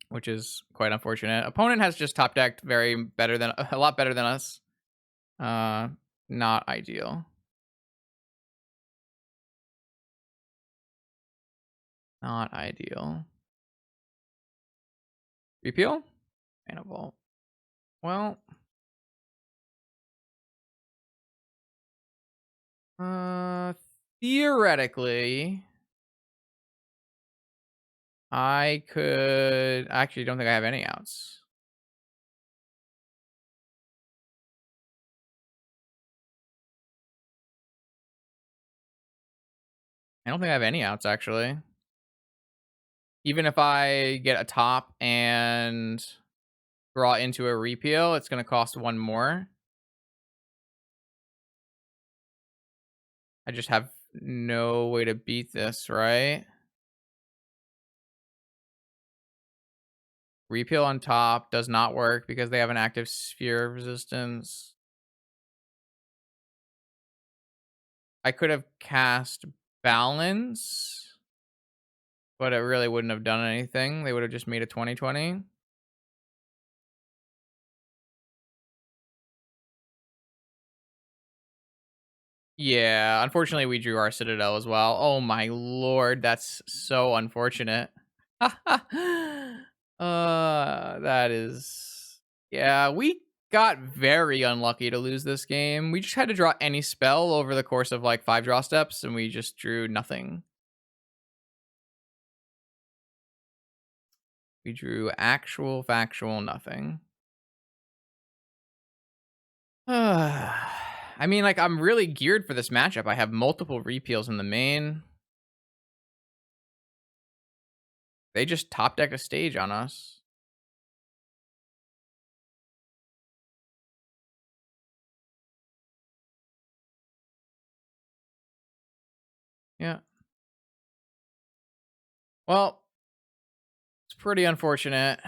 S1: which is quite unfortunate. Opponent has just top decked a lot better than us. Not ideal. Not ideal. Repeal? Mana Vault. Well, uh, theoretically, I could. I actually don't think I have any outs. I don't think I have any outs actually. Even if I get a top and draw into a repeal, it's going to cost 1 more. I just have no way to beat this, right? Repeal on top does not work because they have an active sphere of resistance. I could have cast balance, but it really wouldn't have done anything. They would have just made a 20/20. Yeah, unfortunately, we drew our Citadel as well. Oh my lord, that's so unfortunate. That is... Yeah, we got very unlucky to lose this game. We just had to draw any spell over the course of like 5 draw steps, and we just drew nothing. We drew actual, factual nothing. I mean, like, I'm really geared for this matchup. I have multiple repeals in the main. They just top deck a stage on us. Yeah. Well, it's pretty unfortunate.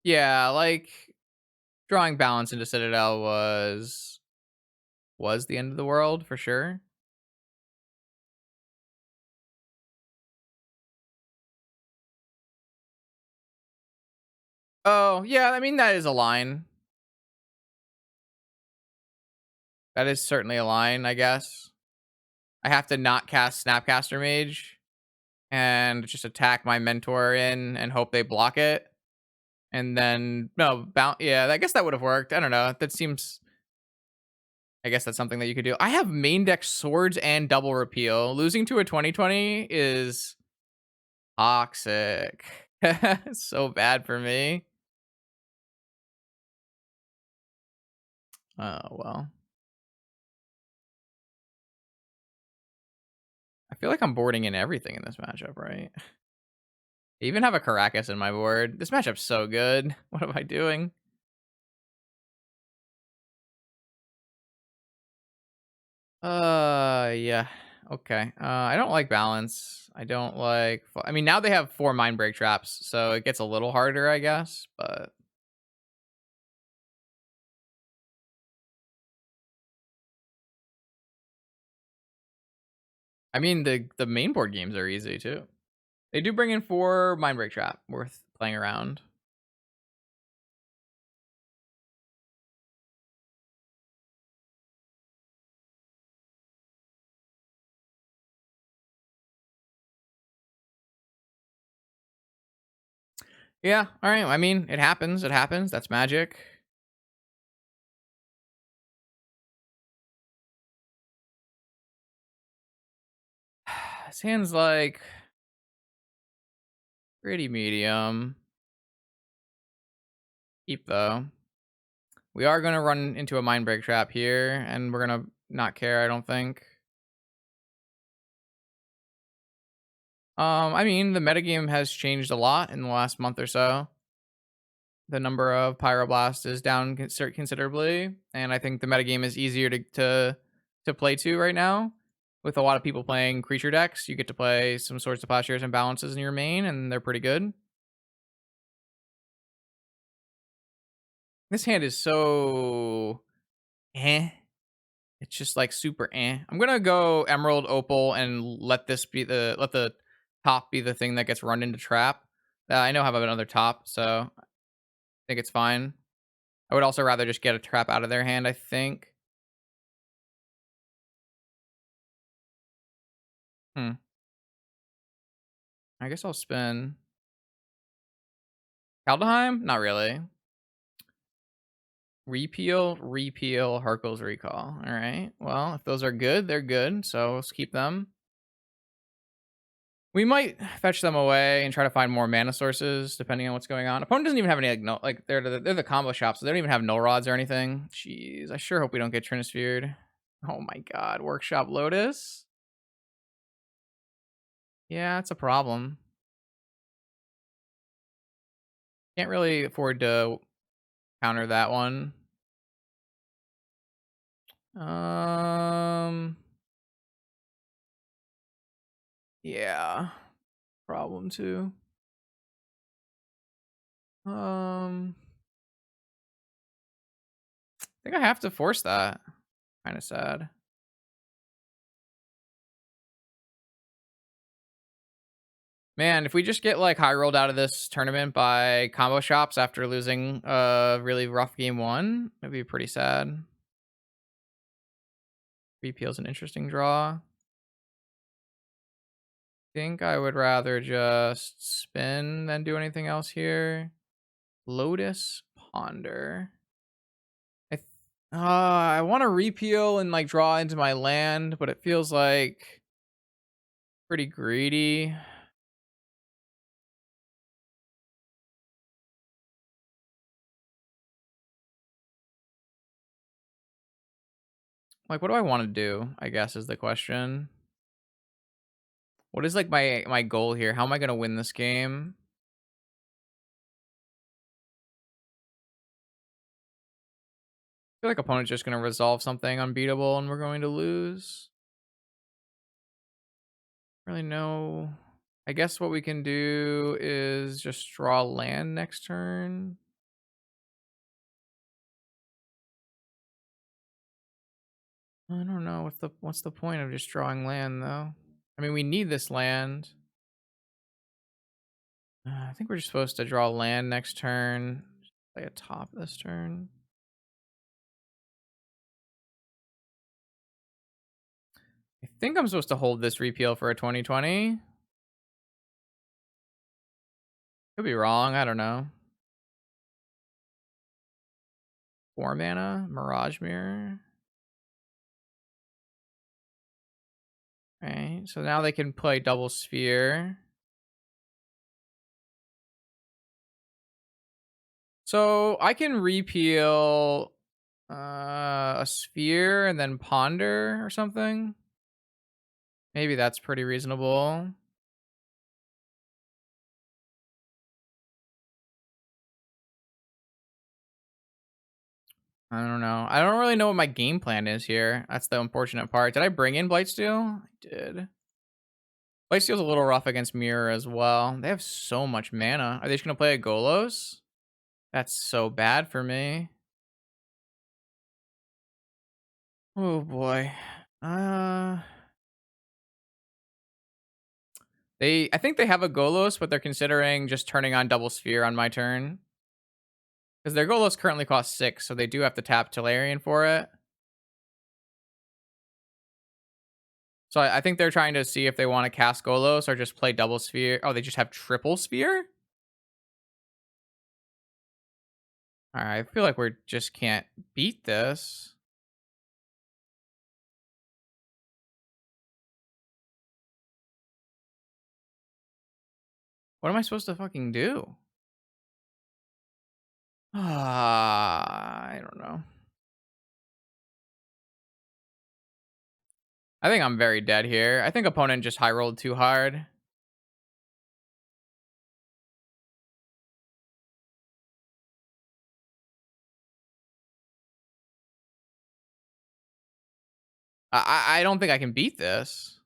S1: Yeah, like, drawing balance into Citadel was the end of the world for sure. Oh, yeah, I mean, that is a line. That is certainly a line, I guess. I have to not cast Snapcaster Mage and just attack my mentor in and hope they block it. And then no, yeah, I guess that would have worked. I don't know. That seems... I guess that's something that you could do. I have main deck swords and double repeal. Losing to a 20/20 is toxic. So bad for me. Oh, well. I feel like I'm boarding in everything in this matchup, right? I even have a Caracas in my board. This matchup's so good. What am I doing? Yeah. Okay. I don't like balance. I don't like... I mean, now they have 4 mind break traps, so it gets a little harder, I guess, but... I mean, the main board games are easy, too. They do bring in 4 mind break trap, worth playing around. Yeah, alright, I mean, it happens, that's magic. This hand's like... Pretty medium. Keep, though. We are going to run into a mind break trap here, and we're going to not care, I don't think. I mean, the metagame has changed a lot in the last month or so. The number of Pyroblast is down considerably, and I think the metagame is easier to play to right now. With a lot of people playing creature decks, you get to play some Swords to Plowshares and Balances in your main, and they're pretty good. This hand is so eh. It's just like super eh. I'm gonna go Emerald Opal and let the top be the thing that gets run into trap. I know I have another top, so I think it's fine. I would also rather just get a trap out of their hand, I think. I guess I'll spin Kaldheim? Not really. Repeal, Harkle's Recall. All right. Well, if those are good, they're good. So let's keep them. We might fetch them away and try to find more mana sources, depending on what's going on. Opponent doesn't even have any, like they're the combo shop, so they don't even have null rods or anything. Jeez, I sure hope we don't get Trinisphered. Oh my god, Workshop Lotus? Yeah, it's a problem. Can't really afford to counter that one. Yeah, problem too. I think I have to force that. Kind of sad. Man, if we just get like high rolled out of this tournament by combo shops after losing a really rough game one, it'd be pretty sad. Repeal's an interesting draw. Think I would rather just spin than do anything else here. Lotus Ponder. I want to repeal and like draw into my land, but it feels like pretty greedy. Like, what do I want to do, I guess, is the question. What is like my goal here? How am I going to win this game? I feel like opponent's just going to resolve something unbeatable and we're going to lose. Really no. I guess what we can do is just draw land next turn. I don't know what's the point of just drawing land though. I mean, we need this land. I think we're just supposed to draw land next turn. Play a top this turn. I think I'm supposed to hold this repeal for a 2020. Could be wrong. I don't know. 4 mana, Mirage Mirror. Okay, so now they can play Double Sphere. So I can repeal a sphere and then ponder or something. Maybe that's pretty reasonable. I don't know. I don't really know what my game plan is here. That's the unfortunate part. Did I bring in Blightsteel? I did. Blightsteel's a little rough against Mirror as well. They have so much mana. Are they just going to play a Golos? That's so bad for me. Oh boy. I think they have a Golos, but they're considering just turning on Double Sphere on my turn. Because their Golos currently costs 6, so they do have to tap Tolarian for it. So I think they're trying to see if they want to cast Golos or just play Double Sphere. Oh, they just have Triple Sphere? Alright, I feel like we just can't beat this. What am I supposed to fucking do? I don't know. I think I'm very dead here. I think opponent just high rolled too hard. I don't think I can beat this.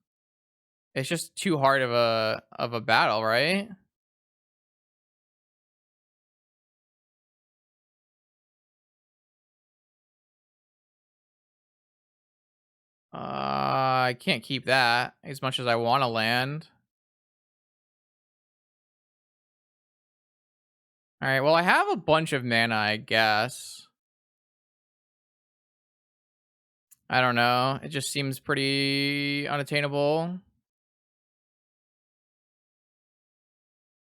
S1: It's just too hard of a battle, right? I can't keep that as much as I want to land. All right, well, I have a bunch of mana, I guess. I don't know. It just seems pretty unattainable.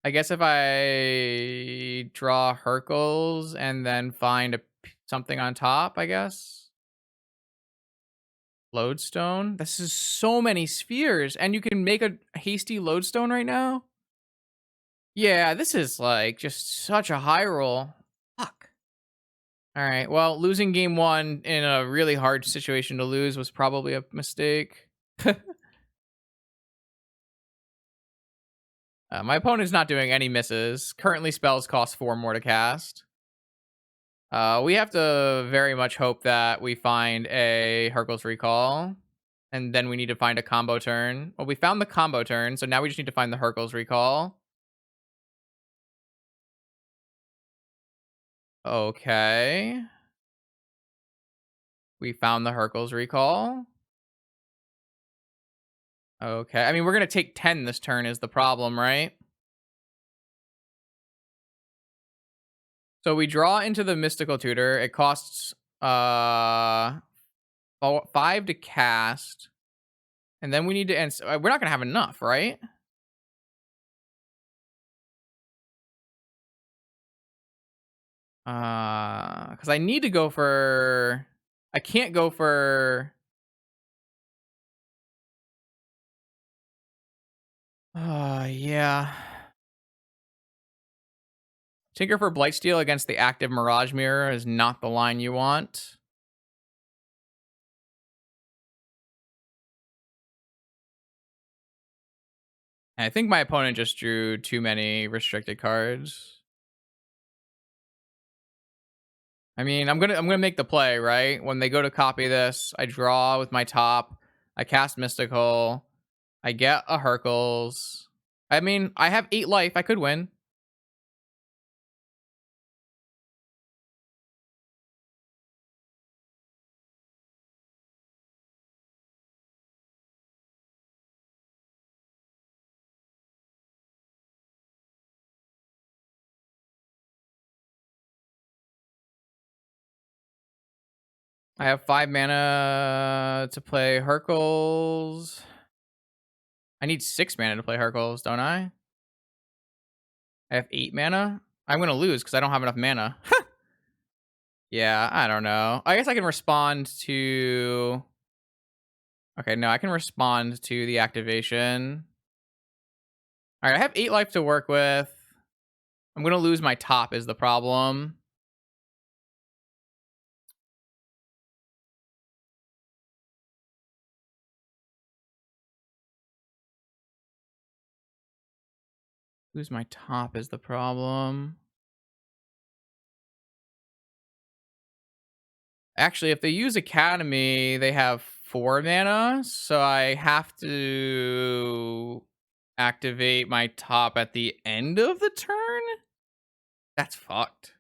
S1: I guess if I draw Hercules and then find something on top, I guess. Lodestone. This is so many spheres, and you can make a hasty lodestone right now. Yeah, this is like just such a high roll. Fuck. All right. Well, losing game one in a really hard situation to lose was probably a mistake. My opponent's not doing any misses. Currently, spells cost 4 more to cast. We have to very much hope that we find a Hercules Recall. And then we need to find a combo turn. Well, we found the combo turn, so now we just need to find the Hercules Recall. Okay. We found the Hercules Recall. Okay. I mean, we're going to take 10 this turn is the problem, right? So we draw into the Mystical Tutor. It costs 5 to cast. And then we need to end. We're not going to have enough, right? Because I need to go for. I can't go for. Yeah. Tinker for Blightsteel against the active Mirage Mirror is not the line you want. And I think my opponent just drew too many restricted cards. I mean, I'm gonna make the play, right? When they go to copy this, I draw with my top. I cast Mystical. I get a Hercules. I mean, I have 8 life. I could win. I have 5 mana to play Hercules. I need 6 mana to play Hercules, don't I? I have 8 mana. I'm gonna lose because I don't have enough mana. Yeah, I don't know. I guess I can respond to. Okay, no, I can respond to the activation. All right, I have 8 life to work with. I'm gonna lose my top is the problem. Lose my top is the problem. Actually, if they use Academy, they have 4 mana, so I have to activate my top at the end of the turn? That's fucked.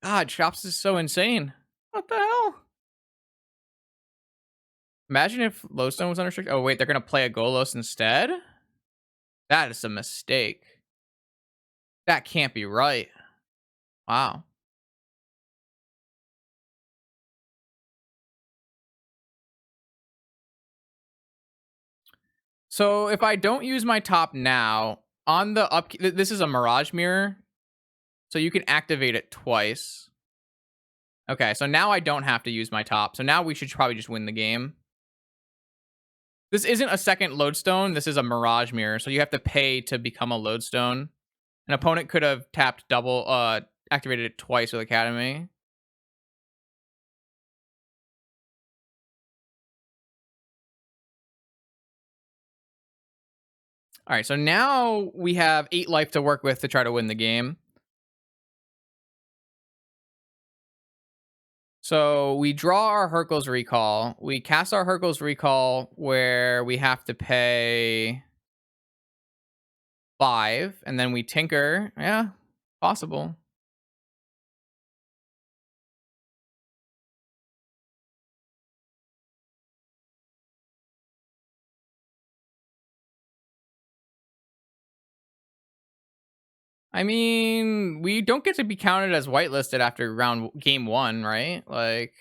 S1: God, Chops is so insane. What the hell? Imagine if Lodestone was unrestricted. Oh, wait, they're going to play a Golos instead? That is a mistake. That can't be right. Wow. So if I don't use my top now, on the up, this is a Mirage Mirror, so you can activate it twice. Okay, so now I don't have to use my top. So now we should probably just win the game. This isn't a second lodestone. This is a Mirage Mirror, so you have to pay to become a lodestone. An opponent could have tapped double, activated it twice with Academy. All right, so now we have 8 life to work with to try to win the game. So we draw our Hercules Recall. We cast our Hercules Recall where we have to pay 5, and then we tinker. Yeah, possible. I mean, we don't get to be counted as whitelisted after game 1, right? Like,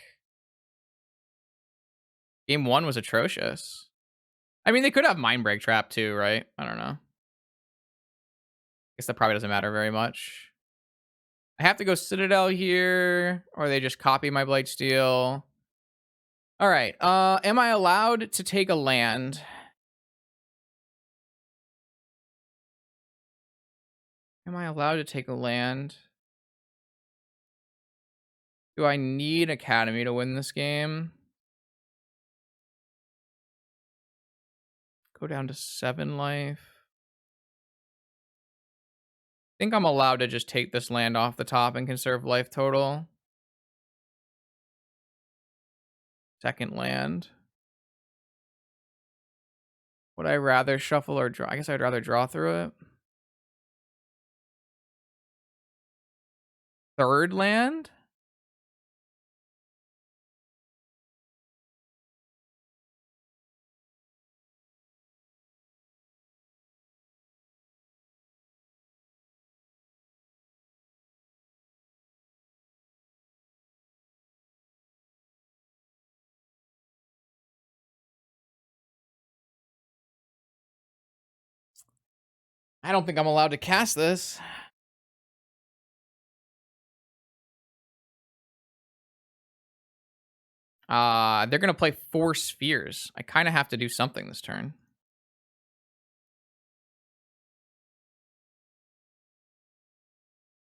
S1: game 1 was atrocious. I mean, they could have Mind Break Trap too, right? I don't know. Guess that probably doesn't matter very much. I have to go Citadel here, or they just copy my Blightsteel. All right. Am I allowed to take a land? Am I allowed to take a land? Do I need Academy to win this game? Go down to 7 life. I think I'm allowed to just take this land off the top and conserve life total. Second land. Would I rather shuffle or draw? I guess I'd rather draw through it. Third land? I don't think I'm allowed to cast this. They're going to play 4 spheres. I kind of have to do something this turn.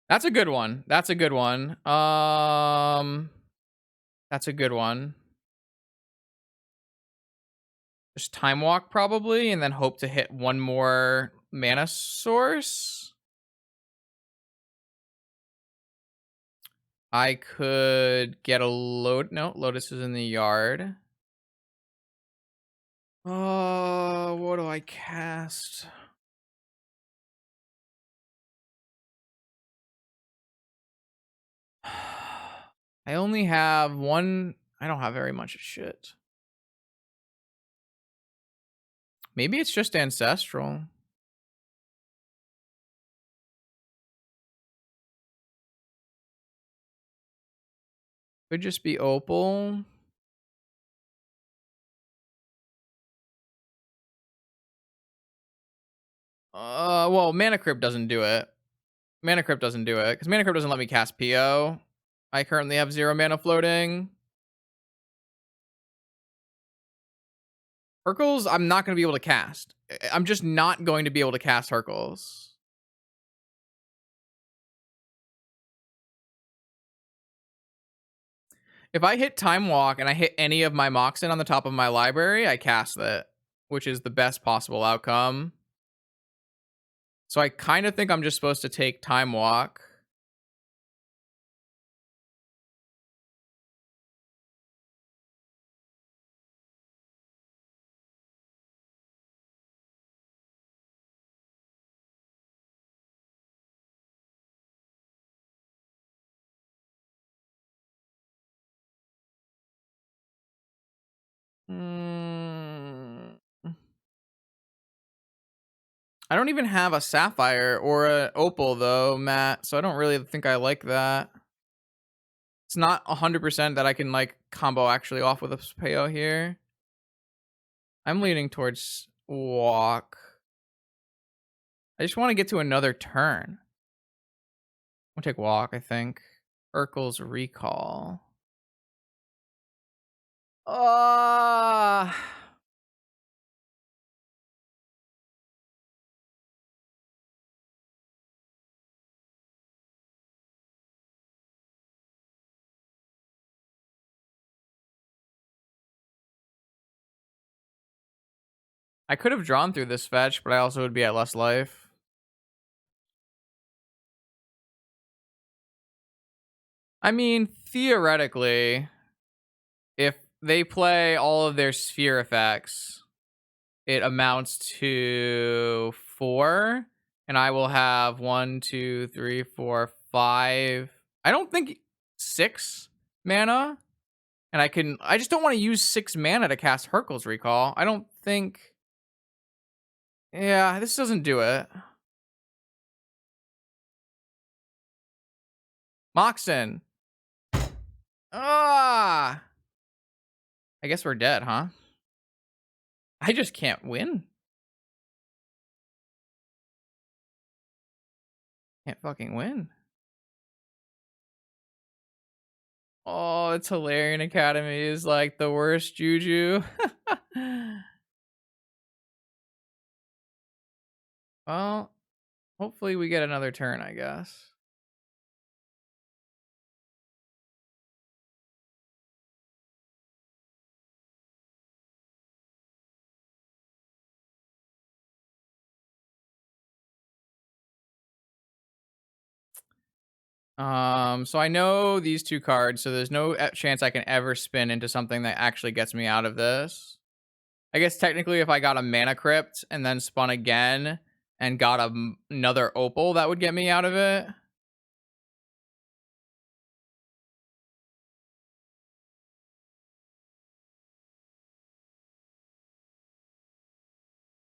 S1: That's a good one. That's a good one. That's a good one. Just Time Walk probably, and then hope to hit one more mana source. I could get a load. No, Lotus is in the yard. Oh, what do I cast? I only have one. I don't have very much shit. Maybe it's just Ancestral. Could just be Opal. Well, Mana Crypt doesn't do it. Mana Crypt doesn't do it, because Mana Crypt doesn't let me cast PO. I currently have 0 mana floating. Hercules, I'm not going to be able to cast. I'm just not going to be able to cast Hercules. If I hit Time Walk and I hit any of my Moxen on the top of my library, I cast that, which is the best possible outcome. So I kind of think I'm just supposed to take Time Walk. I don't even have a Sapphire or an Opal, though, Matt, so I don't really think I like that. It's not 100% that I can, like, combo actually off with a PO here. I'm leaning towards Walk. I just want to get to another turn. I'll take Walk, I think. Urkel's Recall. I could have drawn through this fetch, but I also would be at less life. I mean, theoretically, if they play all of their sphere effects, it amounts to 4, and I will have 1, 2, 3, 4, 5. I don't think 6 mana, and I just don't want to use 6 mana to cast Hercules Recall. I don't think. Yeah, this doesn't do it. Moxen. Ah. I guess we're dead, huh? I just can't win. Can't fucking win. Oh, it's Hilarion Academy is like the worst juju. Well, hopefully we get another turn, I guess. So I know these 2 cards, so there's no chance I can ever spin into something that actually gets me out of this. I guess technically if I got a Mana Crypt and then spun again and got another Opal, that would get me out of it.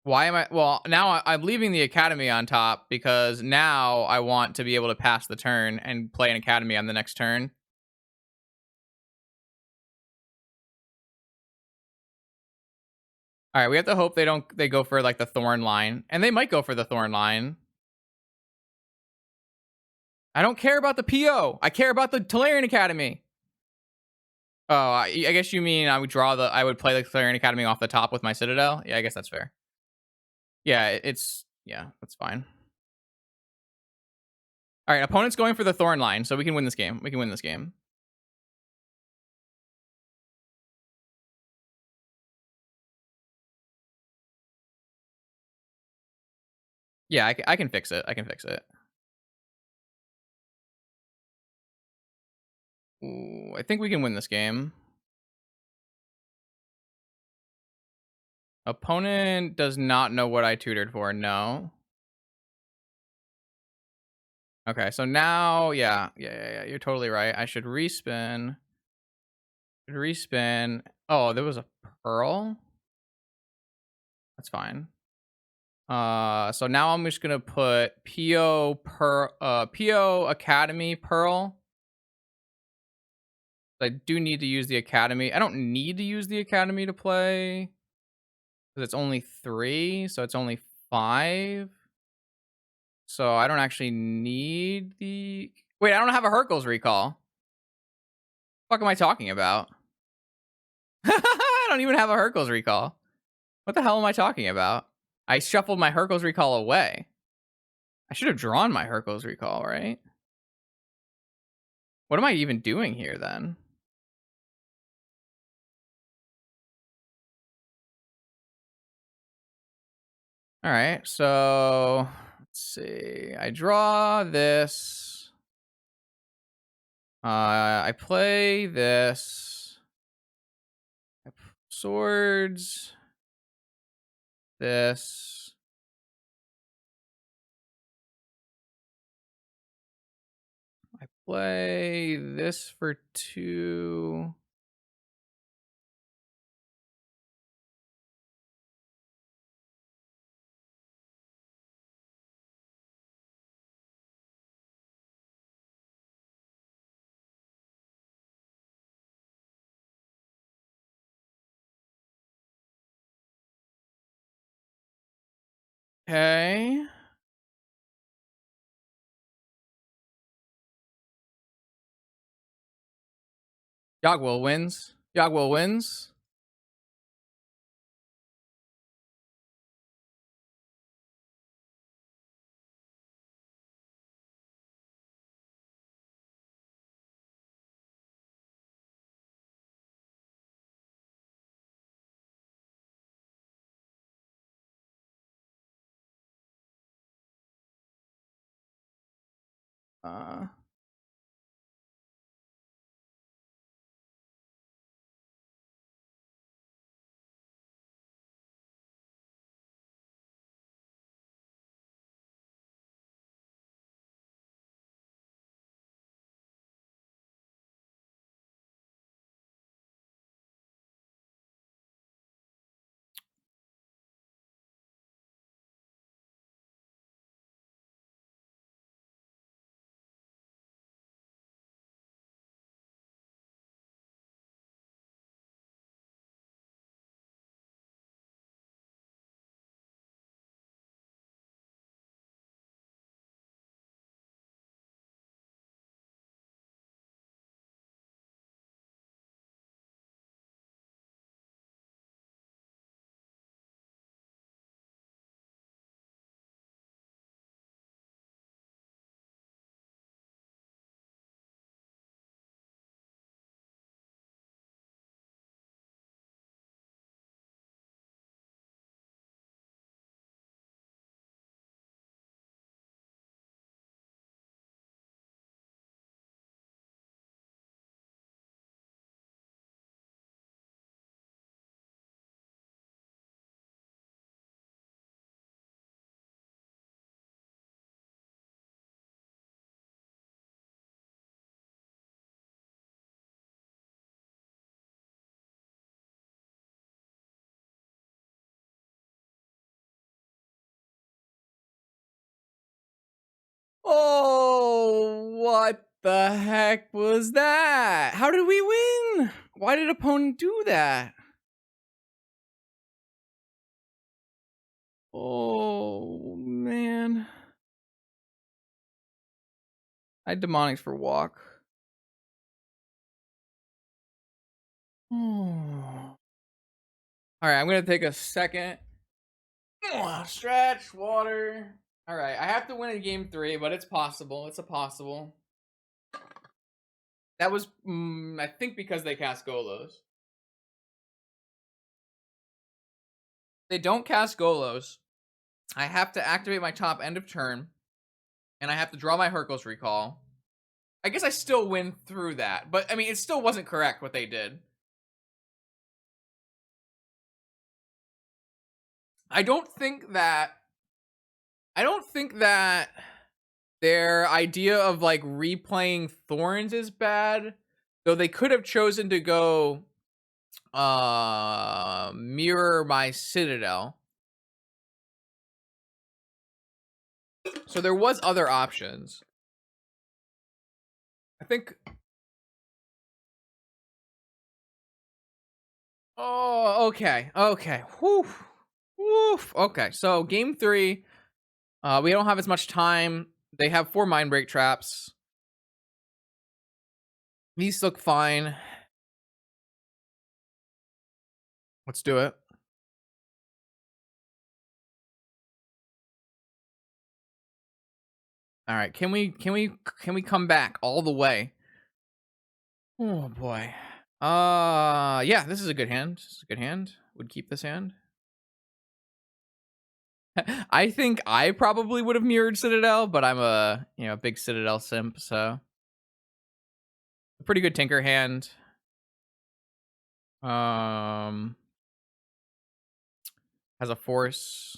S1: Why am I? Well, now I'm leaving the Academy on top because now I want to be able to pass the turn and play an Academy on the next turn. All right, we have to hope they go for like the Thorn line, and they might go for the Thorn line. I don't care about the PO. I care about the Tolarian Academy. Oh, I guess you mean I would play the Tolarian Academy off the top with my Citadel. Yeah, I guess that's fair. Yeah, that's fine. All right, opponent's going for the Thorn line, so we can win this game. We can win this game. Yeah, I can fix it. I can fix it. Ooh, I think we can win this game. Opponent does not know what I tutored for. No. Okay, so now, yeah. You're totally right. I should respin. Oh, there was a pearl. That's fine. So now I'm just gonna put PO Academy Pearl. I do need to use the Academy. I don't need to use the Academy to play because it's only 3, so it's only 5. So I don't actually need the. Wait, I don't have a Hercules recall. What am I talking about? I don't even have a Hercules recall. What the hell am I talking about? I shuffled my Hercules recall away. I should have drawn my Hercules recall, right? What am I even doing here then? All right, so let's see. I draw this. I play this. Swords. This. I play this for 2. Okay. Yogwill wins. Yogwill wins. Oh, what the heck was that? How did we win? Why did opponent do that? Oh, man. I had demonics for walk. Oh. All right, I'm going to take a second. Stretch, water. All right, I have to win in game 3, but it's possible. It's a possible. That was, I think, because they cast Golos. They don't cast Golos. I have to activate my top end of turn, and I have to draw my Hercules Recall. I guess I still win through that, but I mean, it still wasn't correct what they did. I don't think that their idea of like replaying Thorns is bad, though they could have chosen to go mirror my Citadel. So there was other options. I think. Oh, okay. Whew. Okay, so game 3, we don't have as much time. They have 4 mind break traps. These look fine. Let's do it. All right, can we come back all the way? Oh boy. Yeah, this is a good hand. This is a good hand. Would keep this hand. I think I probably would have mirrored Citadel, but I'm a big Citadel simp, so a pretty good Tinker hand. Has a force.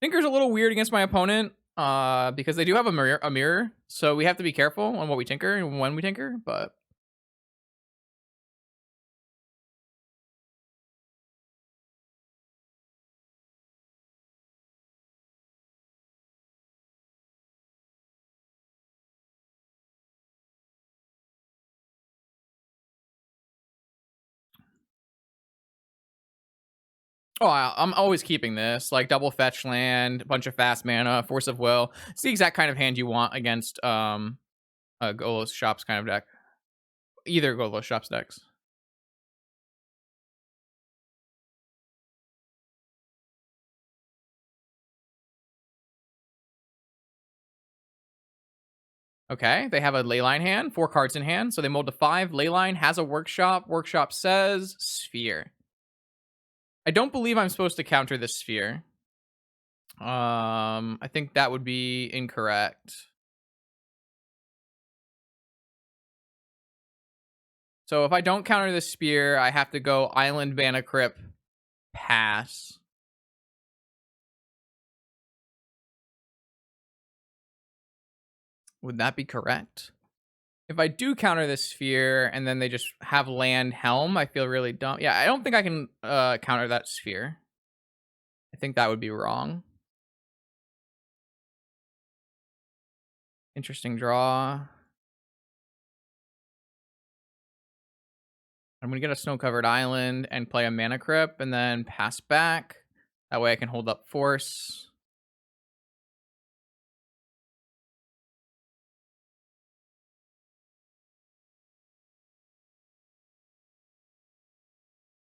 S1: Tinker's a little weird against my opponent, because they do have a mirror, so we have to be careful on what we tinker and when we tinker, but I'm always keeping this, like double fetch land, a bunch of fast mana, force of will. It's the exact kind of hand you want against a Golos Shops kind of deck. Either Golos Shops decks. Okay, they have a Leyline hand, 4 cards in hand, so they mold to 5. Leyline has a workshop. Workshop says Sphere. I don't believe I'm supposed to counter this Sphere. I think that would be incorrect. So if I don't counter the spear, I have to go Island Mana Crypt, pass. Would that be correct? If I do counter the sphere and then they just have land helm, I feel really dumb. Yeah, I don't think I can counter that sphere. I think that would be wrong. Interesting draw. I'm going to get a snow-covered island and play a mana crypt and then pass back. That way I can hold up force.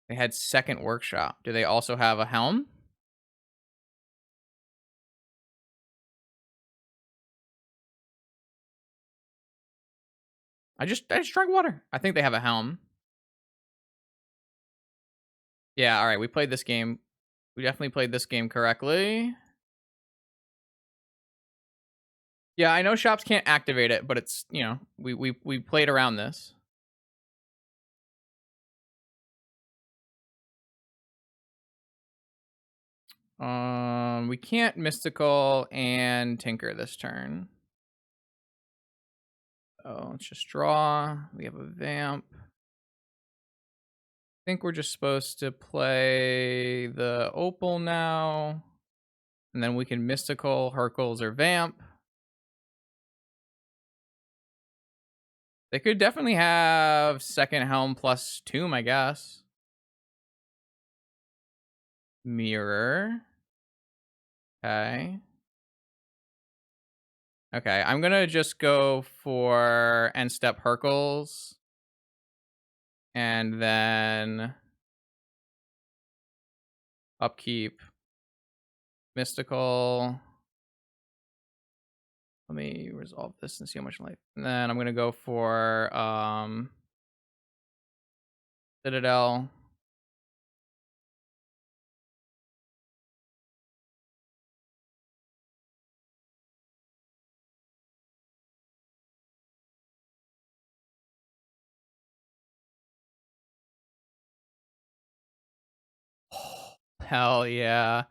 S1: They had second workshop. Do they also have a helm? I just drank water. I think they have a helm. Yeah, all right. We played this game. We definitely played this game correctly. Yeah, I know shops can't activate it, but it's, you know, we played around this. We can't mystical and tinker this turn. Oh, let's just draw. We have a vamp. I think we're just supposed to play the opal now. And then we can mystical, Hercules, or vamp. They could definitely have second helm plus tomb, I guess. Mirror. Okay. Okay, I'm gonna just go for end step Hercules. And then upkeep. Mystical. Let me resolve this and see how much life. And then I'm gonna go for Citadel. Hell yeah.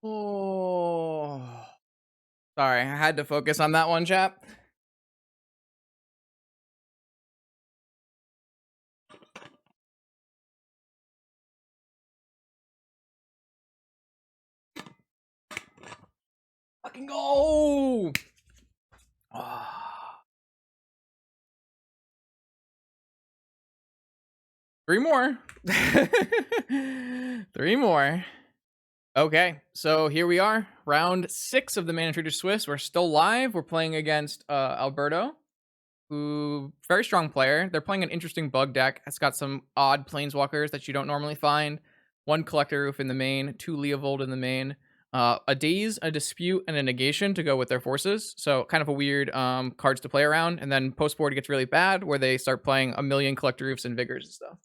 S1: Oh. Sorry, I had to focus on that one, chap. Fucking go! Ah. 3 more. 3 more. Okay, so here we are. Round 6 of the ManaTraders Swiss. We're still live. We're playing against Alberto, who very strong player. They're playing an interesting bug deck. It's got some odd planeswalkers that you don't normally find. 1 Collector Roof in the main, 2 Leovold in the main, a Daze, a Dispute, and a Negation to go with their forces. So kind of a weird cards to play around. And then post-board gets really bad, where they start playing a million Collector Roofs and Vigors and stuff.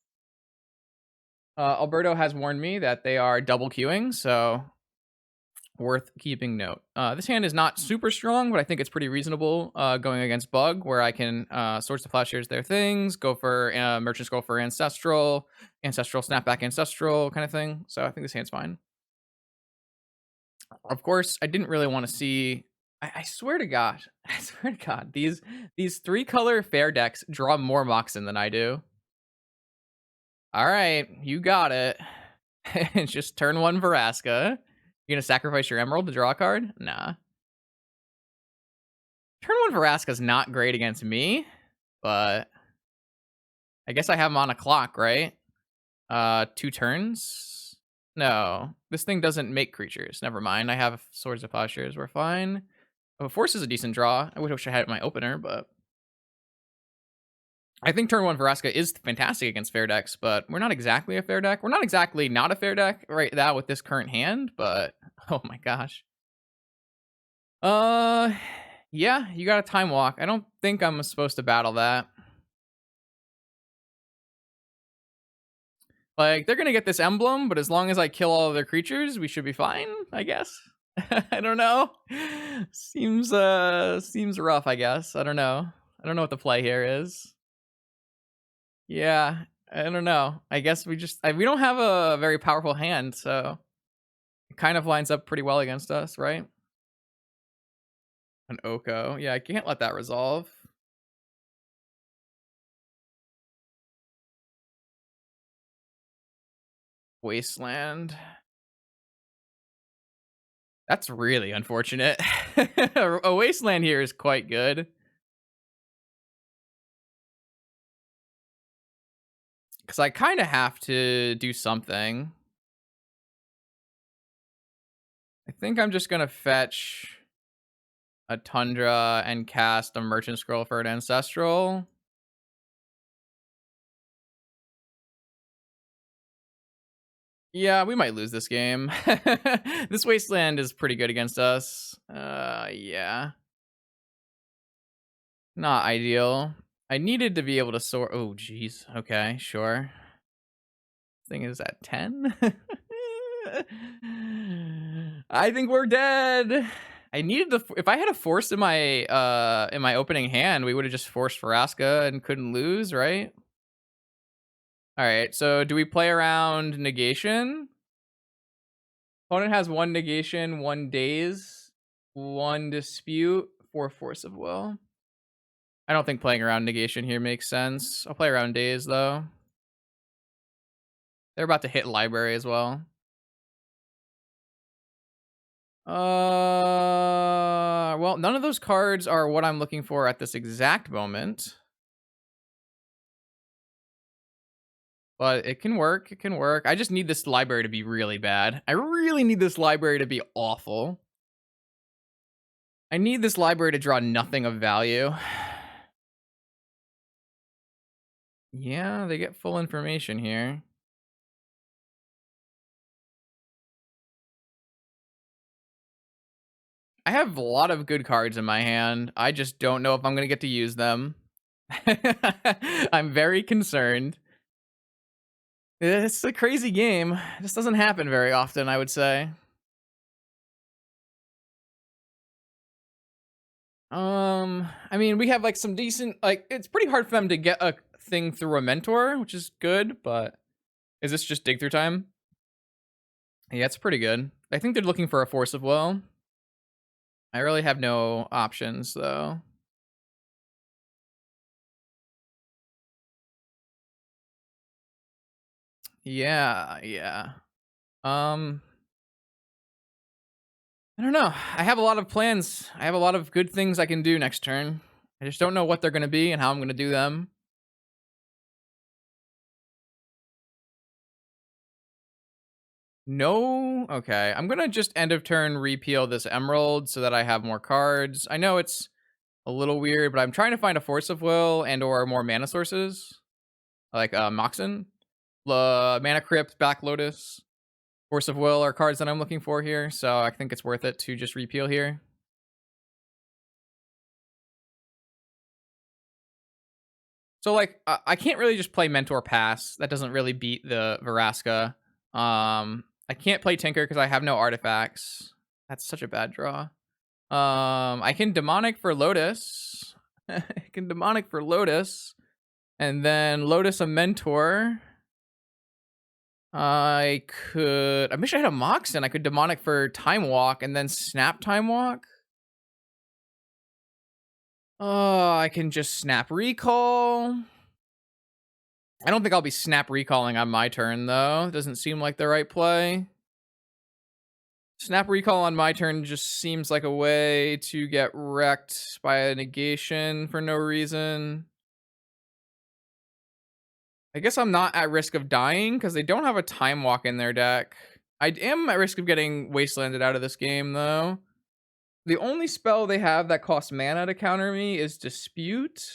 S1: Alberto has warned me that they are double queuing, so worth keeping note. This hand is not super strong, but I think it's pretty reasonable going against Bug, where I can Swords to Plowshares their things, go for Merchant Scroll for Ancestral, Snapback Ancestral kind of thing. So I think this hand's fine. Of course, I didn't really want to see... I swear to God, these 3-color fair decks draw more Moxen than I do. All right, you got it. It's just turn 1 Vraska. You gonna sacrifice your Emerald to draw a card? Nah. Turn 1 Vraska's not great against me, but I guess I have him on a clock, right? 2 turns? No, this thing doesn't make creatures. Never mind. I have Swords of Plowshares. We're fine. Oh, Force is a decent draw. I wish I had it in my opener, but I think turn 1 Vraska is fantastic against fair decks, but we're not exactly a fair deck. We're not exactly not a fair deck right now with this current hand, but oh my gosh. Yeah, you got a Time Walk. I don't think I'm supposed to battle that. Like, they're gonna get this emblem, but as long as I kill all of their creatures, we should be fine, I guess. I don't know. Seems rough, I guess. I don't know. I don't know what the play here is. Yeah, I don't know. I guess we don't have a very powerful hand, so it kind of lines up pretty well against us, right? An Oko. Yeah, I can't let that resolve. Wasteland. That's really unfortunate. A Wasteland here is quite good. Because I kind of have to do something. I think I'm just going to fetch a Tundra and cast a Merchant Scroll for an Ancestral. Yeah, we might lose this game. This Wasteland is pretty good against us. Yeah. Not ideal. I needed to be able to sort... Oh, jeez. Okay, sure. Thing is at 10. I think we're dead. I needed to... If I had a force in my opening hand, we would have just forced Vraska and couldn't lose, right? All right, so do we play around negation? Opponent has 1 negation, 1 daze, 1 dispute, 4 force of will. I don't think playing around negation here makes sense. I'll play around daze though. They're about to hit library as well. Well, none of those cards are what I'm looking for at this exact moment. But it can work. It can work. I just need this library to be really bad. I really need this library to be awful. I need this library to draw nothing of value. Yeah, they get full information here. I have a lot of good cards in my hand. I just don't know if I'm going to get to use them. I'm very concerned. It's a crazy game. This doesn't happen very often, I would say. I mean, we have like some decent, like, it's pretty hard for them to get a thing through a mentor, which is good, but is this just dig through time? Yeah, it's pretty good. I think they're looking for a Force of Will. I really have no options, though. Yeah, yeah. Um, I don't know. I have a lot of plans. I have a lot of good things I can do next turn. I just don't know what they're gonna be and how I'm gonna do them. No? Okay. I'm gonna just end of turn repeal this emerald so that I have more cards. I know it's a little weird, but I'm trying to find a Force of Will and or more mana sources. Like Moxen, Mana Crypt, Back Lotus, Force of Will are cards that I'm looking for here, so I think it's worth it to just repeal here. So like I can't really just play Mentor Pass. That doesn't really beat the Veraska. I can't play Tinker because I have no artifacts. That's such a bad draw. I can Demonic for Lotus. I can Demonic for Lotus. And then Lotus a Mentor. I wish I had a Moxen. I could Demonic for Time Walk and then Snap Time Walk. Oh, I can just Snap Recall. I don't think I'll be Snap Recalling on my turn, though. Doesn't seem like the right play. Snap Recall on my turn just seems like a way to get wrecked by a negation for no reason. I guess I'm not at risk of dying because they don't have a Time Walk in their deck. I am at risk of getting Wastelanded out of this game, though. The only spell they have that costs mana to counter me is Dispute.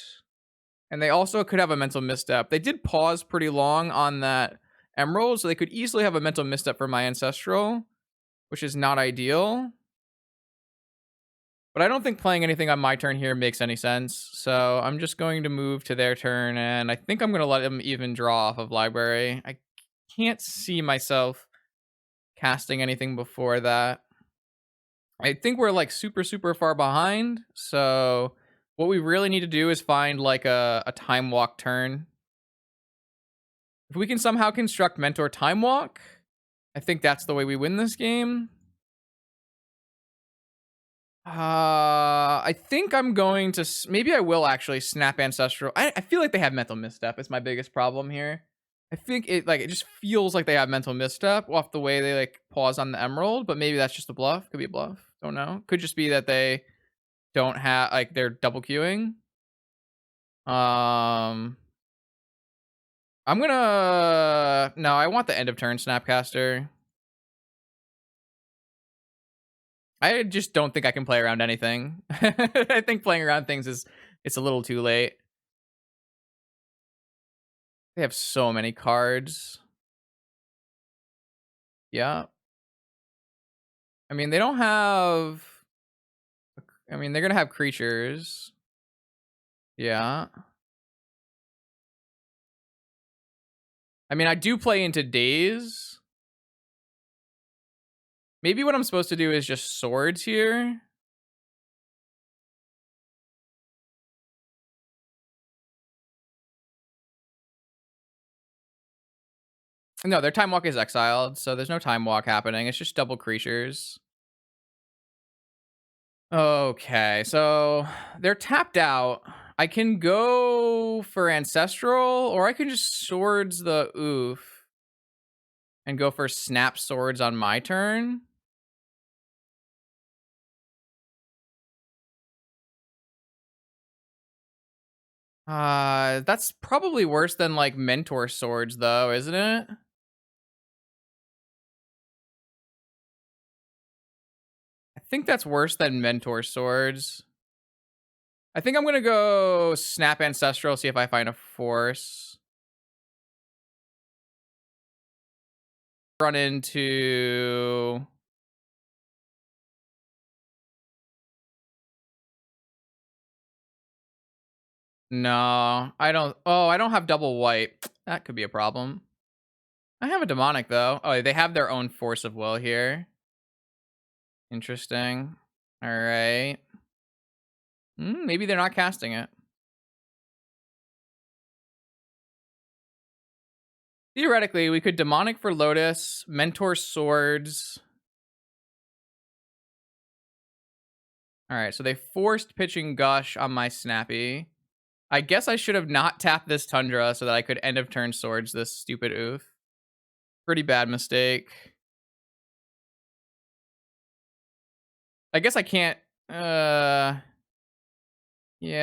S1: And they also could have a Mental Misstep. They did pause pretty long on that Emerald, so they could easily have a Mental Misstep for my Ancestral, which is not ideal. But I don't think playing anything on my turn here makes any sense. So I'm just going to move to their turn, and I think I'm going to let them even draw off of Library. I can't see myself casting anything before that. I think we're like super, super far behind. So what we really need to do is find like a Time Walk turn. If we can somehow construct Mentor Time Walk, I think that's the way we win this game. I think I'm going to maybe I will actually Snap Ancestral. I feel like they have Mental Misstep. Is my biggest problem here. I think it just feels like they have Mental Misstep off the way they like pause on the Emerald, but maybe that's just a bluff. Could be a bluff. Don't know. Could just be that they don't have like they're double queuing. I'm gonna no. I want the end of turn Snapcaster. I just don't think I can play around anything. I think playing around things it's a little too late. They have so many cards. Yeah. I mean, they don't have I mean, they're going to have creatures. Yeah. I mean, I do play into Daze. Maybe what I'm supposed to do is just swords here. No, their Time Walk is exiled, so there's no Time Walk happening. It's just double creatures. Okay, so they're tapped out. I can go for Ancestral, or I can just Swords the Oof and go for Snap Swords on my turn. That's probably worse than like Mentor Swords, though, isn't it? I think that's worse than Mentor Swords. I think I'm gonna go Snap Ancestral, see if I find a Force. Run into no, I don't. Oh, I don't have double white. That could be a problem. I have a demonic though. Oh, they have their own Force of Will here. Interesting. All right. Maybe they're not casting it. Theoretically, we could Demonic for Lotus, Mentor Swords. All right, so they forced pitching Gush on my Snappy. I guess I should have not tapped this Tundra so that I could end of turn Swords this stupid oof. Pretty bad mistake. I guess I can't... Yeah,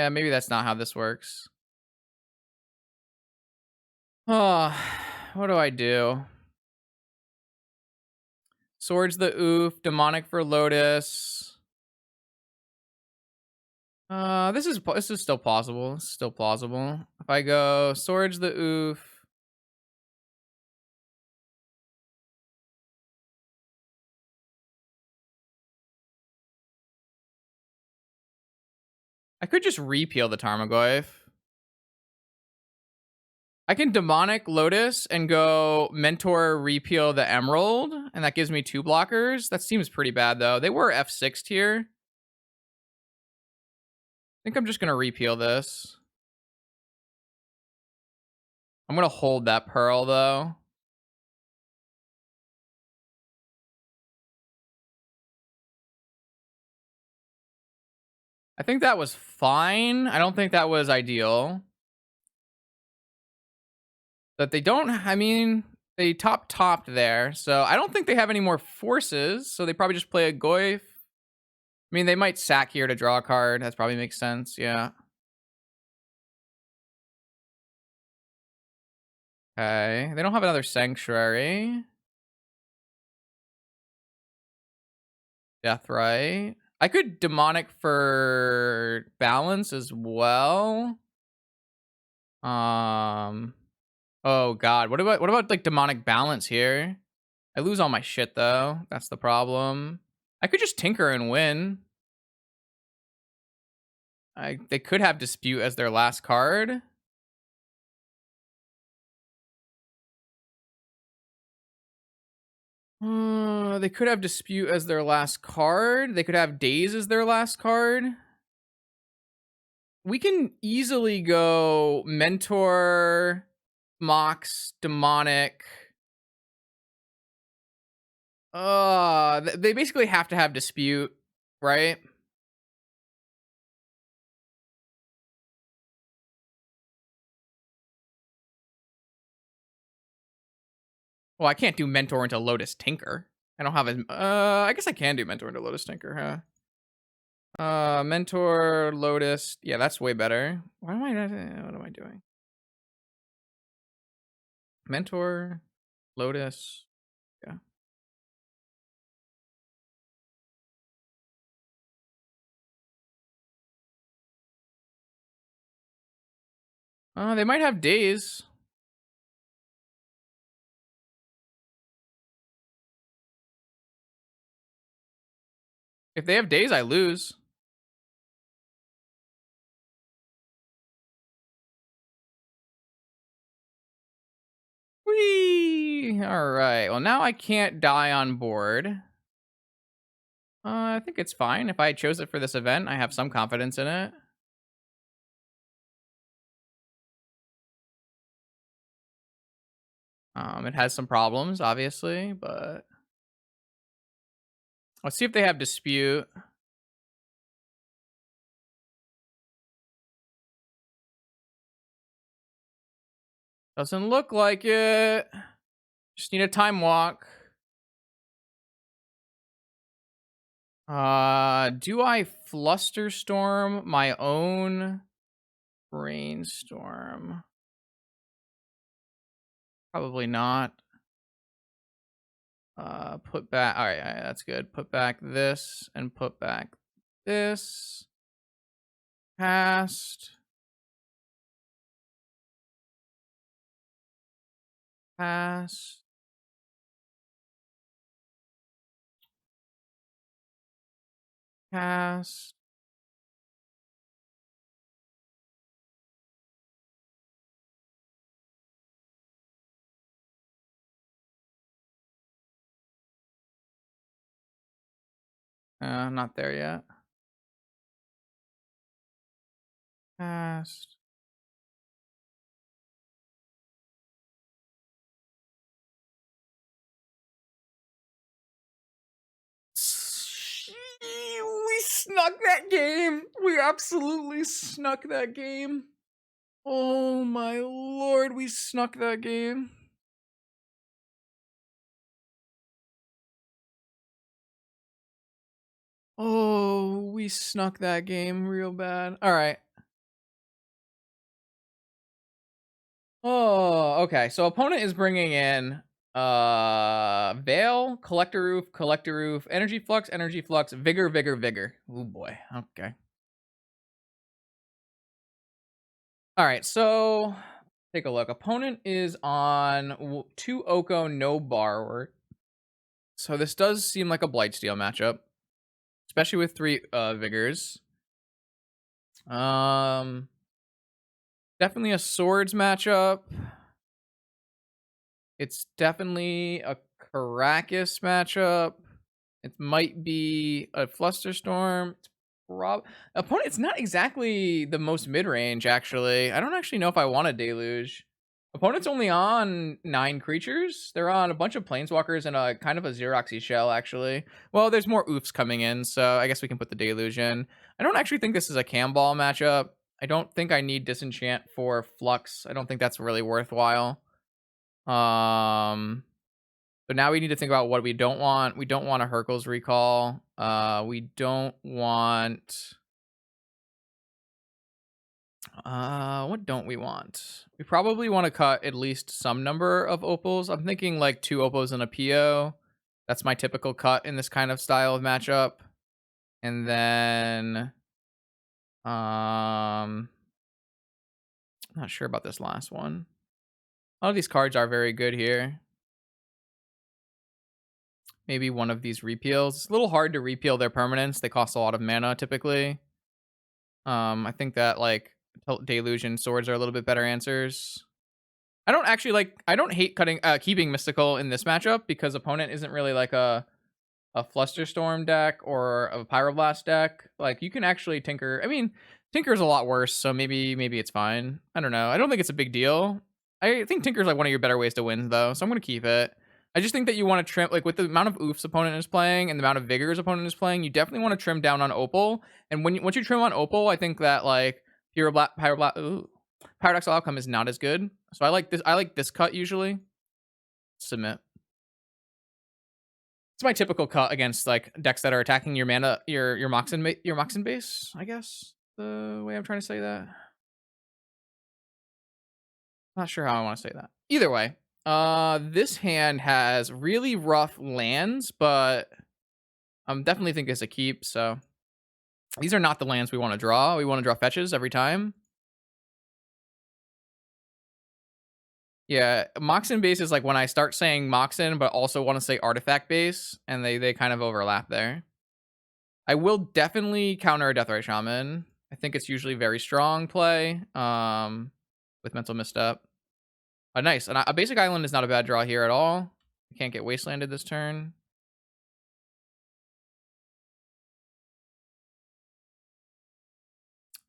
S1: maybe that's not how this works. Oh, what do I do? Swords the oof, Demonic for Lotus. This is still possible. It's still plausible. If I go Swords the oof. I could just repeal the Tarmogoyf. I can Demonic Lotus and go Mentor repeal the Emerald, and that gives me 2 blockers. That seems pretty bad, though. They were F6 here. I think I'm just going to repeal this. I'm going to hold that Pearl, though. I think that was fine. I don't think that was ideal. But they don't... I mean... They topped there, so I don't think they have any more forces, so they probably just play a Goyf. I mean, they might sack here to draw a card. That probably makes sense, yeah. Okay, they don't have another Sanctuary. Deathrite. I could Demonic for balance as well. Oh god, what about like Demonic balance here? I lose all my shit though. That's the problem. I could just Tinker and win. They could have Dispute as their last card. They could have Dispute as their last card. They could have Daze as their last card. We can easily go Mentor, Mox, Demonic. They basically have to have Dispute, right? Well, I can't do Mentor into Lotus Tinker. I don't have a... I guess I can do Mentor into Lotus Tinker, huh? Mentor, Lotus... Yeah, that's way better. Why am I not... What am I doing? Mentor, Lotus... Yeah. They might have Daze. If they have Daze, I lose. Whee! Alright, well now I can't die on board. I think it's fine. If I chose it for this event, I have some confidence in it. It has some problems, obviously, but... Let's see if they have Dispute. Doesn't look like it. Just need a Time Walk. Do I Flusterstorm my own Brainstorm? Probably not. Put back... Alright, that's good. Put back this and put back this. Cast. Cast. Cast. Not there yet. Cast. We snuck that game. We absolutely snuck that game. Oh my lord, we snuck that game. Oh, we snuck that game real bad. All right. Oh, okay. So opponent is bringing in Veil, Collector Roof, Energy Flux, Vigor. Oh boy. Okay. All right, so take a look. Opponent is on 2 Oko, no Borrower. So this does seem like a Blightsteel matchup, especially with 3 Vigors. Definitely a Swords matchup. It's definitely a Caracas matchup. It might be a Flusterstorm. Opponent, it's not exactly the most mid-range, actually. I don't actually know if I want a Deluge. Opponent's only on 9 creatures. They're on a bunch of Planeswalkers and a kind of a Xeroxy shell, actually. Well, there's more oofs coming in, so I guess we can put the Deluge in. I don't actually think this is a Camball matchup. I don't think I need Disenchant for Flux. I don't think that's really worthwhile. But now we need to think about what we don't want. We don't want a Hercules Recall. We don't want... what don't we want? We probably want to cut at least some number of opals. I'm thinking like 2 opals and a PO. That's my typical cut in this kind of style of matchup. And then... not sure about this last one. A lot of these cards are very good here. Maybe one of these repeals. It's a little hard to repeal their permanents. They cost a lot of mana typically. I think that like Deluge and Swords are a little bit better answers. I don't hate keeping Mystical in this matchup because opponent isn't really like a Flusterstorm deck or a Pyroblast deck. Like you can actually Tinker. I mean, Tinker's a lot worse, so maybe it's fine. I don't know. I don't think it's a big deal. I think Tinker's like one of your better ways to win though, so I'm gonna keep it. I just think that you want to trim, like with the amount of oofs opponent is playing and the amount of vigors opponent is playing, you definitely want to trim down on Opal. And once you trim on Opal, I think that like Paradoxal Outcome is not as good. So I like this cut usually. Submit. It's my typical cut against like decks that are attacking your mana, your Moxen base, I guess. The way I'm trying to say that. Not sure how I want to say that. Either way, this hand has really rough lands, but definitely think it's a keep. So these are not the lands we want to draw. We want to draw fetches every time. Yeah, Moxen base is like when I start saying Moxen, but also want to say artifact base, and they kind of overlap there. I will definitely counter a Deathrite Shaman. I think it's usually very strong play with Mental Misstep. Nice. And a basic island is not a bad draw here at all. I can't get wastelanded this turn.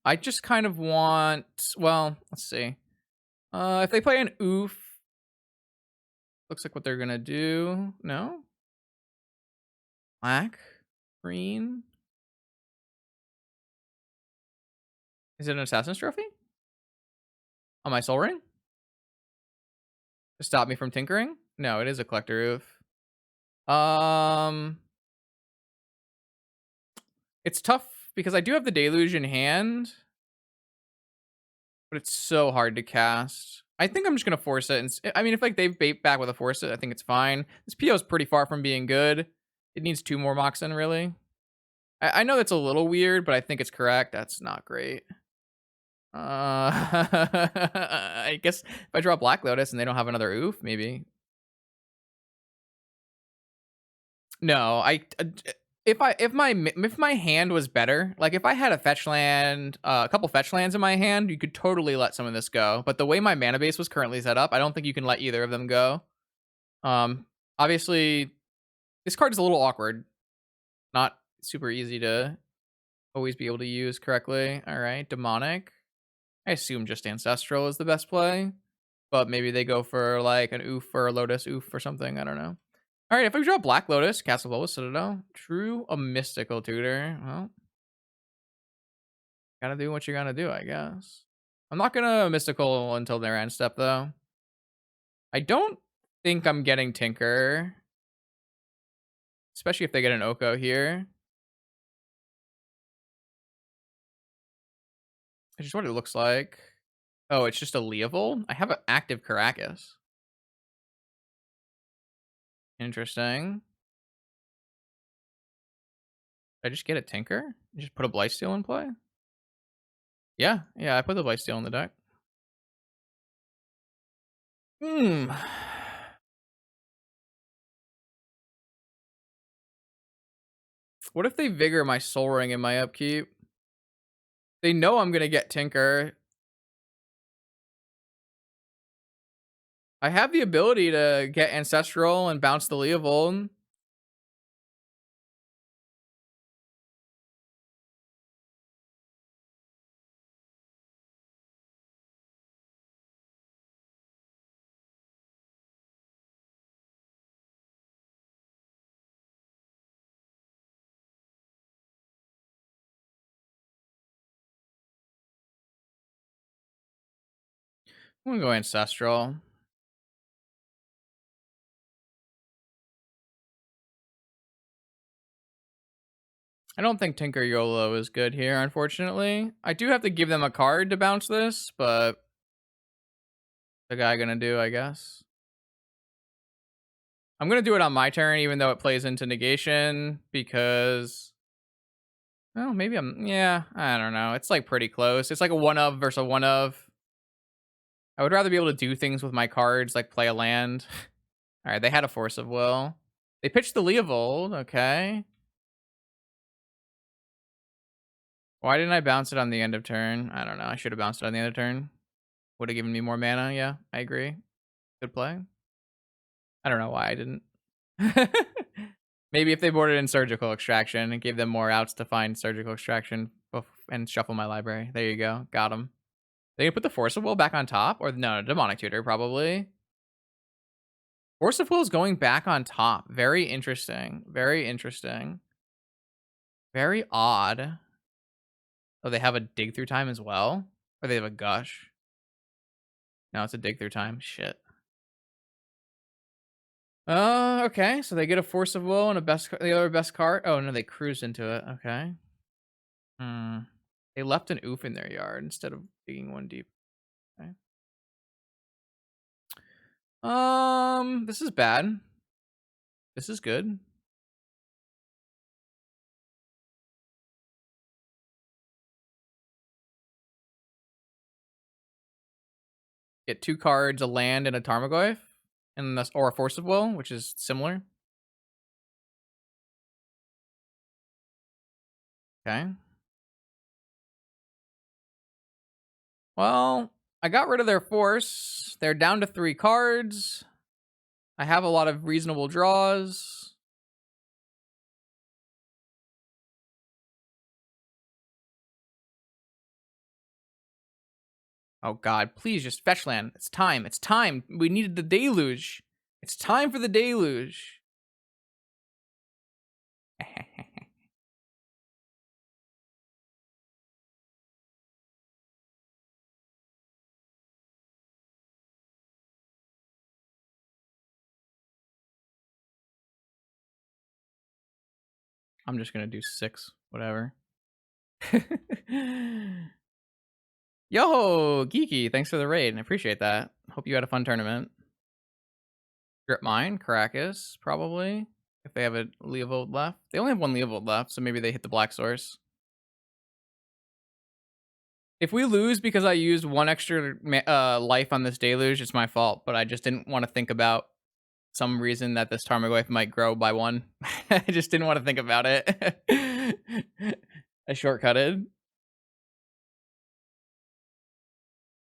S1: I just kind of want... Well, let's see. If they play an oof... Looks like what they're going to do. No? Black? Green? Is it an Assassin's Trophy? On my Soul Ring? To stop me from tinkering? No, it is a Collector Oof. It's tough because I do have the Deluge in hand, but it's so hard to cast. I think I'm just gonna force it. And I mean, if like they bait back with a force it, I think it's fine. This PO is pretty far from being good. It needs 2 more Moxen, really. I know that's a little weird, but I think it's correct. That's not great. I guess if I draw Black Lotus and they don't have another oof, maybe. No, if my hand was better, like if I had a fetch land, a couple fetch lands in my hand, you could totally let some of this go. But the way my mana base was currently set up, I don't think you can let either of them go. Obviously, this card is a little awkward. Not super easy to always be able to use correctly. All right, Demonic. I assume just Ancestral is the best play, but maybe they go for like an oof or a Lotus oof or something. I don't know. All right, if we draw Black Lotus, Castle Lotus, Citadel, True, a Mystical Tutor. Well, gotta do what you gotta do, I guess. I'm not gonna Mystical until their end step, though. I don't think I'm getting Tinker, especially if they get an Oko here. It's just what it looks like. Oh, it's just a Leovold? I have an active Caracas. Interesting. Did I just get a Tinker? Just put a Blightsteel in play? Yeah, I put the Blightsteel in the deck. Hmm. What if they Vigor my Soul Ring in my upkeep? They know I'm gonna get Tinker. I have the ability to get Ancestral and bounce the Leovold. I'm gonna go Ancestral. I don't think Tinker YOLO is good here, unfortunately. I do have to give them a card to bounce this, but the guy gonna do, I guess. I'm gonna do it on my turn, even though it plays into negation, because... Well, maybe yeah, I don't know. It's like pretty close. It's like a one of versus a one of. I would rather be able to do things with my cards, like play a land. All right, they had a Force of Will. They pitched the Leovold, okay. Why didn't I bounce it on the end of turn? I don't know. I should have bounced it on the end of turn. Would have given me more mana. Yeah, I agree. Good play. I don't know why I didn't. Maybe if they boarded in Surgical Extraction and gave them more outs to find Surgical Extraction and shuffle my library. There you go. Got them. They gonna put the Force of Will back on top? Or no, Demonic Tutor, probably. Force of Will is going back on top. Very interesting. Very interesting. Very odd. Oh, they have a Dig Through Time as well? Or they have a Gush? No, it's a Dig Through Time. Shit. Okay. So they get a Force of Will and the other best card. Oh, no, they cruise into it. Okay. They left an oof in their yard instead of digging one deep. Okay. This is bad. This is good. Get 2 cards, a land, and a Tarmogoyf, and or a Force of Will, which is similar. Okay. Well, I got rid of their Force. They're down to 3 cards. I have a lot of reasonable draws. Oh god, please just fetch land. It's time. It's time. We needed the deluge. It's time for the deluge. I'm just gonna do 6, whatever. Yo, Geeky, thanks for the raid. I appreciate that. Hope you had a fun tournament. Grip Mine, Caracas, probably. If they have a Leovold left. They only have 1 Leovold left, so maybe they hit the Black Source. If we lose because I used 1 extra life on this deluge, it's my fault. But I just didn't want to think about some reason that this Tarmogoyf might grow by 1. I just didn't want to think about it. I shortcutted.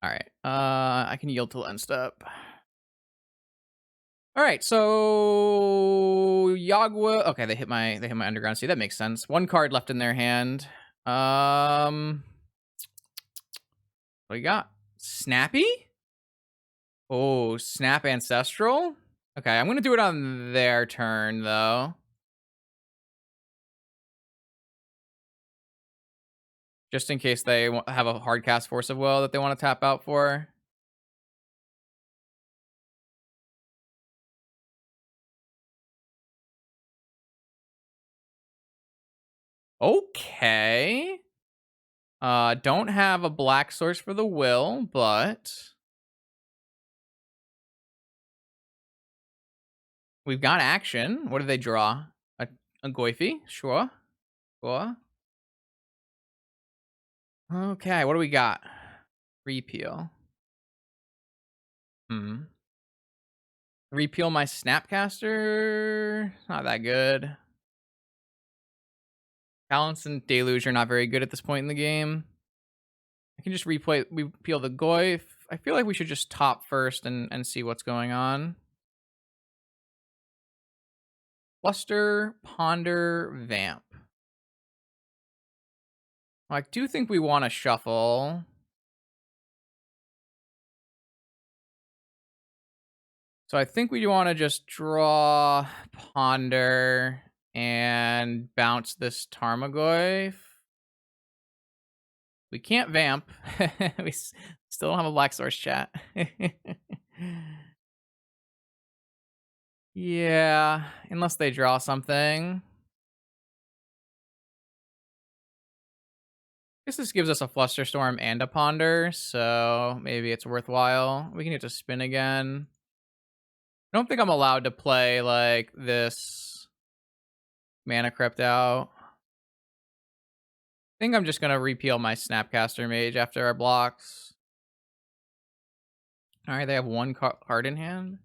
S1: All right. I can yield till end step. All right, so Yagua. Okay, they hit my underground. See, that makes sense. 1 card left in their hand. What do you got? Snappy? Oh, Snap Ancestral? Okay, I'm gonna do it on their turn, though. Just in case they have a hard cast Force of Will that they want to tap out for. Okay. Don't have a black source for the will, but we've got action. What do they draw? A Goify? Sure. Sure. Okay, what do we got? Repeal. Repeal my Snapcaster. Not that good. Balance and Deluge are not very good at this point in the game. I can just repeal the Goif. I feel like we should just top first and see what's going on. Fluster, Ponder, Vamp. I do think we want to shuffle. So I think we want to just draw Ponder and bounce this Tarmogoyf. We can't Vamp. We still don't have a Black Source, chat. Yeah, unless they draw something. I guess this gives us a Flusterstorm and a Ponder, so maybe it's worthwhile. We can get to spin again. I don't think I'm allowed to play, like, this Mana Crypt out. I think I'm just going to repeal my Snapcaster Mage after our blocks. Alright, they have one card in hand.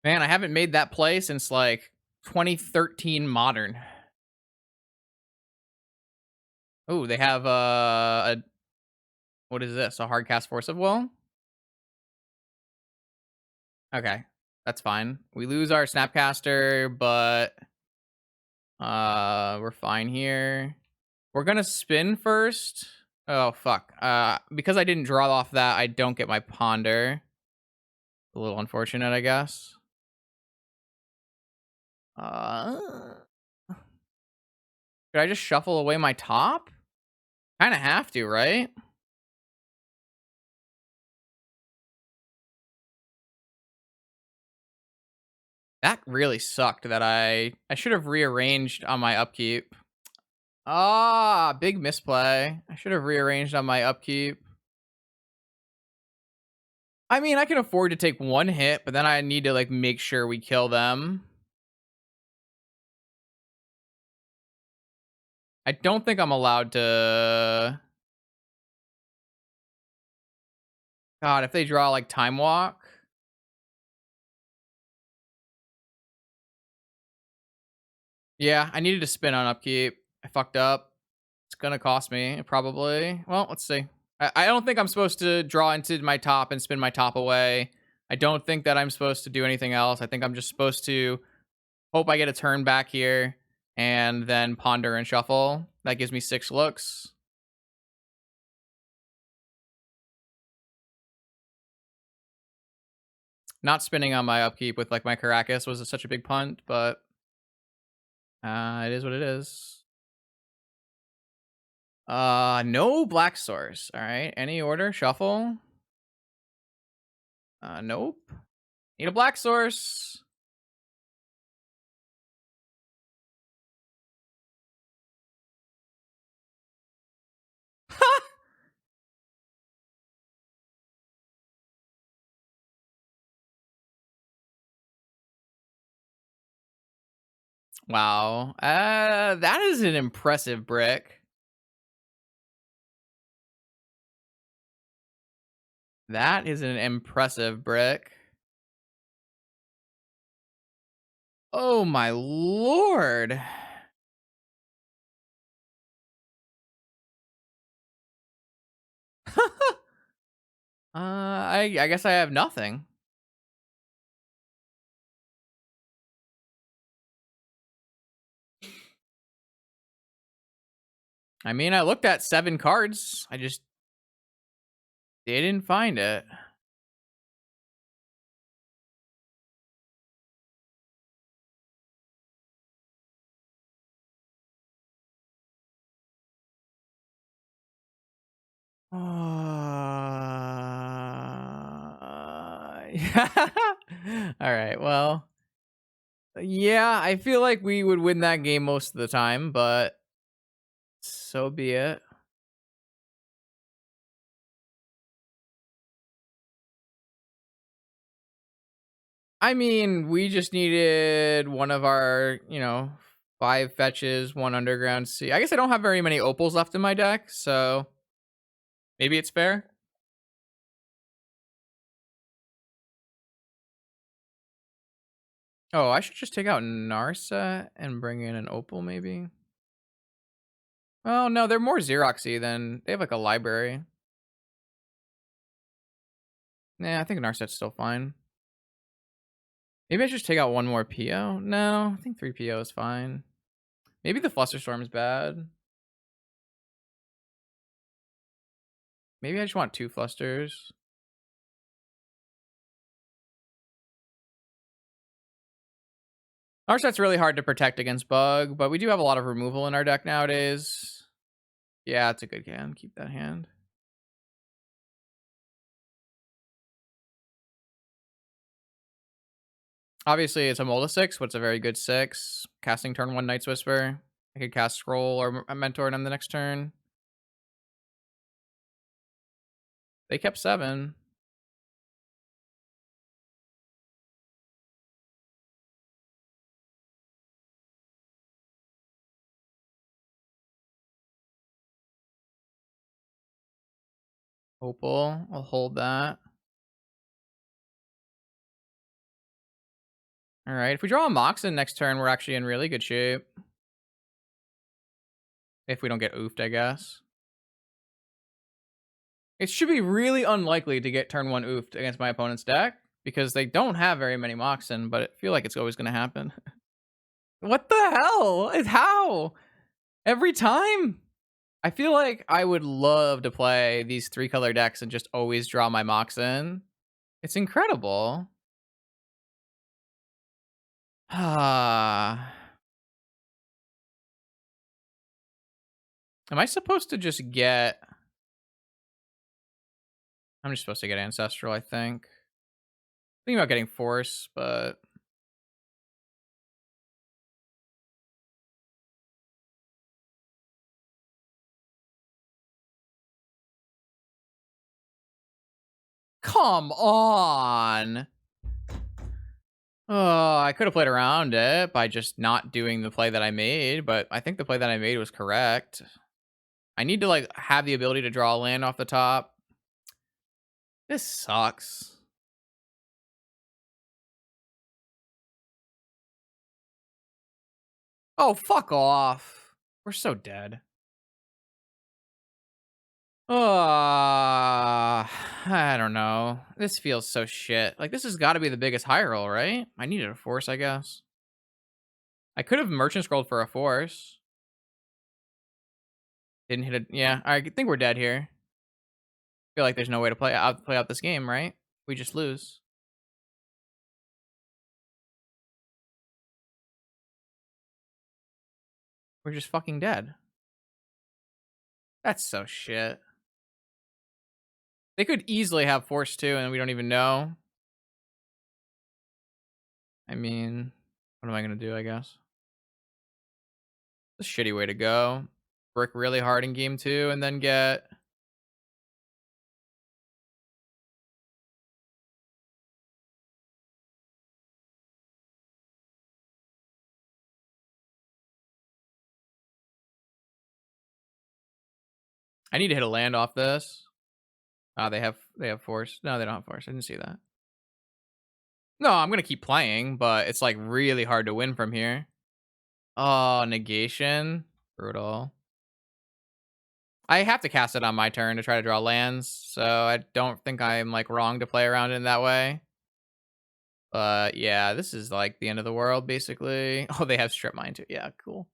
S1: Man, I haven't made that play since, like, 2013 Modern. Oh, they have a... What is this? A Hardcast Force of Will? Okay, that's fine. We lose our Snapcaster, but we're fine here. We're gonna spin first. Oh fuck. Because I didn't draw off that, I don't get my Ponder. A little unfortunate, I guess. Should I just shuffle away my top? Kind of have to, right? That really sucked that I should have rearranged on my upkeep. Ah, big misplay. I should have rearranged on my upkeep. I mean, I can afford to take one hit, but then I need to, like, make sure we kill them. I don't think I'm allowed to... God, if they draw, like, Time Walk... Yeah, I needed to spin on upkeep. I fucked up. It's gonna cost me, probably. Well, let's see. I don't think I'm supposed to draw into my top and spin my top away. I don't think that I'm supposed to do anything else. I think I'm just supposed to hope I get a turn back here and then ponder and shuffle. That gives me 6 looks. Not spinning on my upkeep with, like, my Caracas was such a big punt, but it is what it is. No black source. All right. Any order? Shuffle. Nope. Need a black source. Wow. That is an impressive brick. That is an impressive brick. Oh my lord. I guess I have nothing. I mean, I looked at 7 cards. I just didn't find it. Yeah. All right. Well, yeah, I feel like we would win that game most of the time, but so be it. I mean, we just needed one of our, 5 fetches, 1 underground sea. I guess I don't have very many opals left in my deck, so maybe it's fair. Oh, I should just take out Narset and bring in an opal, maybe. Oh no, they're more Xeroxy than they have like a library. Nah, I think Narset's still fine. Maybe I should just take out 1 more PO. No, I think 3 PO is fine. Maybe the Flusterstorm is bad. Maybe I just want 2 Flusters. Narset's really hard to protect against Bug, but we do have a lot of removal in our deck nowadays. Yeah, it's a good hand. Keep that hand. Obviously, it's a Mola 6, but it's a very good 6. Casting turn 1 Night's Whisper. I could cast Scroll or a Mentor on the next turn. They kept 7. Opal. I'll hold that. Alright, if we draw a Moxen next turn, we're actually in really good shape. If we don't get oofed, I guess. It should be really unlikely to get turn 1 oofed against my opponent's deck, because they don't have very many Moxen, but I feel like it's always going to happen. What the hell? How? Every time? I feel like I would love to play these 3-color decks and just always draw my Moxen. It's incredible. Ah. Am I supposed to just get... I'm just supposed to get Ancestral, I think. Thinking about getting Force, but... Come on! Oh, I could have played around it by just not doing the play that I made, but I think the play that I made was correct. I need to, like, have the ability to draw a land off the top. This sucks. Oh, fuck off. We're so dead. I don't know. This feels so shit. Like, this has got to be the biggest high roll, right? I needed a force, I guess. I could have merchant scrolled for a force. Didn't hit it. Yeah, I think we're dead here. Feel like there's no way to play out this game, right? We just lose. We're just fucking dead. That's so shit. They could easily have force too, and we don't even know. I mean, what am I gonna do? I guess it's a shitty way to go. Brick really hard in game 2, and then get... I need to hit a land off this. They have force. No, they don't have force. I didn't see that. No, I'm gonna keep playing, but it's like really hard to win from here. Oh, negation. Brutal. I have to cast it on my turn to try to draw lands, so I don't think I'm like wrong to play around in that way. But yeah, this is like the end of the world, basically. Oh, they have strip mine too. Yeah, cool.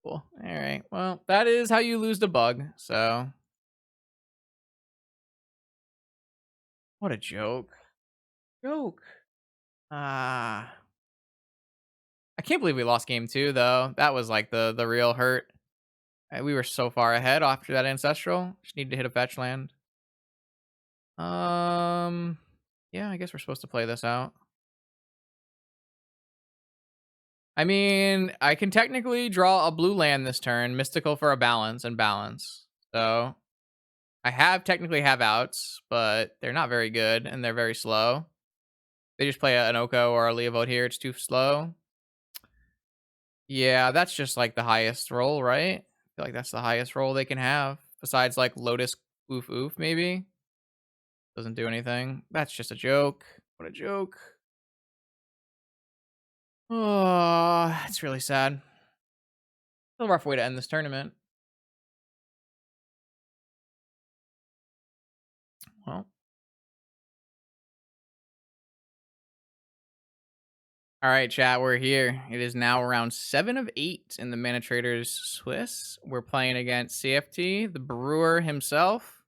S1: Cool. All right. Well, that is how you lose the bug. So, what a joke. Joke. Ah. I can't believe we lost game 2 though. That was like the real hurt. We were so far ahead after that ancestral. Just need to hit a fetch land. Um yeah, I guess we're supposed to play this out. I mean, I can technically draw a blue land this turn, mystical for a balance and balance. So I technically have outs, but they're not very good and they're very slow. They just play an Oko or a Leovold here. It's too slow. Yeah, that's just like the highest roll, right? I feel like that's the highest roll they can have. Besides like Lotus Oof Oof, maybe. Doesn't do anything. That's just a joke. What a joke. Oh, it's really sad. It's a rough way to end this tournament. Well. All right, chat, we're here. It is now round 7 of 8 in the ManaTraders Swiss. We're playing against CFT, the brewer himself.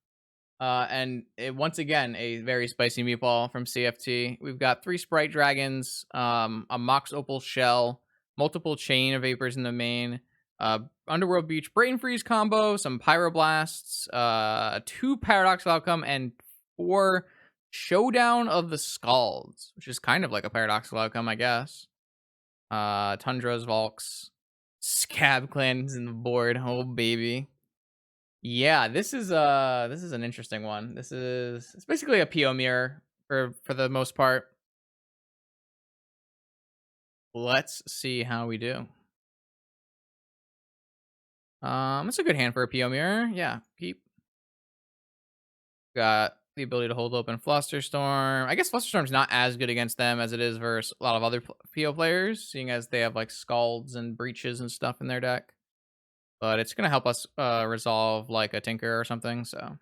S1: Once again, a very spicy meatball from CFT. We've got 3 Sprite Dragons, a Mox Opal Shell, multiple Chain of Vapors in the main, Underworld Beach Brain Freeze combo, some Pyroblasts, 2 Paradoxical Outcome, and 4 Showdown of the Skalds, which is kind of like a Paradoxical Outcome, I guess. Tundras, Volks, Scab Clans in the board. Oh, baby. Yeah, this is an interesting one. It's basically a PO mirror for the most part. Let's see how we do. It's a good hand for a PO mirror. Yeah, peep. Got the ability to hold open Flusterstorm. I guess Flusterstorm's not as good against them as it is versus a lot of other PO players, seeing as they have like Scalds and Breaches and stuff in their deck. But it's gonna help us resolve like a Tinker or something. So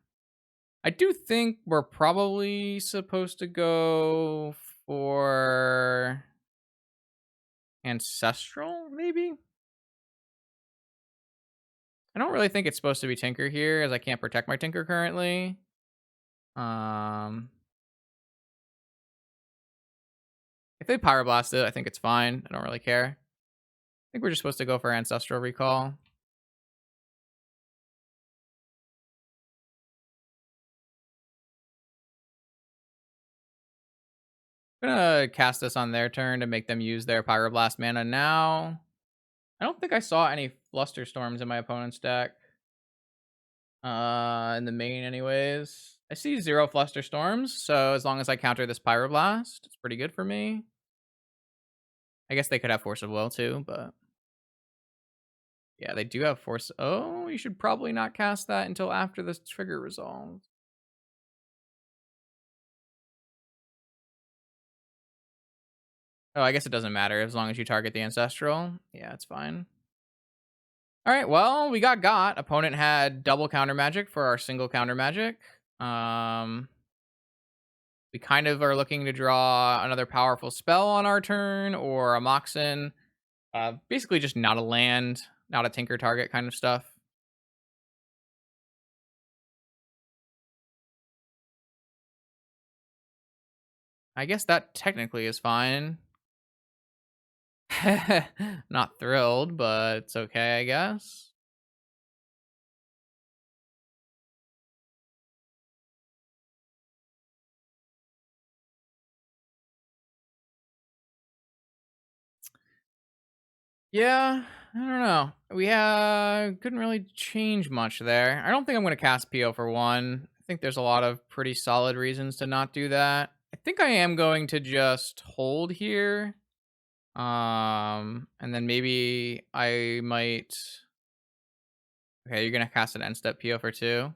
S1: I do think we're probably supposed to go for Ancestral, maybe? I don't really think it's supposed to be Tinker here, as I can't protect my Tinker currently. If they Pyroblast it, I think it's fine. I don't really care. I think we're just supposed to go for Ancestral Recall. I'm gonna cast this on their turn to make them use their Pyroblast mana now. I don't think I saw any Flusterstorms in my opponent's deck. In the main anyways. I see 0 Flusterstorms, so as long as I counter this Pyroblast, it's pretty good for me. I guess they could have Force of Will too, but yeah, they do have Force. Oh, you should probably not cast that until after this trigger resolves. Oh, I guess it doesn't matter as long as you target the Ancestral. Yeah, it's fine. All right, well, we got. Opponent had double counter magic for our single counter magic. We kind of are looking to draw another powerful spell on our turn or a Moxen. Basically just not a land, not a Tinker target kind of stuff. I guess that technically is fine. Not thrilled, but it's okay, I guess. Yeah, I don't know. We couldn't really change much there. I don't think I'm going to cast PO for 1. I think there's a lot of pretty solid reasons to not do that. I think I am going to just hold here. And then maybe I might. Okay, you're going to cast an end step PO for 2.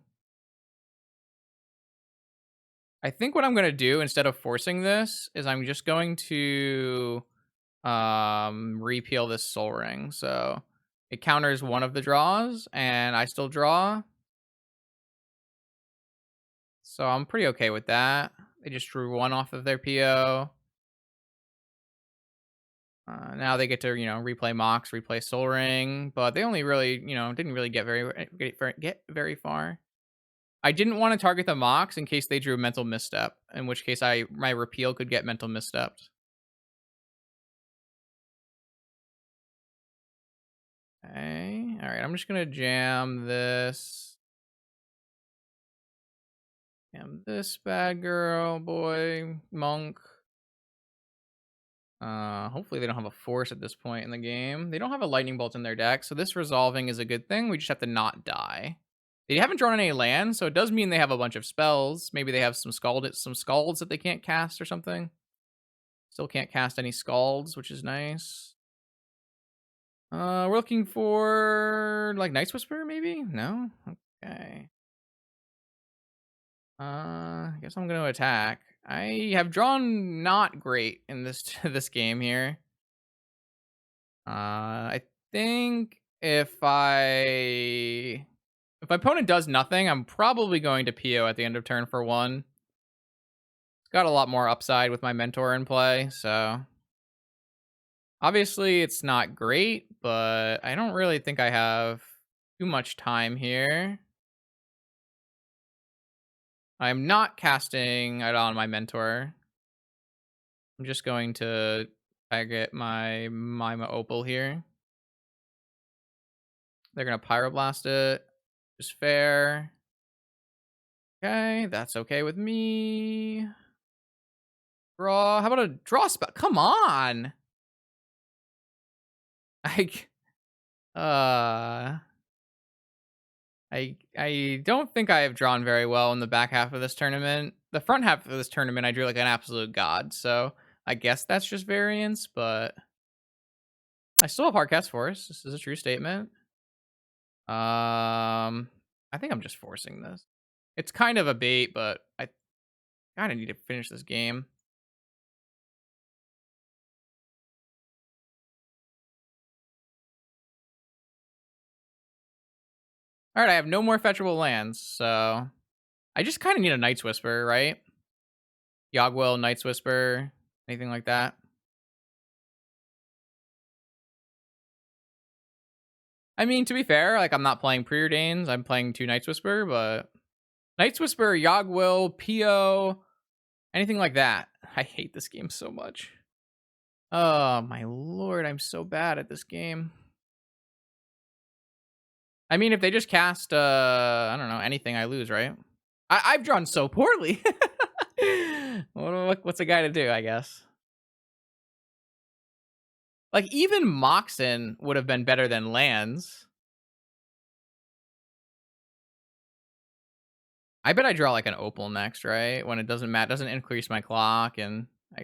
S1: I think what I'm going to do instead of forcing this is I'm just going to repeal this Soul Ring. So it counters one of the draws and I still draw. So I'm pretty okay with that. They just drew 1 off of their PO. Now they get to, replay Mox, replay Soul Ring, but they only really, didn't really get very far. I didn't want to target the Mox in case they drew a Mental Misstep, in which case my repeal could get Mental Misstepped. Okay, all right, I'm just gonna jam this. Jam this bad girl, boy, monk. Hopefully they don't have a force at this point in the game. They don't have a lightning bolt in their deck, so this resolving is a good thing. We just have to not die. They haven't drawn any lands, so it does mean they have a bunch of spells. Maybe they have some scalds that they can't cast or something. Still can't cast any scalds, which is nice. We're looking for like Night's Whisper, maybe? No? Okay. I guess I'm gonna attack. I have drawn not great in this game here. I think if my opponent does nothing, I'm probably going to PO at the end of turn for 1. It's got a lot more upside with my mentor in play, so obviously it's not great, but I don't really think I have too much time here. I'm not casting it on my mentor. I'm just going to target my Mima Opal here. They're going to Pyroblast it. Just fair. Okay, that's okay with me. Draw. How about a draw spell? Come on. Uh I don't think I have drawn very well in the back half of this tournament. The front half of this tournament I drew like an absolute god, so I guess that's just variance, but I still have Hardcast Force. This is a true statement. I think I'm just forcing this. It's kind of a bait, but I kind of need to finish this game. All right, I have no more fetchable lands, so I just kind of need a Night's Whisper, right? Yogwill, Night's Whisper, anything like that. I mean, to be fair, like I'm not playing Preordains, I'm playing 2 Night's Whisper, but Night's Whisper, Yogwill, PO, anything like that. I hate this game so much. Oh my lord, I'm so bad at this game. I mean, if they just cast, I don't know, anything, I lose, right? I've drawn so poorly. What's a guy to do, I guess? Like, even Moxen would have been better than lands. I bet I draw, like, an Opal next, right? When it doesn't doesn't increase my clock, and I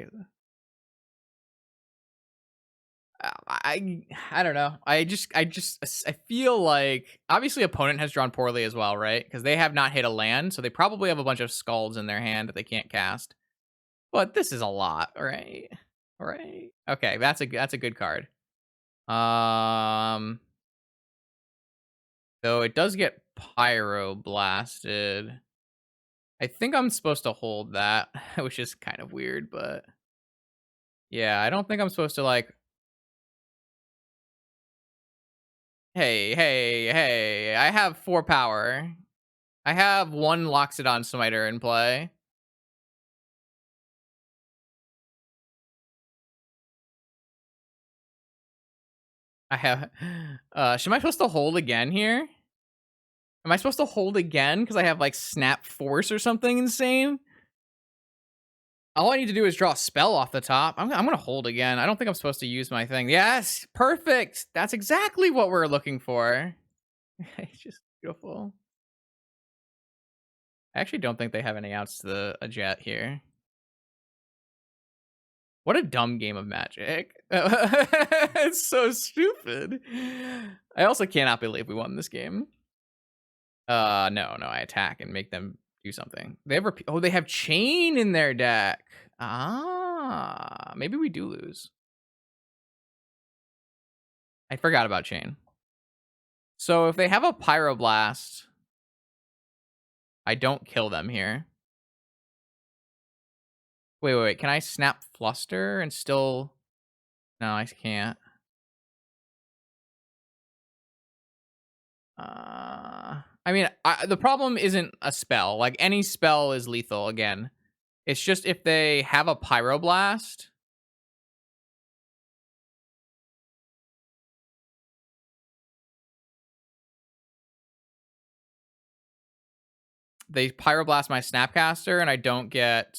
S1: don't know. I feel like obviously opponent has drawn poorly as well, right? Because they have not hit a land, so they probably have a bunch of Skalds in their hand that they can't cast. But this is a lot, right? Right. Okay, that's a good card. Though it does get Pyro blasted. I think I'm supposed to hold that, which is kind of weird, but yeah, I don't think I'm supposed to like. Hey! I have 4 power. I have 1 Loxodon Smiter in play. I have. Am I supposed to hold again here? Am I supposed to hold again because I have like Snap Force or something insane? All I need to do is draw a spell off the top. I'm gonna hold again. I don't think I'm supposed to use my thing. Yes, perfect. That's exactly what we're looking for. It's just beautiful. I actually don't think they have any outs to a jet here. What a dumb game of Magic. It's so stupid. I also cannot believe we won this game. No, I attack and make them do something. They have they have Chain in their deck. Ah, maybe we do lose. I forgot about Chain. So if they have a Pyroblast, I don't kill them here. Wait. Can I snap Fluster and still? No, I can't. I mean, the problem isn't a spell. Like, any spell is lethal again. It's just if they have a pyroblast. They pyroblast my snapcaster and I don't get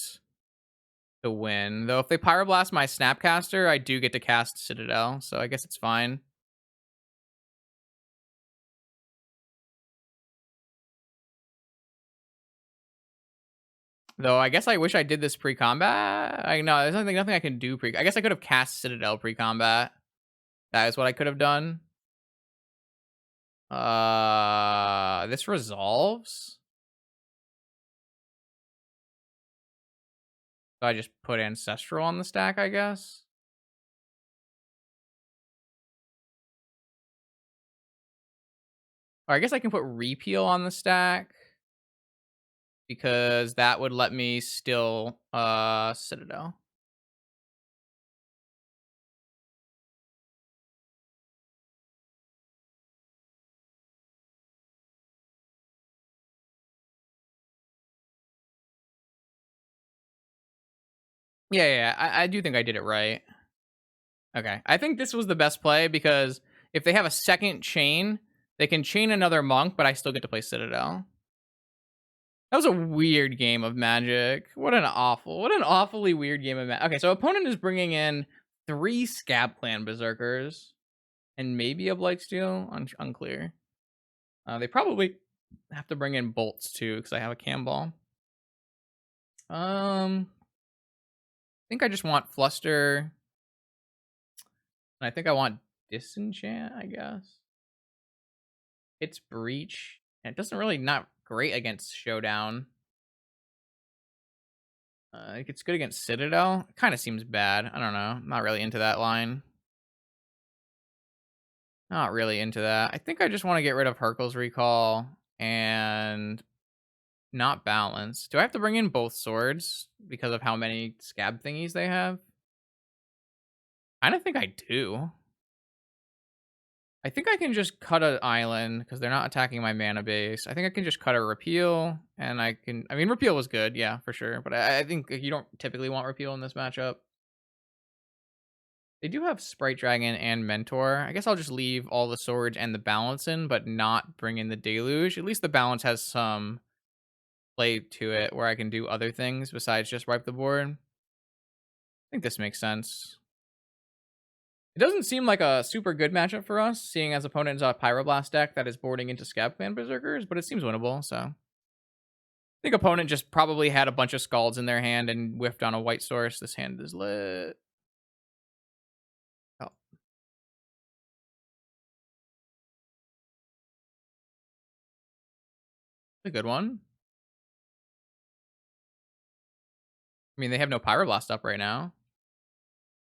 S1: the win. Though if they pyroblast my snapcaster, I do get to cast Citadel, so I guess it's fine. Though I guess I wish I did this pre-combat. I know there's nothing I can do pre. I guess I could have cast Citadel pre-combat. That is what I could have done. This resolves. So I just put Ancestral on the stack, I guess. Or I guess I can put Repeal on the stack because that would let me still Citadel. Yeah, I do think I did it right. Okay. I think this was the best play because if they have a second chain, they can chain another monk, but I still get to play Citadel. That was a weird game of Magic. What an awfully weird game of Magic. Okay, so opponent is bringing in 3 Scab Clan Berserkers and maybe a Blightsteel. Unclear. They probably have to bring in bolts too because I have a cam ball. I think I just want Fluster. And I think I want Disenchant, I guess. It's Breach. And it doesn't really not great against Showdown. It's good against Citadel. It kind of seems bad. I don't know. I'm not really into that line. Not really into that. I think I just want to get rid of Hercule's Recall and not balance. Do I have to bring in both swords because of how many scab thingies they have? I don't think I do. I think I can just cut an island because they're not attacking my mana base. I think I can just cut a repeal, and I can. I mean, repeal was good, yeah, for sure. But I think you don't typically want repeal in this matchup. They do have Sprite Dragon and Mentor. I guess I'll just leave all the swords and the balance in, but not bring in the Deluge. At least the balance has some play to it where I can do other things besides just wipe the board. I think this makes sense. It doesn't seem like a super good matchup for us, seeing as opponent's a Pyroblast deck that is boarding into Scab Clan Berserkers, but it seems winnable, so. I think opponent just probably had a bunch of Skalds in their hand and whiffed on a white source. This hand is lit. Oh. A good one. I mean, they have no Pyroblast up right now.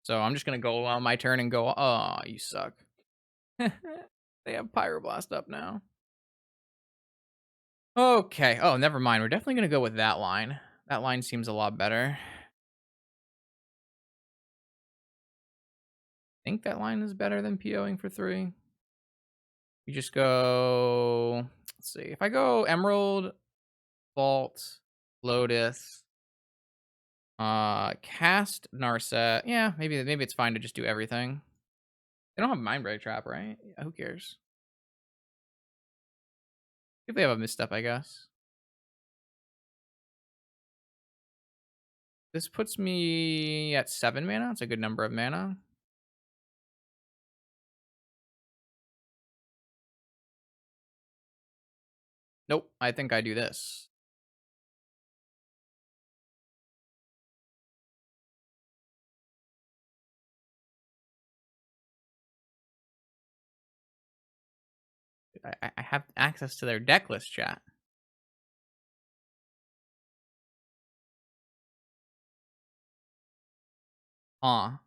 S1: So I'm just going to go on my turn and go, oh, you suck. They have Pyroblast up now. Okay. Oh, never mind. We're definitely going to go with that line. That line seems a lot better. I think that line is better than POing for 3. You just go, let's see. If I go Emerald, Vault, Lotus, cast Narset. Yeah, maybe it's fine to just do everything. They don't have Mindbreak Trap, right? Yeah, who cares? If they have a misstep, I guess. This puts me at 7 mana. It's a good number of mana. Nope, I think I do this. I have access to their deck list, chat. Aw.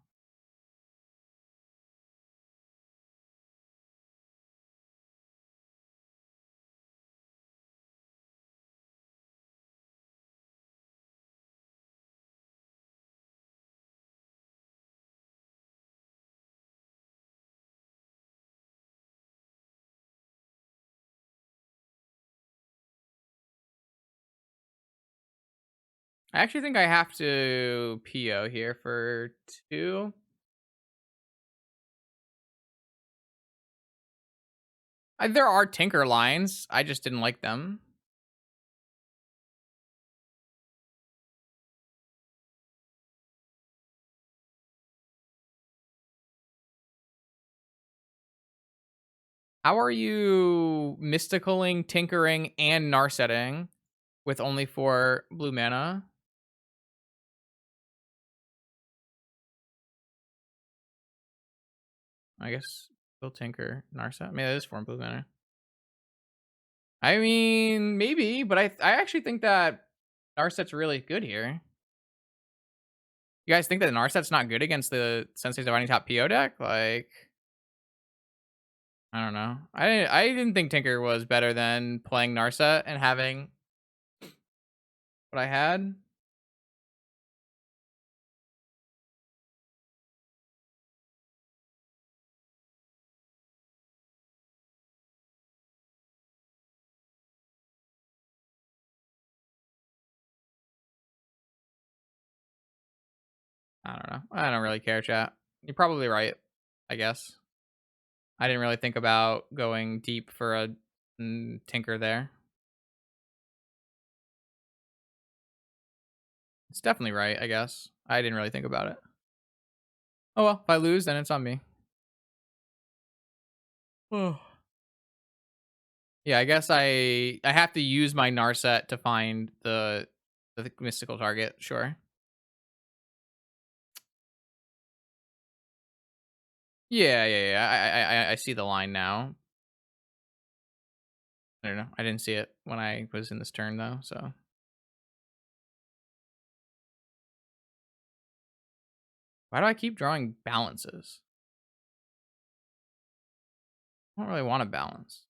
S1: I actually think I have to PO here for 2. There are Tinker lines. I just didn't like them. How are you mysticaling, tinkering, and narsetting with only 4 blue mana? I guess we'll tinker, narset. Maybe that is 4 blue mana. I mean, maybe, but I actually think that narset's really good here. You guys think that narset's not good against the Sensei's Dividing Top PO deck? Like, I don't know. I didn't think Tinker was better than playing Narset and having what I had. I don't know. I don't really care, chat. You're probably right, I guess. I didn't really think about going deep for a Tinker there. It's definitely right, I guess. I didn't really think about it. Oh well, if I lose, then it's on me. Oh. Yeah, I guess I have to use my Narset to find the mystical target. Sure. Yeah. I see the line now. I don't know. I didn't see it when I was in this turn though. So why do I keep drawing balances? I don't really want to balance.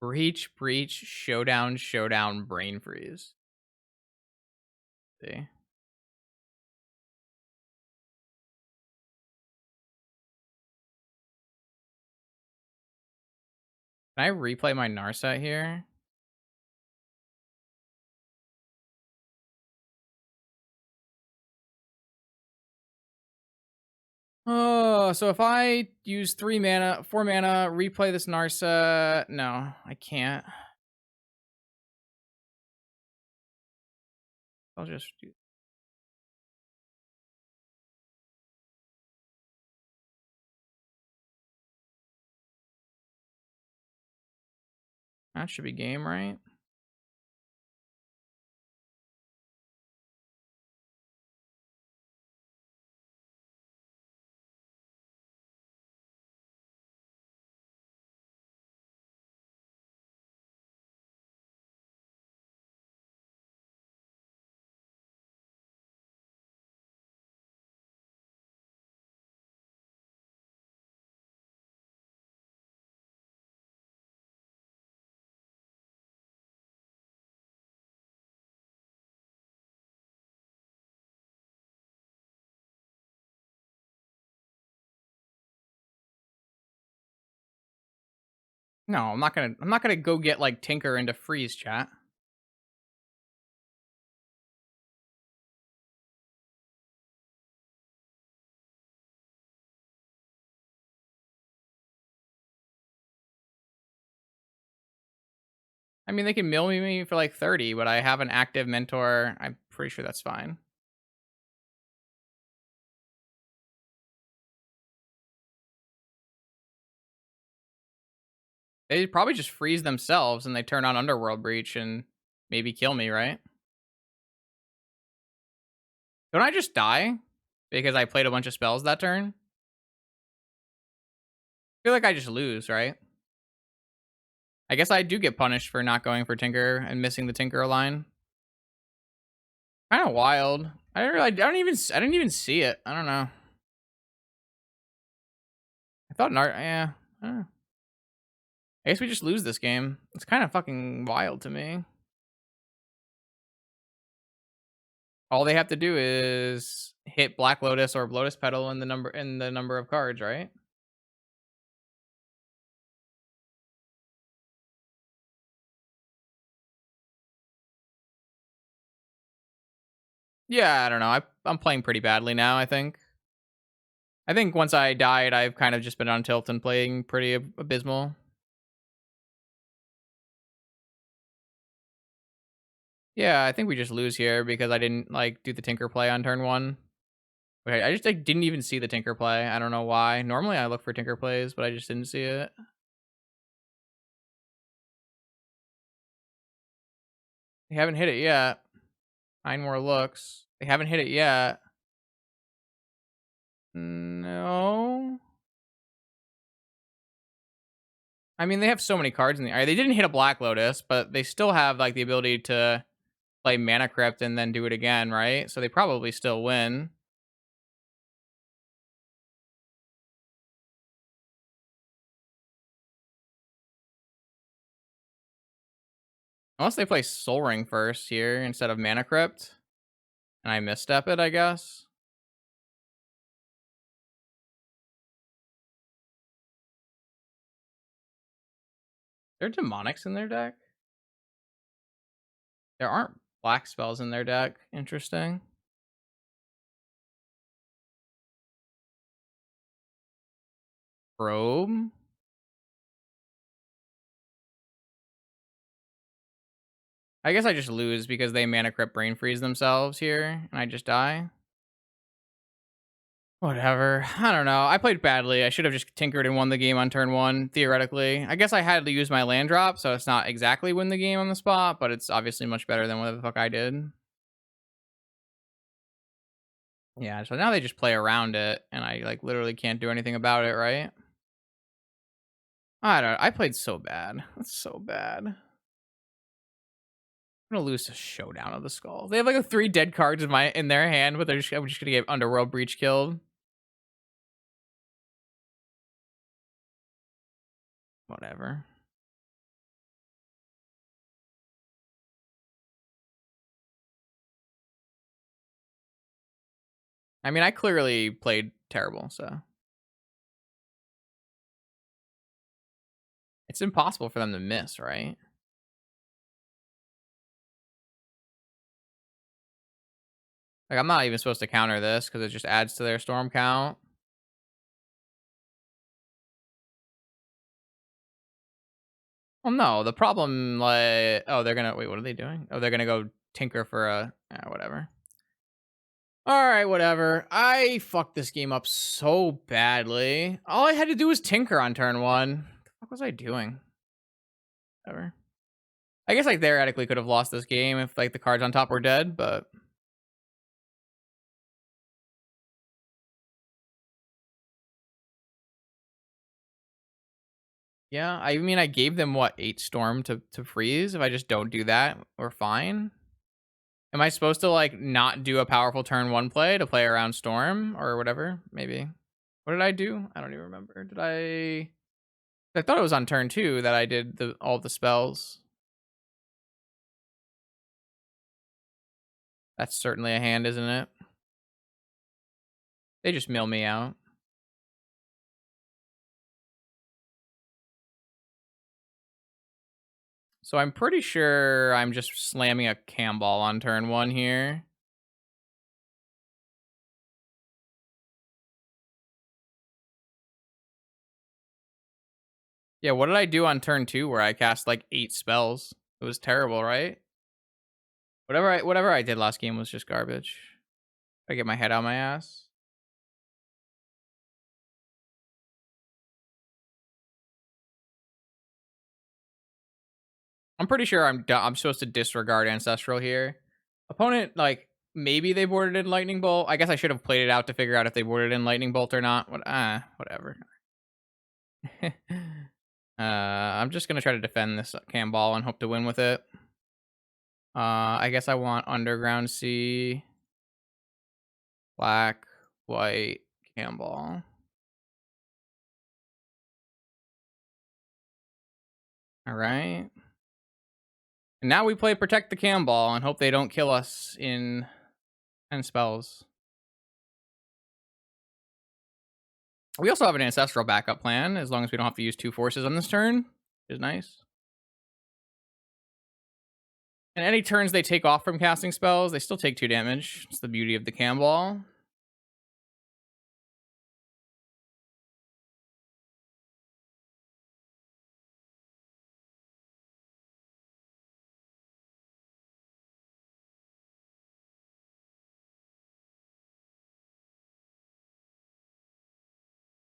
S1: Breach, showdown, brain freeze. See. Can I replay my Narset here? Oh, so if I use 4 mana, replay this Narset, no, I can't. I'll just do. That should be game, right? No, I'm not gonna go get like Tinker into freeze, chat. I mean, they can mill me for like 30, but I have an active mentor. I'm pretty sure that's fine. They probably just freeze themselves and they turn on Underworld Breach and maybe kill me, right? Don't I just die because I played a bunch of spells that turn? I feel like I just lose, right? I guess I do get punished for not going for Tinker and missing the Tinker line. Kind of wild. I didn't even see it. I don't know. I thought yeah. I don't know. I guess we just lose this game. It's kind of fucking wild to me. All they have to do is hit Black Lotus or Lotus Petal in the number of cards, right? Yeah, I don't know. I'm playing pretty badly now, I think. I think once I died, I've kind of just been on tilt and playing pretty abysmal. Yeah, I think we just lose here because I didn't like do the Tinker play on turn 1. Okay, I just like didn't even see the Tinker play. I don't know why. Normally I look for Tinker plays, but I just didn't see it. They haven't hit it yet. 9 more looks. They haven't hit it yet. No. I mean, they have so many cards in the eye. They didn't hit a Black Lotus, but they still have like the ability to play Mana Crypt and then do it again, right? So they probably still win. Unless they play Soul Ring first here instead of Mana Crypt. And I misstep it, I guess. There are demonics in their deck? There aren't black spells in their deck. Interesting. Probe? I guess I just lose because they Mana Crypt Brain Freeze themselves here, and I just die. Whatever. I don't know. I played badly. I should have just tinkered and won the game on turn 1, theoretically. I guess I had to use my land drop, so it's not exactly win the game on the spot, but it's obviously much better than whatever the fuck I did. Yeah, so now they just play around it, and I like literally can't do anything about it, right? I don't know. I played so bad. That's so bad. I'm gonna lose to Showdown of the Skulls. They have like 3 dead cards in their hand, but I'm just gonna get Underworld Breach killed. Whatever. I mean, I clearly played terrible, so it's impossible for them to miss, right? Like, I'm not even supposed to counter this because it just adds to their storm count. Well, no, the problem, like, oh, they're gonna wait. What are they doing? Oh, they're gonna go tinker for a whatever. All right, whatever. I fucked this game up so badly. All I had to do was tinker on turn 1. What the fuck was I doing? Whatever. I guess I theoretically could have lost this game if like the cards on top were dead, but yeah, I mean, I gave them what 8 storm to freeze. If I just don't do that, we're fine. Am I supposed to like not do a powerful turn 1 play to play around storm or whatever? Maybe. What did I do? I don't even remember. Did I thought it was on turn 2 that I did all the spells. That's certainly a hand, isn't it? They just mill me out. So I'm pretty sure I'm just slamming a cam ball on turn 1 here. Yeah, what did I do on turn 2 where I cast like 8 spells? It was terrible, right? Whatever I did last game was just garbage. I get my head out my ass. I'm pretty sure I'm supposed to disregard Ancestral here. Opponent, like, maybe they boarded in Lightning Bolt. I guess I should have played it out to figure out if they boarded in Lightning Bolt or not. Whatever. I'm just gonna try to defend this cam ball and hope to win with it. I guess I want Underground Sea, black, white, cam ball.
S2: All right. And now we play Protect the Camball and hope they don't kill us in 10 spells. We also have an Ancestral backup plan, as long as we don't have to use 2 forces on this turn, which is nice. And any turns they take off from casting spells, they still take 2 damage. It's the beauty of the Camball.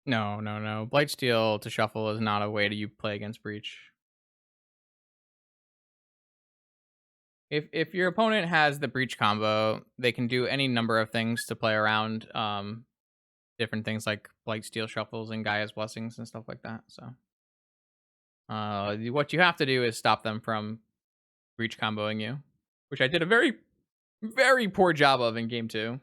S2: No. Blightsteel to shuffle is not a way to play against Breach. If your opponent has the Breach combo, they can do any number of things to play around different things like Blightsteel shuffles and Gaia's blessings and stuff like that. So what you have to do is stop them from Breach comboing you, which I did a very, very poor job of in game 2.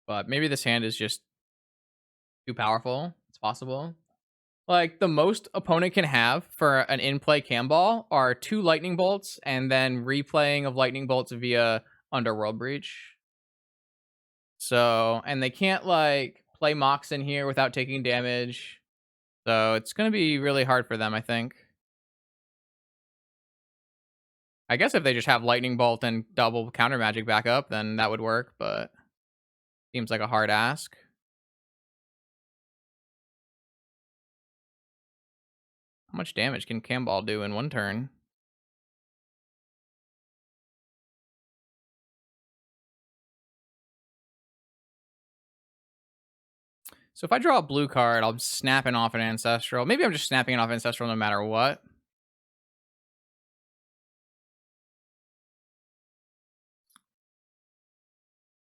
S2: But maybe this hand is just too powerful. It's possible. Like, the most opponent can have for an in-play Camball are 2 Lightning Bolts and then replaying of Lightning Bolts via Underworld Breach. So, and they can't, like, play Mox in here without taking damage. So, it's going to be really hard for them, I think. I guess if they just have Lightning Bolt and double Counter Magic backup, then that would work, but seems like a hard ask. How much damage can Camball do in 1 turn? So if I draw a blue card, I'm snapping off an Ancestral. Maybe I'm just snapping it off Ancestral no matter what.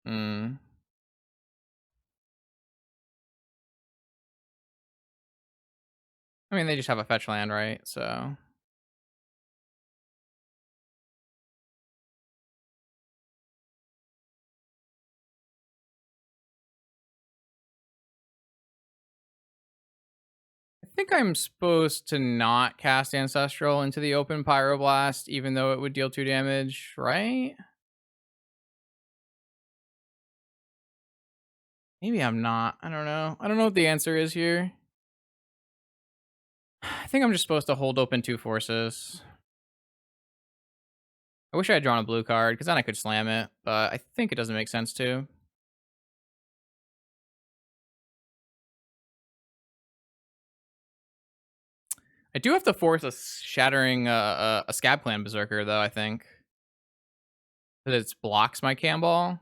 S2: Hmm. I mean, they just have a fetch land, right? So I think I'm supposed to not cast Ancestral into the open Pyroblast, even though it would deal 2 damage, right? Maybe I'm not. I don't know. I don't know what the answer is here. I think I'm just supposed to hold open 2 forces. I wish I had drawn a blue card, because then I could slam it, but I think it doesn't make sense to. I do have to force a shattering a Scab Clan Berserker, though, I think. Because it blocks my Camball.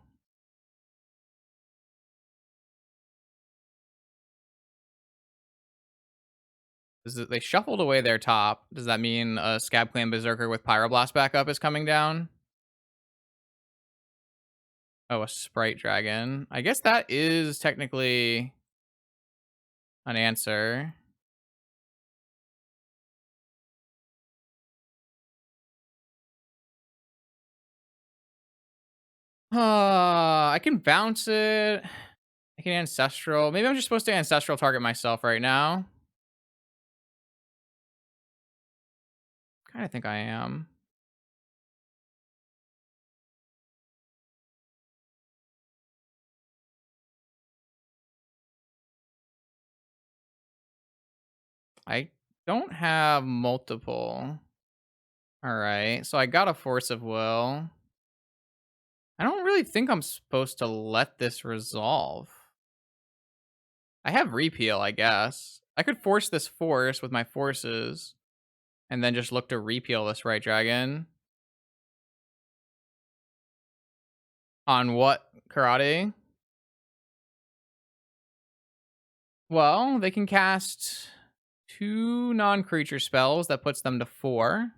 S2: They shuffled away their top. Does that mean a Scab Clan Berserker with Pyroblast backup is coming down? Oh, a Sprite Dragon. I guess that is technically an answer. I can bounce it. I can Ancestral. Maybe I'm just supposed to Ancestral target myself right now. Kind of think I am. I don't have multiple. All right, so I got a Force of Will. I don't really think I'm supposed to let this resolve. I have Repeal, I guess. I could force this force with my forces and then just look to repeal this Right Dragon. On what karate? Well, they can cast 2 non-creature spells. That puts them to 4.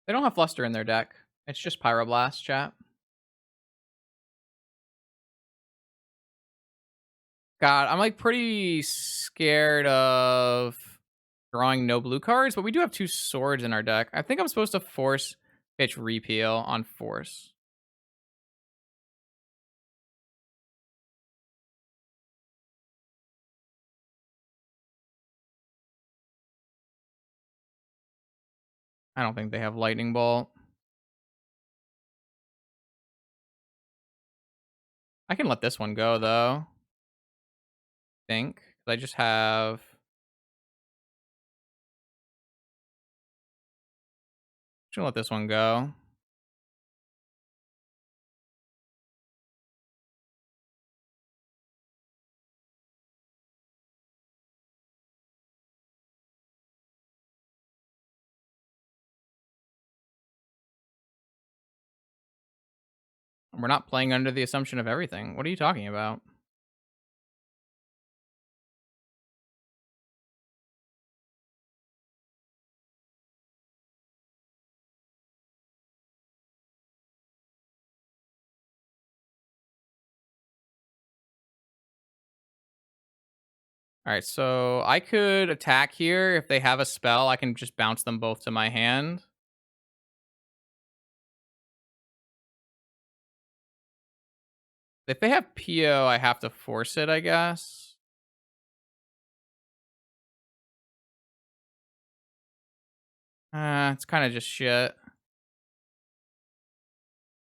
S2: They don't have Fluster in their deck. It's just Pyroblast, chat. God, I'm like pretty scared of drawing no blue cards, but we do have 2 swords in our deck. I think I'm supposed to force Pitch repeal on force. I don't think they have lightning bolt. I can let this one go though. Think I just have. Just gonna let this one go. We're not playing under the assumption of everything. What are you talking about? All right, so I could attack here. If they have a spell, I can just bounce them both to my hand. If they have PO, I have to force it, I guess. It's kind of just shit.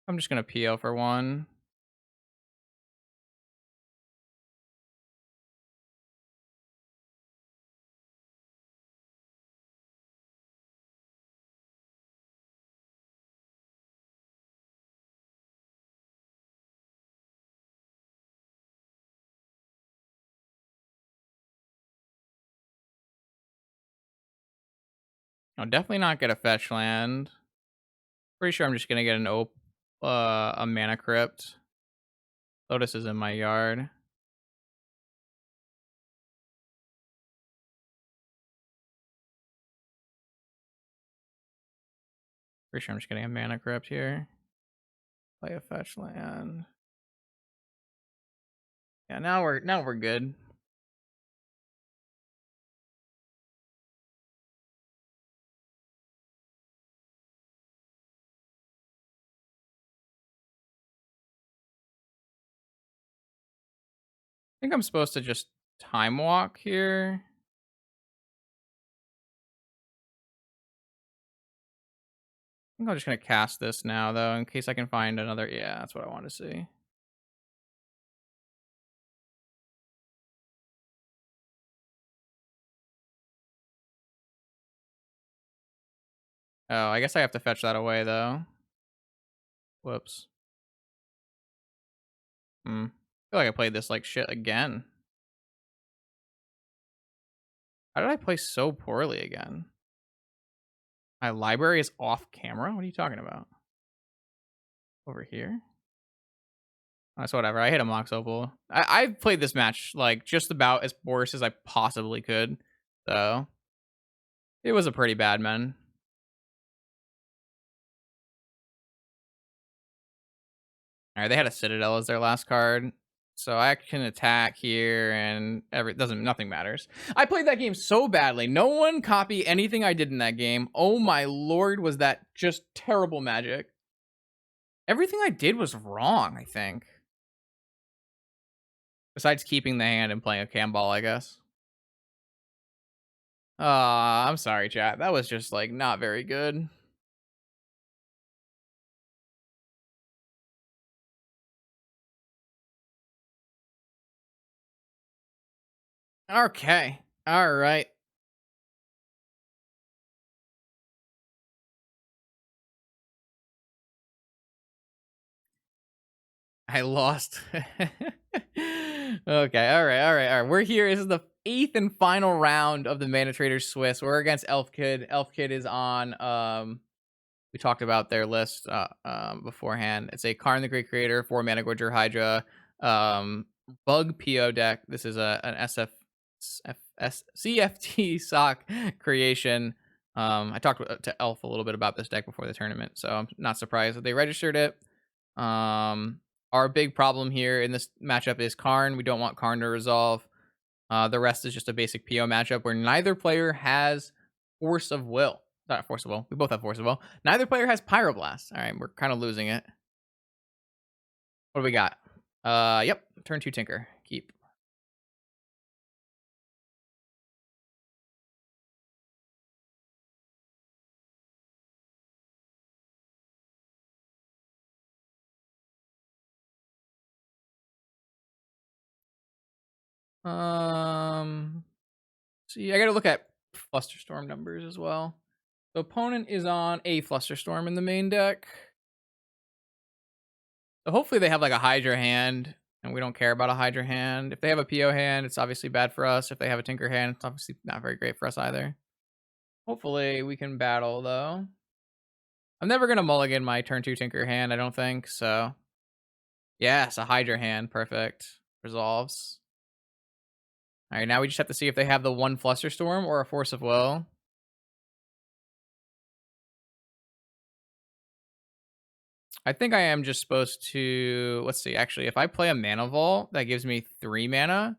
S2: I'm just gonna PO for one. I'll definitely not get a fetch land. Pretty sure I'm just gonna get a mana crypt. Lotus is in my yard. Pretty sure I'm just getting a mana crypt here. Play a fetch land. Yeah, now we're good. I think I'm supposed to just time walk here. I think I'm just gonna cast this now though, in case I can find another. Yeah, that's what I want to see. Oh, I guess I have to fetch that away though. Whoops. I feel like I played this like shit again. How did I play so poorly again? My library is off camera? What are you talking about? Over here? That's whatever. I hit a Mox Opal. I played this match like just about as worse as I possibly could. So it was a pretty bad man. Alright, they had a Citadel as their last card. So I can attack here and nothing matters. I played that game so badly. No one copy anything I did in that game. Oh my lord, was that just terrible magic. Everything I did was wrong, I think. Besides keeping the hand and playing a cam ball, I guess. I'm sorry, chat. That was just like not very good. Okay. All right. I lost. Okay. All right. We're here. This is the 8th and final round of the ManaTraders Swiss. We're against Elf Kid. Elf Kid is on. We talked about their list beforehand. It's a Karn the Great Creator, 4 mana Gorger Hydra, Bug PO deck. This is an CFT sock creation. I talked to Elf a little bit about this deck before the tournament, so I'm not surprised that they registered it. Our big problem here in this matchup is Karn. We don't want Karn to resolve. The rest is just a basic PO matchup where neither player has Force of Will. Not Force of Will. We both have Force of Will. Neither player has Pyroblast. All right, we're kind of losing it. What do we got? Yep. Turn 2 Tinker. Keep. See, I gotta look at Flusterstorm numbers as well. The opponent is on a Flusterstorm in the main deck. So hopefully they have like a Hydra hand, and we don't care about a Hydra hand. If they have a PO hand, it's obviously bad for us. If they have a Tinker hand, it's obviously not very great for us either. Hopefully we can battle though. I'm never gonna mulligan my turn 2 Tinker hand, I don't think, so. Yes, a Hydra hand. Perfect. Resolves. Alright, now we just have to see if they have the 1 Flusterstorm or a Force of Will. I think I am just supposed to, let's see, actually, if I play a Mana Vault, that gives me 3 mana.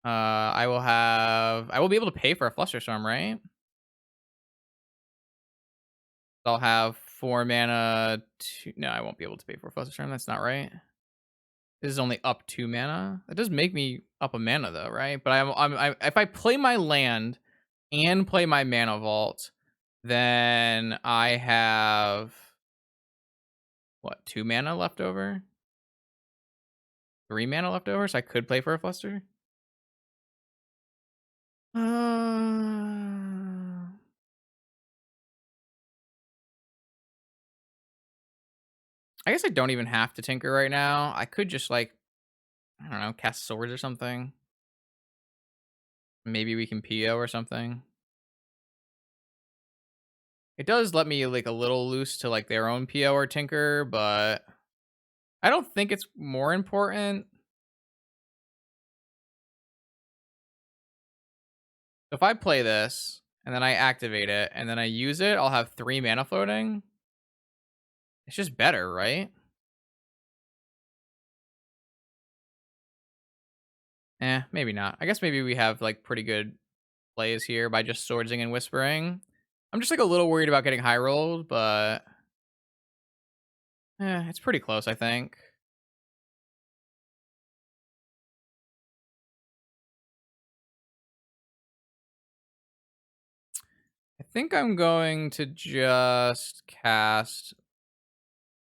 S2: I will be able to pay for a Flusterstorm, right? I'll have 4 mana. No, I won't be able to pay for a Flusterstorm. That's not right. This is only up 2 mana. That does make me up a mana though, right? But if I play my land and play my Mana Vault, then I have what, 2 mana left over? 3 mana left over, so I could play for a Fluster. I guess I don't even have to Tinker right now. I could just like, I don't know, cast Swords or something. Maybe we can PO or something. It does let me like a little loose to like their own PO or Tinker, but I don't think it's more important. If I play this and then I activate it and then I use it, I'll have 3 mana floating. It's just better, right? Maybe not. I guess maybe we have like pretty good plays here by just swordsing and whispering. I'm just like a little worried about getting high rolled, but it's pretty close, I think. I think I'm going to just cast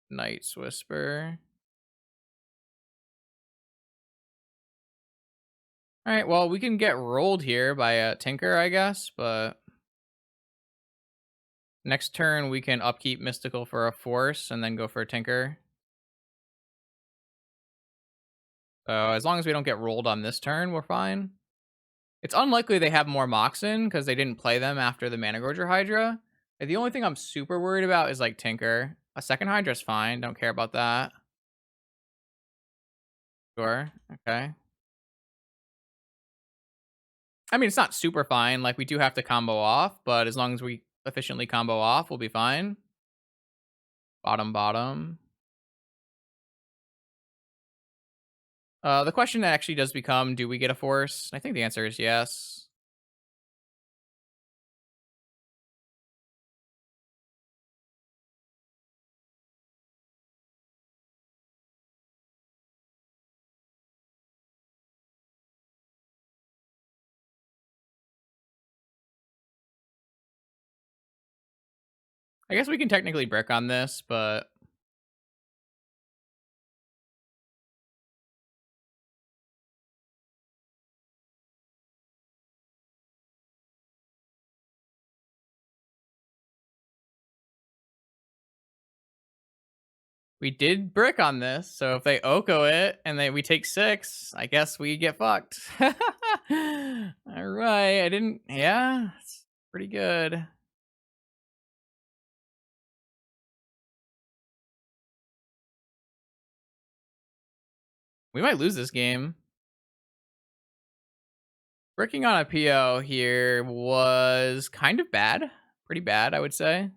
S2: Night's Whisper. All right, well, we can get rolled here by a Tinker, I guess, but next turn we can upkeep Mystical for a Force and then go for a Tinker. So as long as we don't get rolled on this turn, we're fine. It's unlikely they have more Moxen because they didn't play them after the Managorger Hydra. The only thing I'm super worried about is like Tinker. A second Hydra's fine. Don't care about that. Sure. Okay. I mean, it's not super fine. Like, we do have to combo off, but as long as we efficiently combo off, we'll be fine. Bottom, bottom. The question actually does become, do we get a Force? I think the answer is yes. I guess we can technically brick on this, but we did brick on this. So if they Oko it and we take 6, I guess we get fucked. All right. Yeah, it's pretty good. We might lose this game. Bricking on a PO here was kind of bad. Pretty bad, I would say.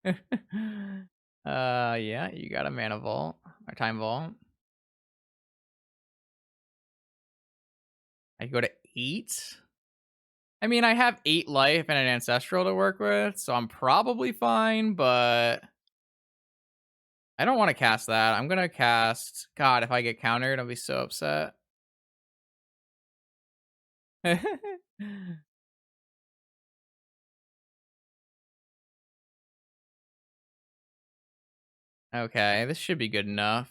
S2: Yeah, you got a Mana Vault or Time Vault. I go to 8. I mean, I have 8 life and an ancestral to work with, so I'm probably fine, but I don't want to cast that. I'm gonna cast. God, if I get countered, I'll be so upset. Okay, this should be good enough.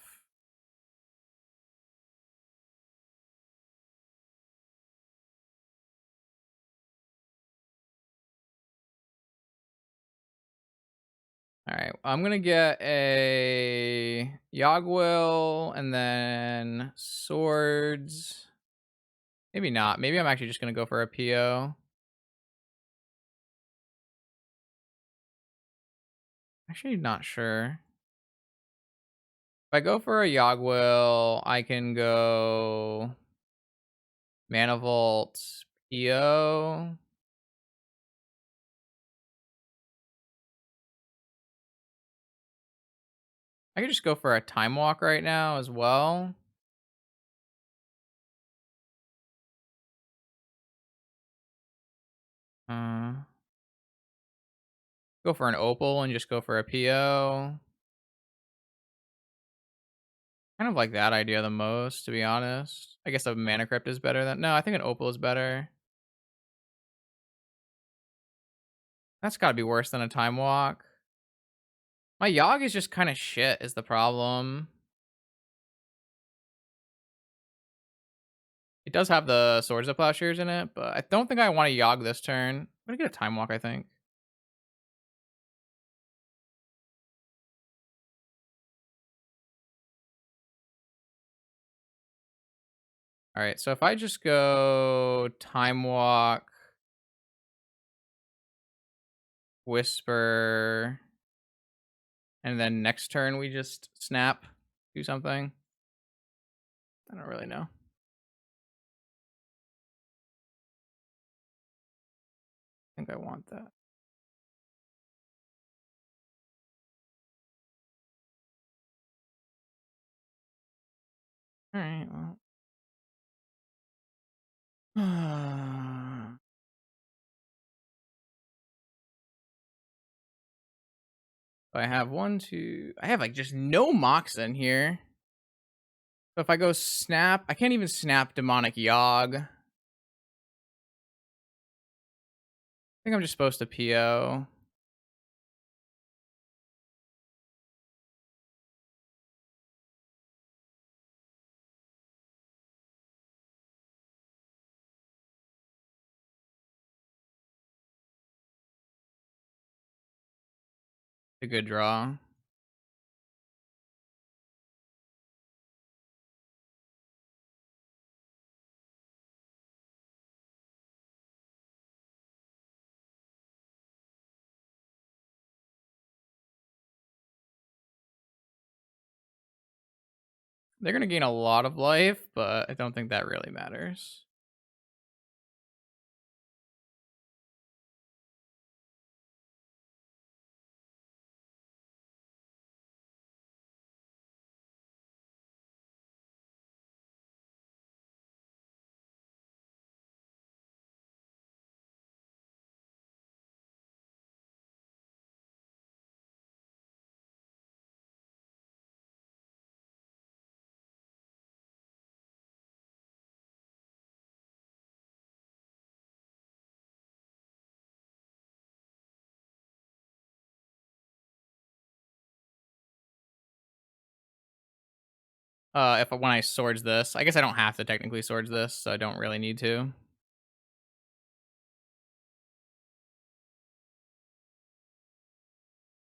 S2: All right, I'm gonna get a Yogwill and then swords. Maybe not. Maybe I'm actually just gonna go for a PO. Actually, not sure. If I go for a Yogwill, I can go Manavolt PO. I could just go for a Time Walk right now as well. Uh, Go for an Opal and just go for a PO. Kind of like that idea the most, to be honest. I guess a Mana Crypt is better than. No, I think an Opal is better. That's got to be worse than a Time Walk. My Yogg is just kind of shit, is the problem. It does have the Swords of Plowshares in it, but I don't think I want to Yogg this turn. I'm gonna get a Time Walk, I think. All right, so if I just go Time Walk, Whisper, and then next turn we just snap, do something. I don't really know. I think I want that. All right, well. I have one, two. I have like just no mocks in here. So if I go snap, I can't even snap Demonic Yogg. I think I'm just supposed to PO. A good draw. They're gonna gain a lot of life, but I don't think that really matters. If when I swords this, I guess I don't have to technically swords this, so I don't really need to.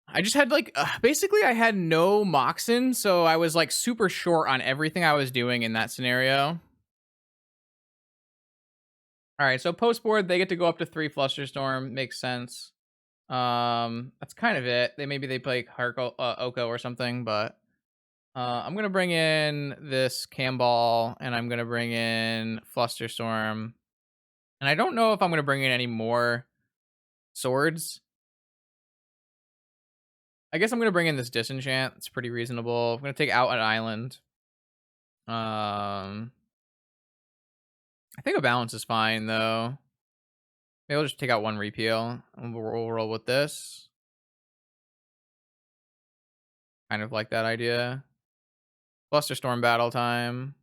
S2: I just had like basically I had no Moxen, so I was like super short on everything I was doing in that scenario. All right, so post board they get to go up to 3 Flusterstorm, makes sense. That's kind of it. Maybe they play Oko or something, but I'm gonna bring in this Camball and I'm gonna bring in Flusterstorm, and I don't know if I'm gonna bring in any more swords. I guess I'm gonna bring in this Disenchant. It's pretty reasonable. I'm gonna take out an island. I think a balance is fine though. Maybe we'll just take out one repeal and we'll roll with this. Kind of like that idea. Flusterstorm battle time.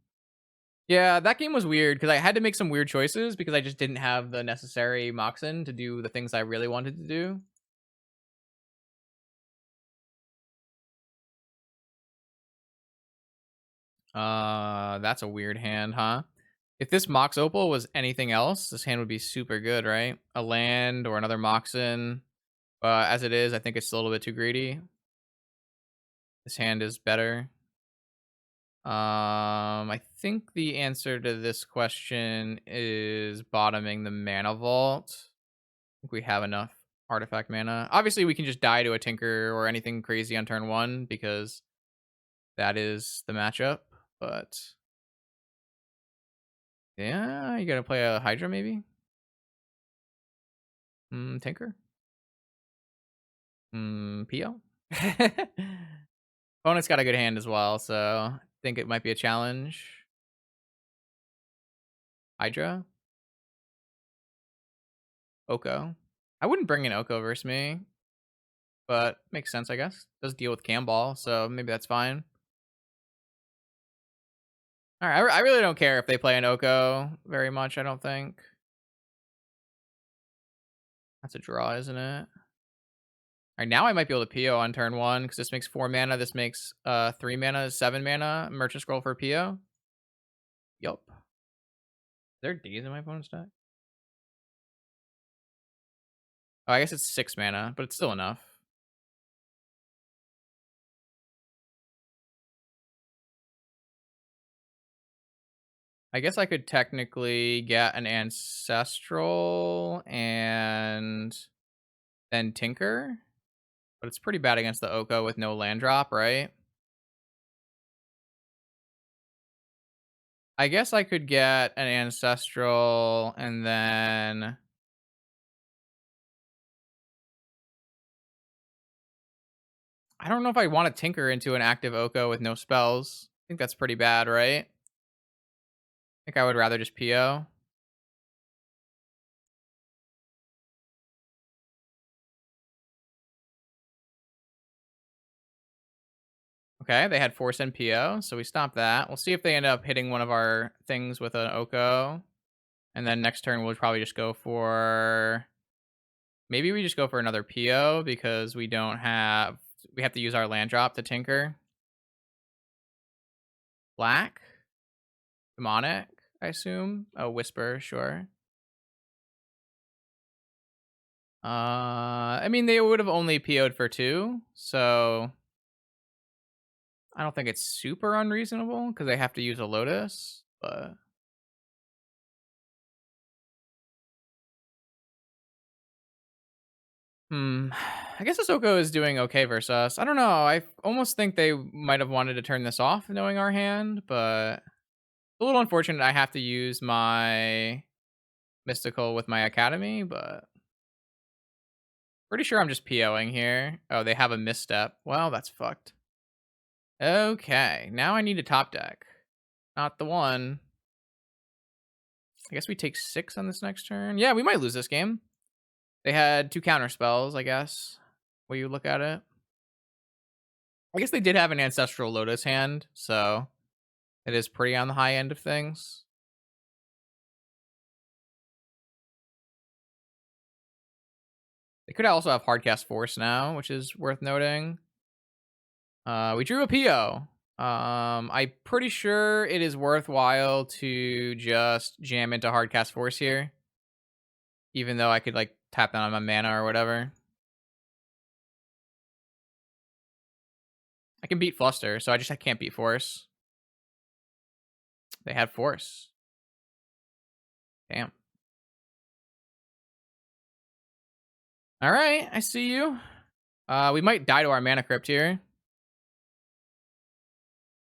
S2: Yeah, that game was weird because I had to make some weird choices because I just didn't have the necessary Moxen to do the things I really wanted to do. That's a weird hand, huh? If this Mox Opal was anything else, this hand would be super good, right? A land or another Moxen. But as it is, I think it's a little bit too greedy. This hand is better. I think the answer to this question is bottoming the mana vault. I think we have enough artifact mana. Obviously, we can just die to a Tinker or anything crazy on turn 1 because that is the matchup. But yeah, you gotta play a Hydra maybe? Tinker? PO? Opponent's got a good hand as well, so I think it might be a challenge. Hydra? Oko? I wouldn't bring in Oko versus me, but makes sense, I guess. Does deal with Camball, so maybe that's fine. Alright, I really don't care if they play an Oko very much, I don't think. That's a draw, isn't it? Alright, now I might be able to PO on turn 1, because this makes 4 mana, this makes 3 mana, 7 mana. Merchant Scroll for PO. Yup. Is there D's in my opponent's deck? Oh, I guess it's 6 mana, but it's still enough. I guess I could technically get an Ancestral and then Tinker, but it's pretty bad against the Oko with no land drop, right? I guess I could get an Ancestral and then I don't know if I want to Tinker into an active Oko with no spells. I think that's pretty bad, right? I think I would rather just PO. Okay, they had Force and PO, so we stopped that. We'll see if they end up hitting one of our things with an Oko. And then next turn, we'll probably just go for... Maybe we just go for another PO because we have to use our land drop to Tinker. Black? Demonic, I assume? Oh, Whisper, sure. I mean, they would have only PO'd for 2, so... I don't think it's super unreasonable because they have to use a Lotus, but... I guess Ahsoka is doing okay versus us. I don't know. I almost think they might have wanted to turn this off knowing our hand, but a little unfortunate I have to use my Mystical with my Academy, but pretty sure I'm just POing here. Oh, they have a misstep. Well, that's fucked. Okay, now I need a top deck. Not the one. I guess we take 6 on this next turn. Yeah, we might lose this game. They had 2 counter spells, I guess. When you look at it. I guess they did have an Ancestral Lotus hand, so it is pretty on the high end of things. They could also have Hardcast Force now, which is worth noting. We drew a PO. I'm pretty sure it is worthwhile to just jam into Hardcast Force here. Even though I could like tap that on my mana or whatever. I can beat Fluster, so I can't beat Force. They had Force. Damn. All right, I see you. We might die to our Mana Crypt here.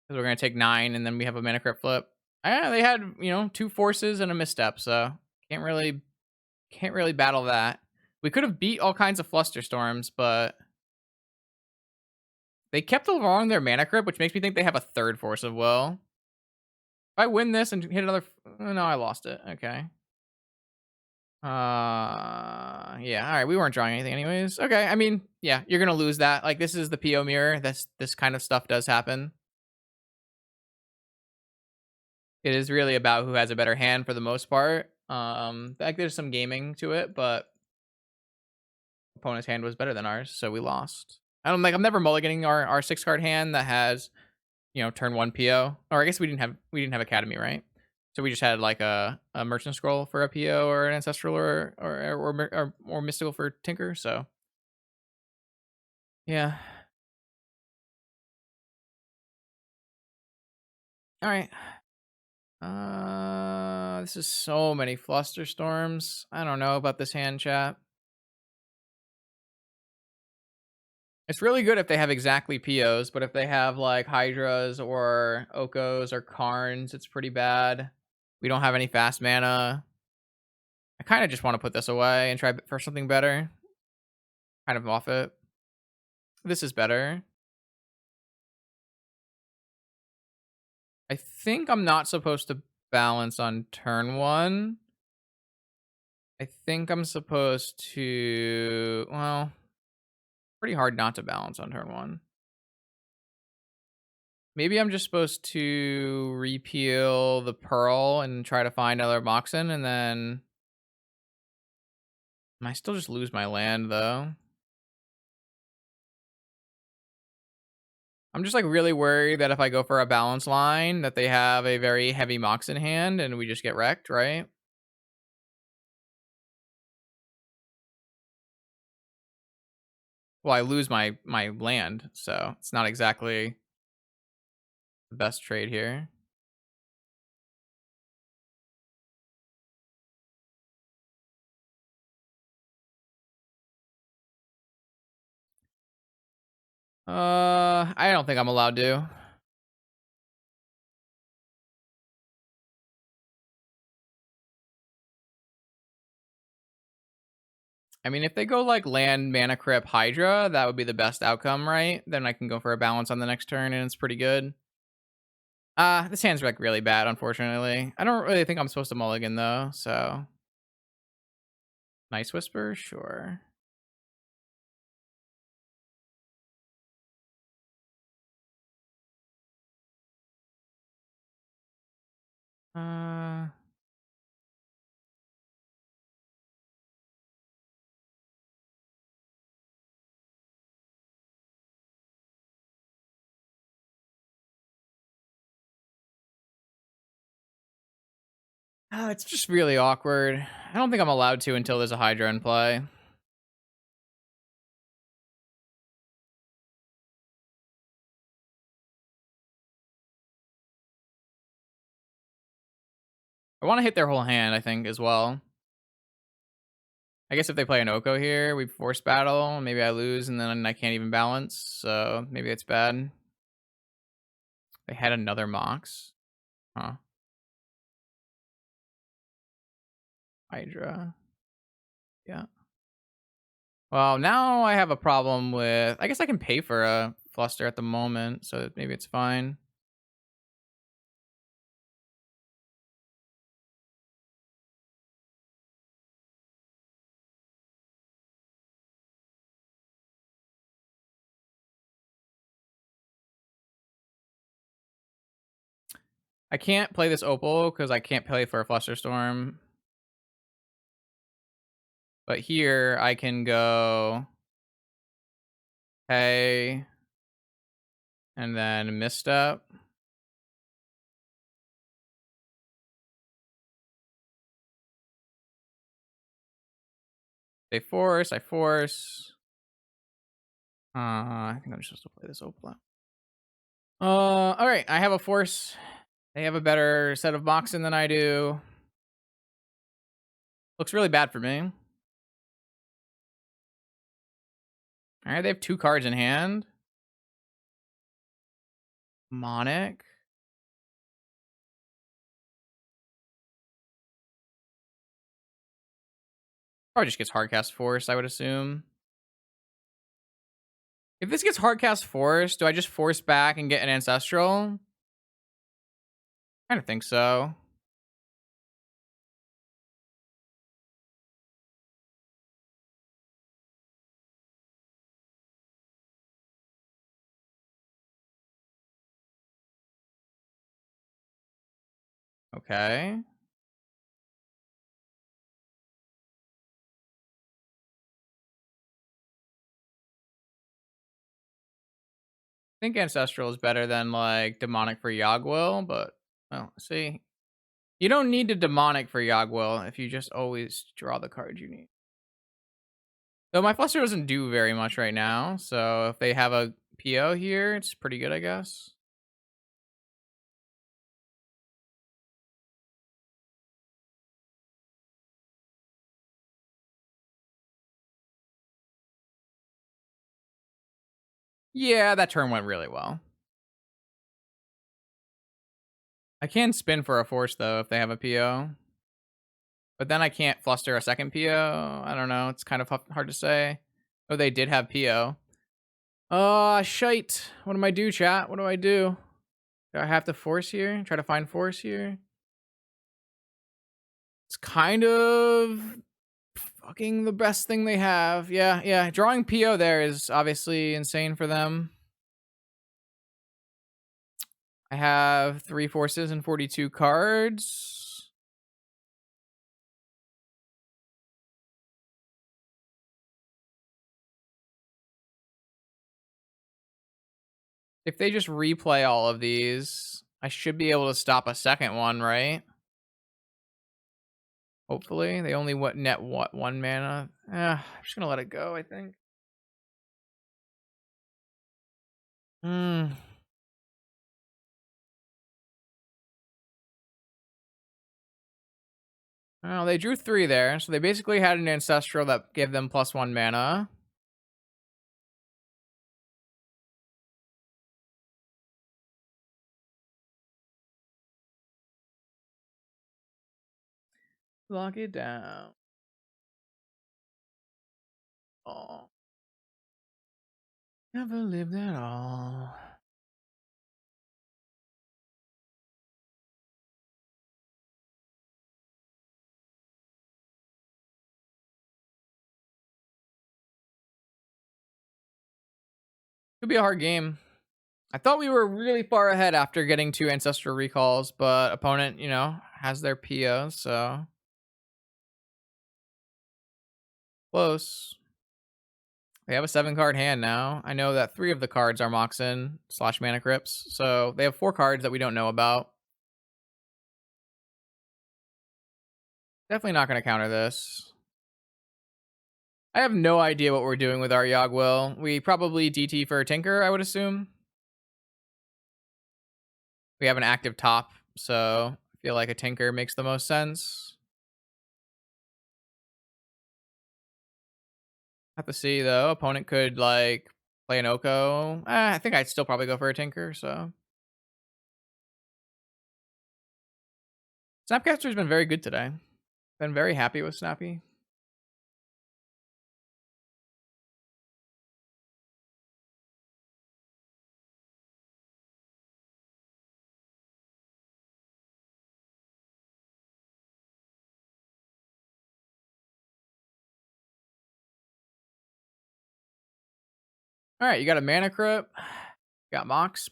S2: Because we're going to take 9, and then we have a Mana Crypt flip. They had, 2 forces and a misstep, so can't really battle that. We could have beat all kinds of Flusterstorms, but they kept along their Mana Crypt, which makes me think they have a 3rd Force of Will. If I win this and hit another... Oh, no, I lost it. Okay. Yeah, all right, we weren't drawing anything anyways. Okay, I mean, yeah, you're gonna lose that. Like, this is the PO mirror. This kind of stuff does happen. It is really about who has a better hand for the most part. Like there's some gaming to it, but opponent's hand was better than ours, so we lost. I'm never mulliganing our 6 card hand that has, turn 1 PO. Or I guess we didn't have Academy, right? So we just had like a merchant scroll for a PO or an ancestral or mystical for Tinker. So yeah. All right. This is so many fluster storms. I don't know about this hand, chat. It's really good if they have exactly POs, but if they have like Hydras or Okos or Karns, it's pretty bad. We don't have any fast mana. I kind of just want to put this away and try for something better. Kind of off it. This is better. I think I'm not supposed to balance on turn 1. I think I'm supposed to, well, pretty hard not to balance on turn 1. Maybe I'm just supposed to repeal the Pearl and try to find another Moxen, and then I still just lose my land, though. I'm just, like, really worried that if I go for a balance line, that they have a very heavy Mox in hand, and we just get wrecked, right? Well, I lose my land, so it's not exactly the best trade here. I don't think I'm allowed to. I mean, if they go, like, land, Mana Crypt, Hydra, that would be the best outcome, right? Then I can go for a balance on the next turn, and it's pretty good. This hand's, like, really bad, unfortunately. I don't really think I'm supposed to mulligan, though, so Nice Whisper? Sure. Uh it's just really awkward. I don't think I'm allowed to until there's a Hydra in play. I wanna hit their whole hand, I think, as well. I guess if they play an Oko here, we force battle, maybe I lose, and then I can't even balance, so maybe it's bad. They had another Mox. Huh. Hydra. Yeah. Well, now I have a problem with, I guess I can pay for a Fluster at the moment, so maybe it's fine. I can't play this Opal because I can't play for a Flusterstorm. But here I can go pay and then misstep. They force, I force. I think I'm just supposed to play this Opal. All right, I have a force. They have a better set of Moxen than I do. Looks really bad for me. All right, they have 2 cards in hand. Monic. Probably just gets hardcast force, I would assume. If this gets hardcast force, do I just force back and get an ancestral? I don't think so. Okay. I think Ancestral is better than, like, Demonic for Yogwill, but, oh, see. You don't need to Demonic for Yogwill if you just always draw the card you need. Though my Fluster doesn't do very much right now, so if they have a PO here, it's pretty good, I guess. Yeah, that turn went really well. I can spin for a Force, though, if they have a PO. But then I can't Fluster a second PO. I don't know. It's kind of hard to say. Oh, they did have PO. Shite. What do I do, chat? What do I do? Do I have to Force here? Try to find Force here? It's kind of fucking the best thing they have. Yeah. Drawing PO there is obviously insane for them. I have 3 Forces and 42 cards. If they just replay all of these, I should be able to stop a second one, right? Hopefully. They only net what, 1 mana? I'm just gonna let it go, I think. Well, they drew 3 there, so they basically had an Ancestral that gave them +1 mana. Lock it down. Oh. Never lived at all. Could be a hard game. I thought we were really far ahead after getting 2 Ancestral Recalls, but opponent, has their PO, so close. They have a 7-card hand now. I know that 3 of the cards are Moxen / Mana Crypts, so they have 4 cards that we don't know about. Definitely not going to counter this. I have no idea what we're doing with our Yogwill. We probably DT for a Tinker, I would assume. We have an active top, so I feel like a Tinker makes the most sense. Have to see, though. Opponent could, like, play an Oko. I think I'd still probably go for a Tinker, so. Snapcaster's been very good today. Been very happy with Snappy. All right, you got a Mana Crypt. Got Mox.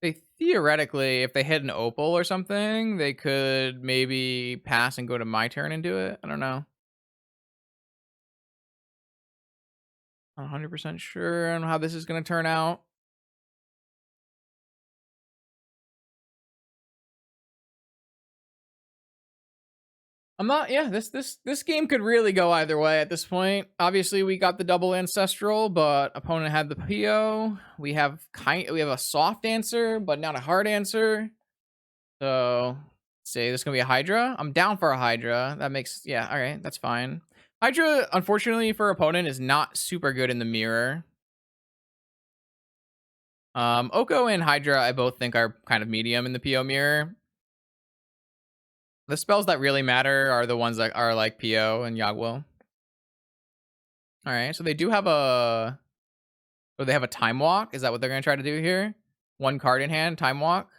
S2: They theoretically, if they hit an Opal or something, they could maybe pass and go to my turn and do it. I don't know. Not 100% sure on how this is going to turn out. I'm not. Yeah, this game could really go either way at this point. Obviously, we got the double Ancestral, but opponent had the PO. We have a soft answer, but not a hard answer. So, say this is gonna be a Hydra. I'm down for a Hydra. That makes all right. That's fine. Hydra, unfortunately for opponent, is not super good in the mirror. Oko and Hydra, I both think are kind of medium in the PO mirror. The spells that really matter are the ones that are like PO and Yagwell. All right, so they do have a. Oh, they have a Time Walk. Is that what they're gonna try to do here? 1 card in hand, Time Walk.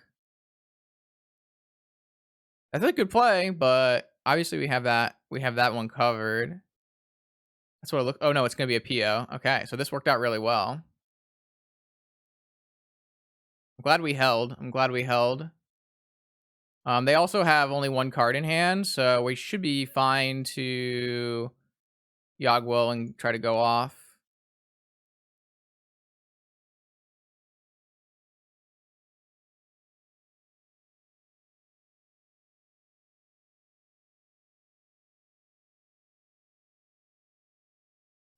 S2: That's a good play, but obviously we have that. We have that one covered. That's what it look. Oh no, it's gonna be a PO. Okay, so this worked out really well. I'm glad we held. I'm glad we held. They also have only one card in hand, so we should be fine to Yogwell and try to go off.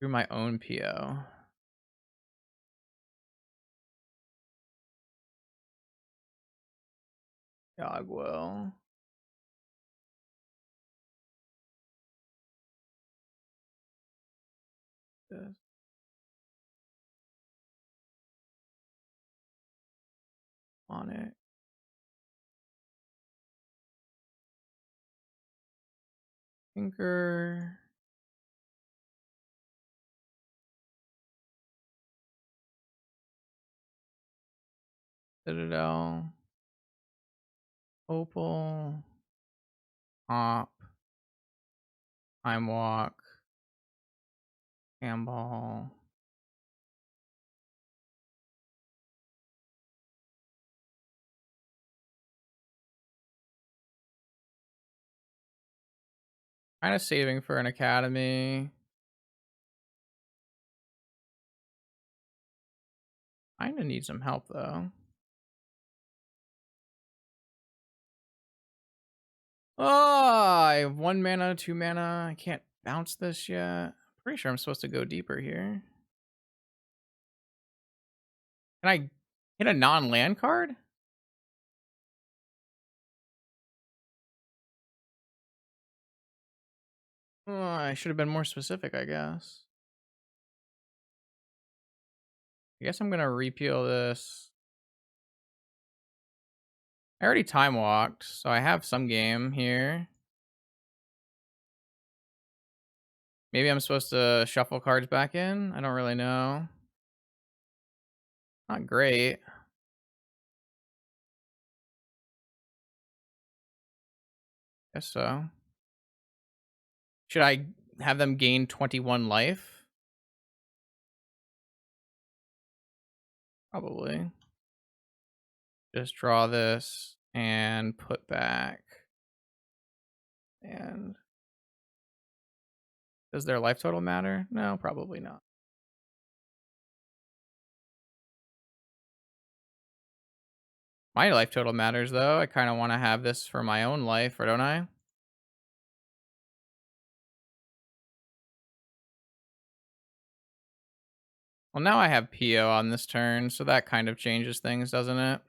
S2: Through my own PO. Yogwell. This. On it. Tinker. Citadel. Opal. Hop. Time Walk. Handball. Kind of saving for an academy. Kind of need some help though. Oh, I have 1 mana, 2 mana. I can't bounce this yet. Pretty sure I'm supposed to go deeper here. Can I hit a non-land card? Oh, I should have been more specific, I guess. I guess I'm gonna repeal this. I already time walked, so I have some game here. Maybe I'm supposed to shuffle cards back in. I don't really know. Not great. Guess so. Should I have them gain 21 life? Probably. Just draw this and put back. And does their life total matter? No, probably not. My life total matters though. I kind of want to have this for my own life, or don't I? Well, now I have PO on this turn, so that kind of changes things, doesn't it?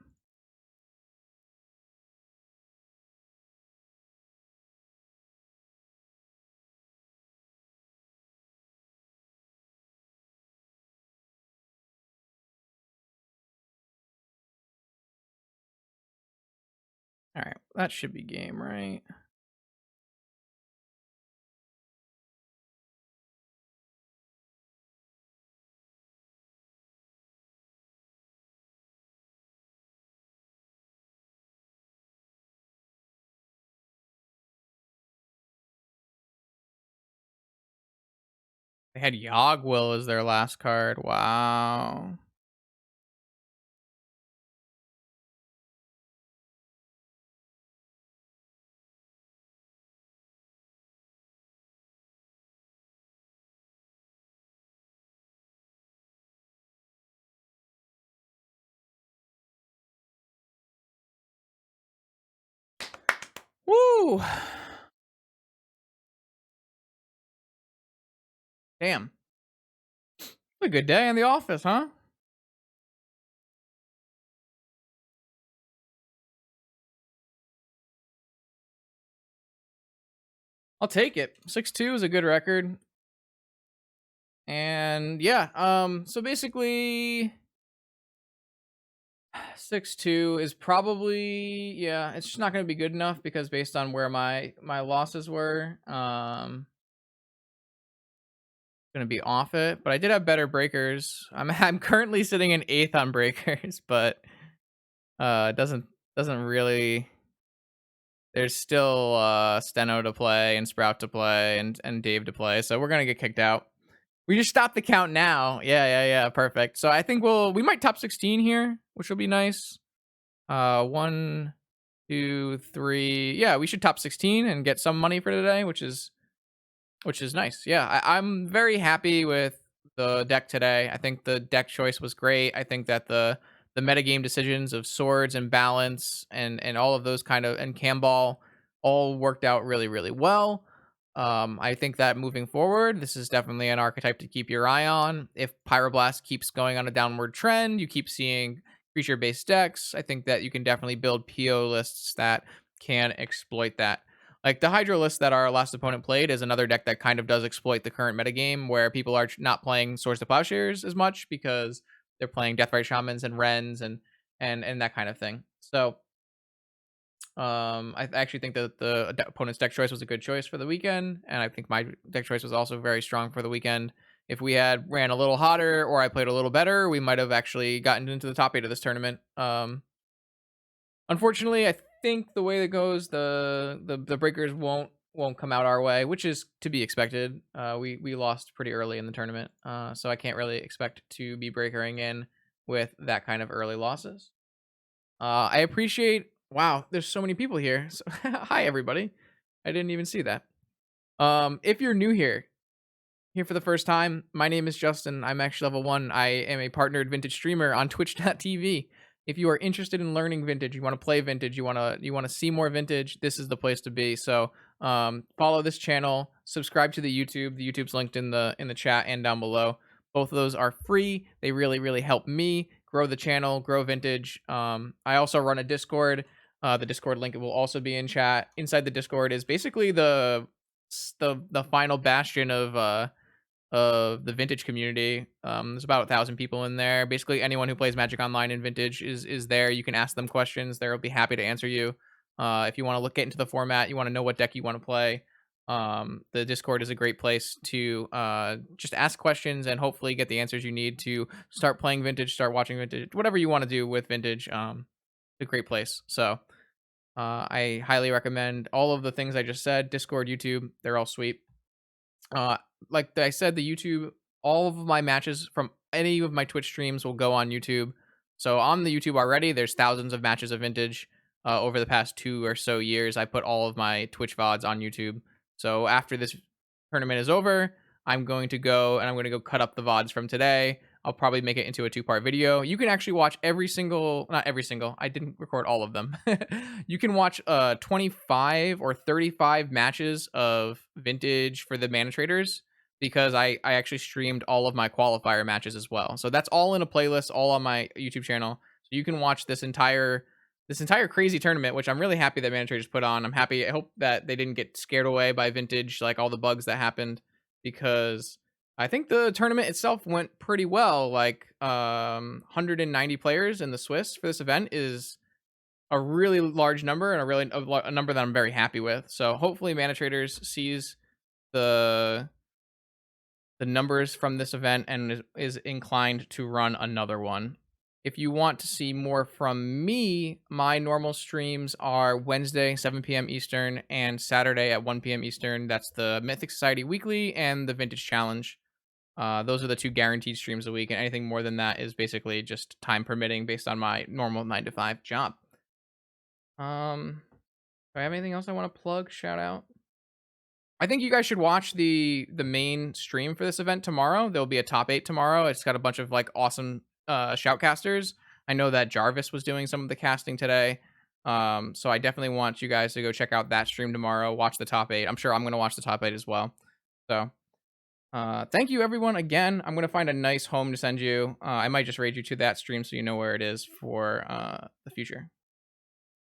S2: All right, that should be game, right? They had Yogwill as their last card. Wow. Woo! Damn. A good day in the office, huh? I'll take it. 6-2 is a good record. And yeah, so basically 6-2 is probably, yeah, it's just not going to be good enough because based on where my losses were, going to be off it, but I did have better breakers. I'm currently sitting in 8th on breakers, but it doesn't really. There's still Steno to play and Sprout to play and Dave to play, so we're gonna get kicked out. We just stopped the count now. Yeah. Perfect. So I think we might top 16 here, which will be nice. 1, 2, 3. Yeah, we should top 16 and get some money for today, which is nice. Yeah, I'm very happy with the deck today. I think the deck choice was great. I think that the metagame decisions of swords and balance and all of those kind of and Camball all worked out really, really well. I think that moving forward, this is definitely an archetype to keep your eye on. If Pyroblast keeps going on a downward trend, you keep seeing creature-based decks. I think that you can definitely build PO lists that can exploit that. Like the Hydra list that our last opponent played is another deck that kind of does exploit the current metagame where people are not playing Swords to Plowshares as much because they're playing Deathrite Shamans and Wrens and that kind of thing. So I actually think that the opponent's deck choice was a good choice for the weekend, and I think my deck choice was also very strong for the weekend. If we had ran a little hotter or I played a little better, we might have actually gotten into the top 8 of this tournament. Unfortunately, I think the way that goes, the breakers won't come out our way, which is to be expected. We lost pretty early in the tournament, so I can't really expect to be breakering in with that kind of early losses. I appreciate. Wow, there's so many people here. So, hi everybody. I didn't even see that. If you're new here for the first time, my name is Justin. I'm actually level 1. I am a partnered vintage streamer on twitch.tv. If you are interested in learning vintage, you want to play vintage, you want to see more vintage, this is the place to be. So, follow this channel, subscribe to the YouTube. The YouTube's linked in the chat and down below. Both of those are free. They really, really help me grow the channel, grow vintage. I also run a Discord. The Discord link will also be in chat. Inside the Discord is basically the final bastion of the vintage community. There's about 1,000 people in there. Basically, anyone who plays Magic Online in vintage is there. You can ask them questions. They'll be happy to answer you. If you want to get into the format, you want to know what deck you want to play. The Discord is a great place to just ask questions and hopefully get the answers you need to start playing vintage, start watching vintage, whatever you want to do with vintage. It's a great place. So I highly recommend all of the things I just said. Discord, YouTube, they're all sweet. Like I said, the YouTube, all of my matches from any of my Twitch streams will go on YouTube. So on the YouTube already, there's thousands of matches of vintage. Over the past 2 or so years, I put all of my Twitch VODs on YouTube. So after this tournament is over, I'm going to go cut up the VODs from today. I'll probably make it into a 2-part video. You can actually watch not every single, I didn't record all of them. You can watch 25 or 35 matches of vintage for the ManaTraders because I actually streamed all of my qualifier matches as well. So that's all in a playlist, all on my YouTube channel. So you can watch this entire crazy tournament, which I'm really happy that ManaTraders put on. I hope that they didn't get scared away by vintage, like all the bugs that happened, because I think the tournament itself went pretty well. Like 190 players in the Swiss for this event is a really large number and a number that I'm very happy with. So hopefully ManaTraders sees the numbers from this event and is inclined to run another one. If you want to see more from me, my normal streams are Wednesday, 7 p.m. Eastern, and Saturday at 1 p.m. Eastern. That's the Mythic Society Weekly and the Vintage Challenge. Those are the 2 guaranteed streams a week, and anything more than that is basically just time permitting based on my normal 9 to 5 job. Do I have anything else I want to plug, shout out? I think you guys should watch the main stream for this event tomorrow. There'll be a top 8 tomorrow. It's got a bunch of like awesome shoutcasters. I know that Jarvis was doing some of the casting today. So I definitely want you guys to go check out that stream tomorrow. Watch the top 8. I'm sure I'm going to watch the top 8 as well. So thank you everyone again. I'm going to find a nice home to send you. I might just raid you to that stream so you know where it is for the future.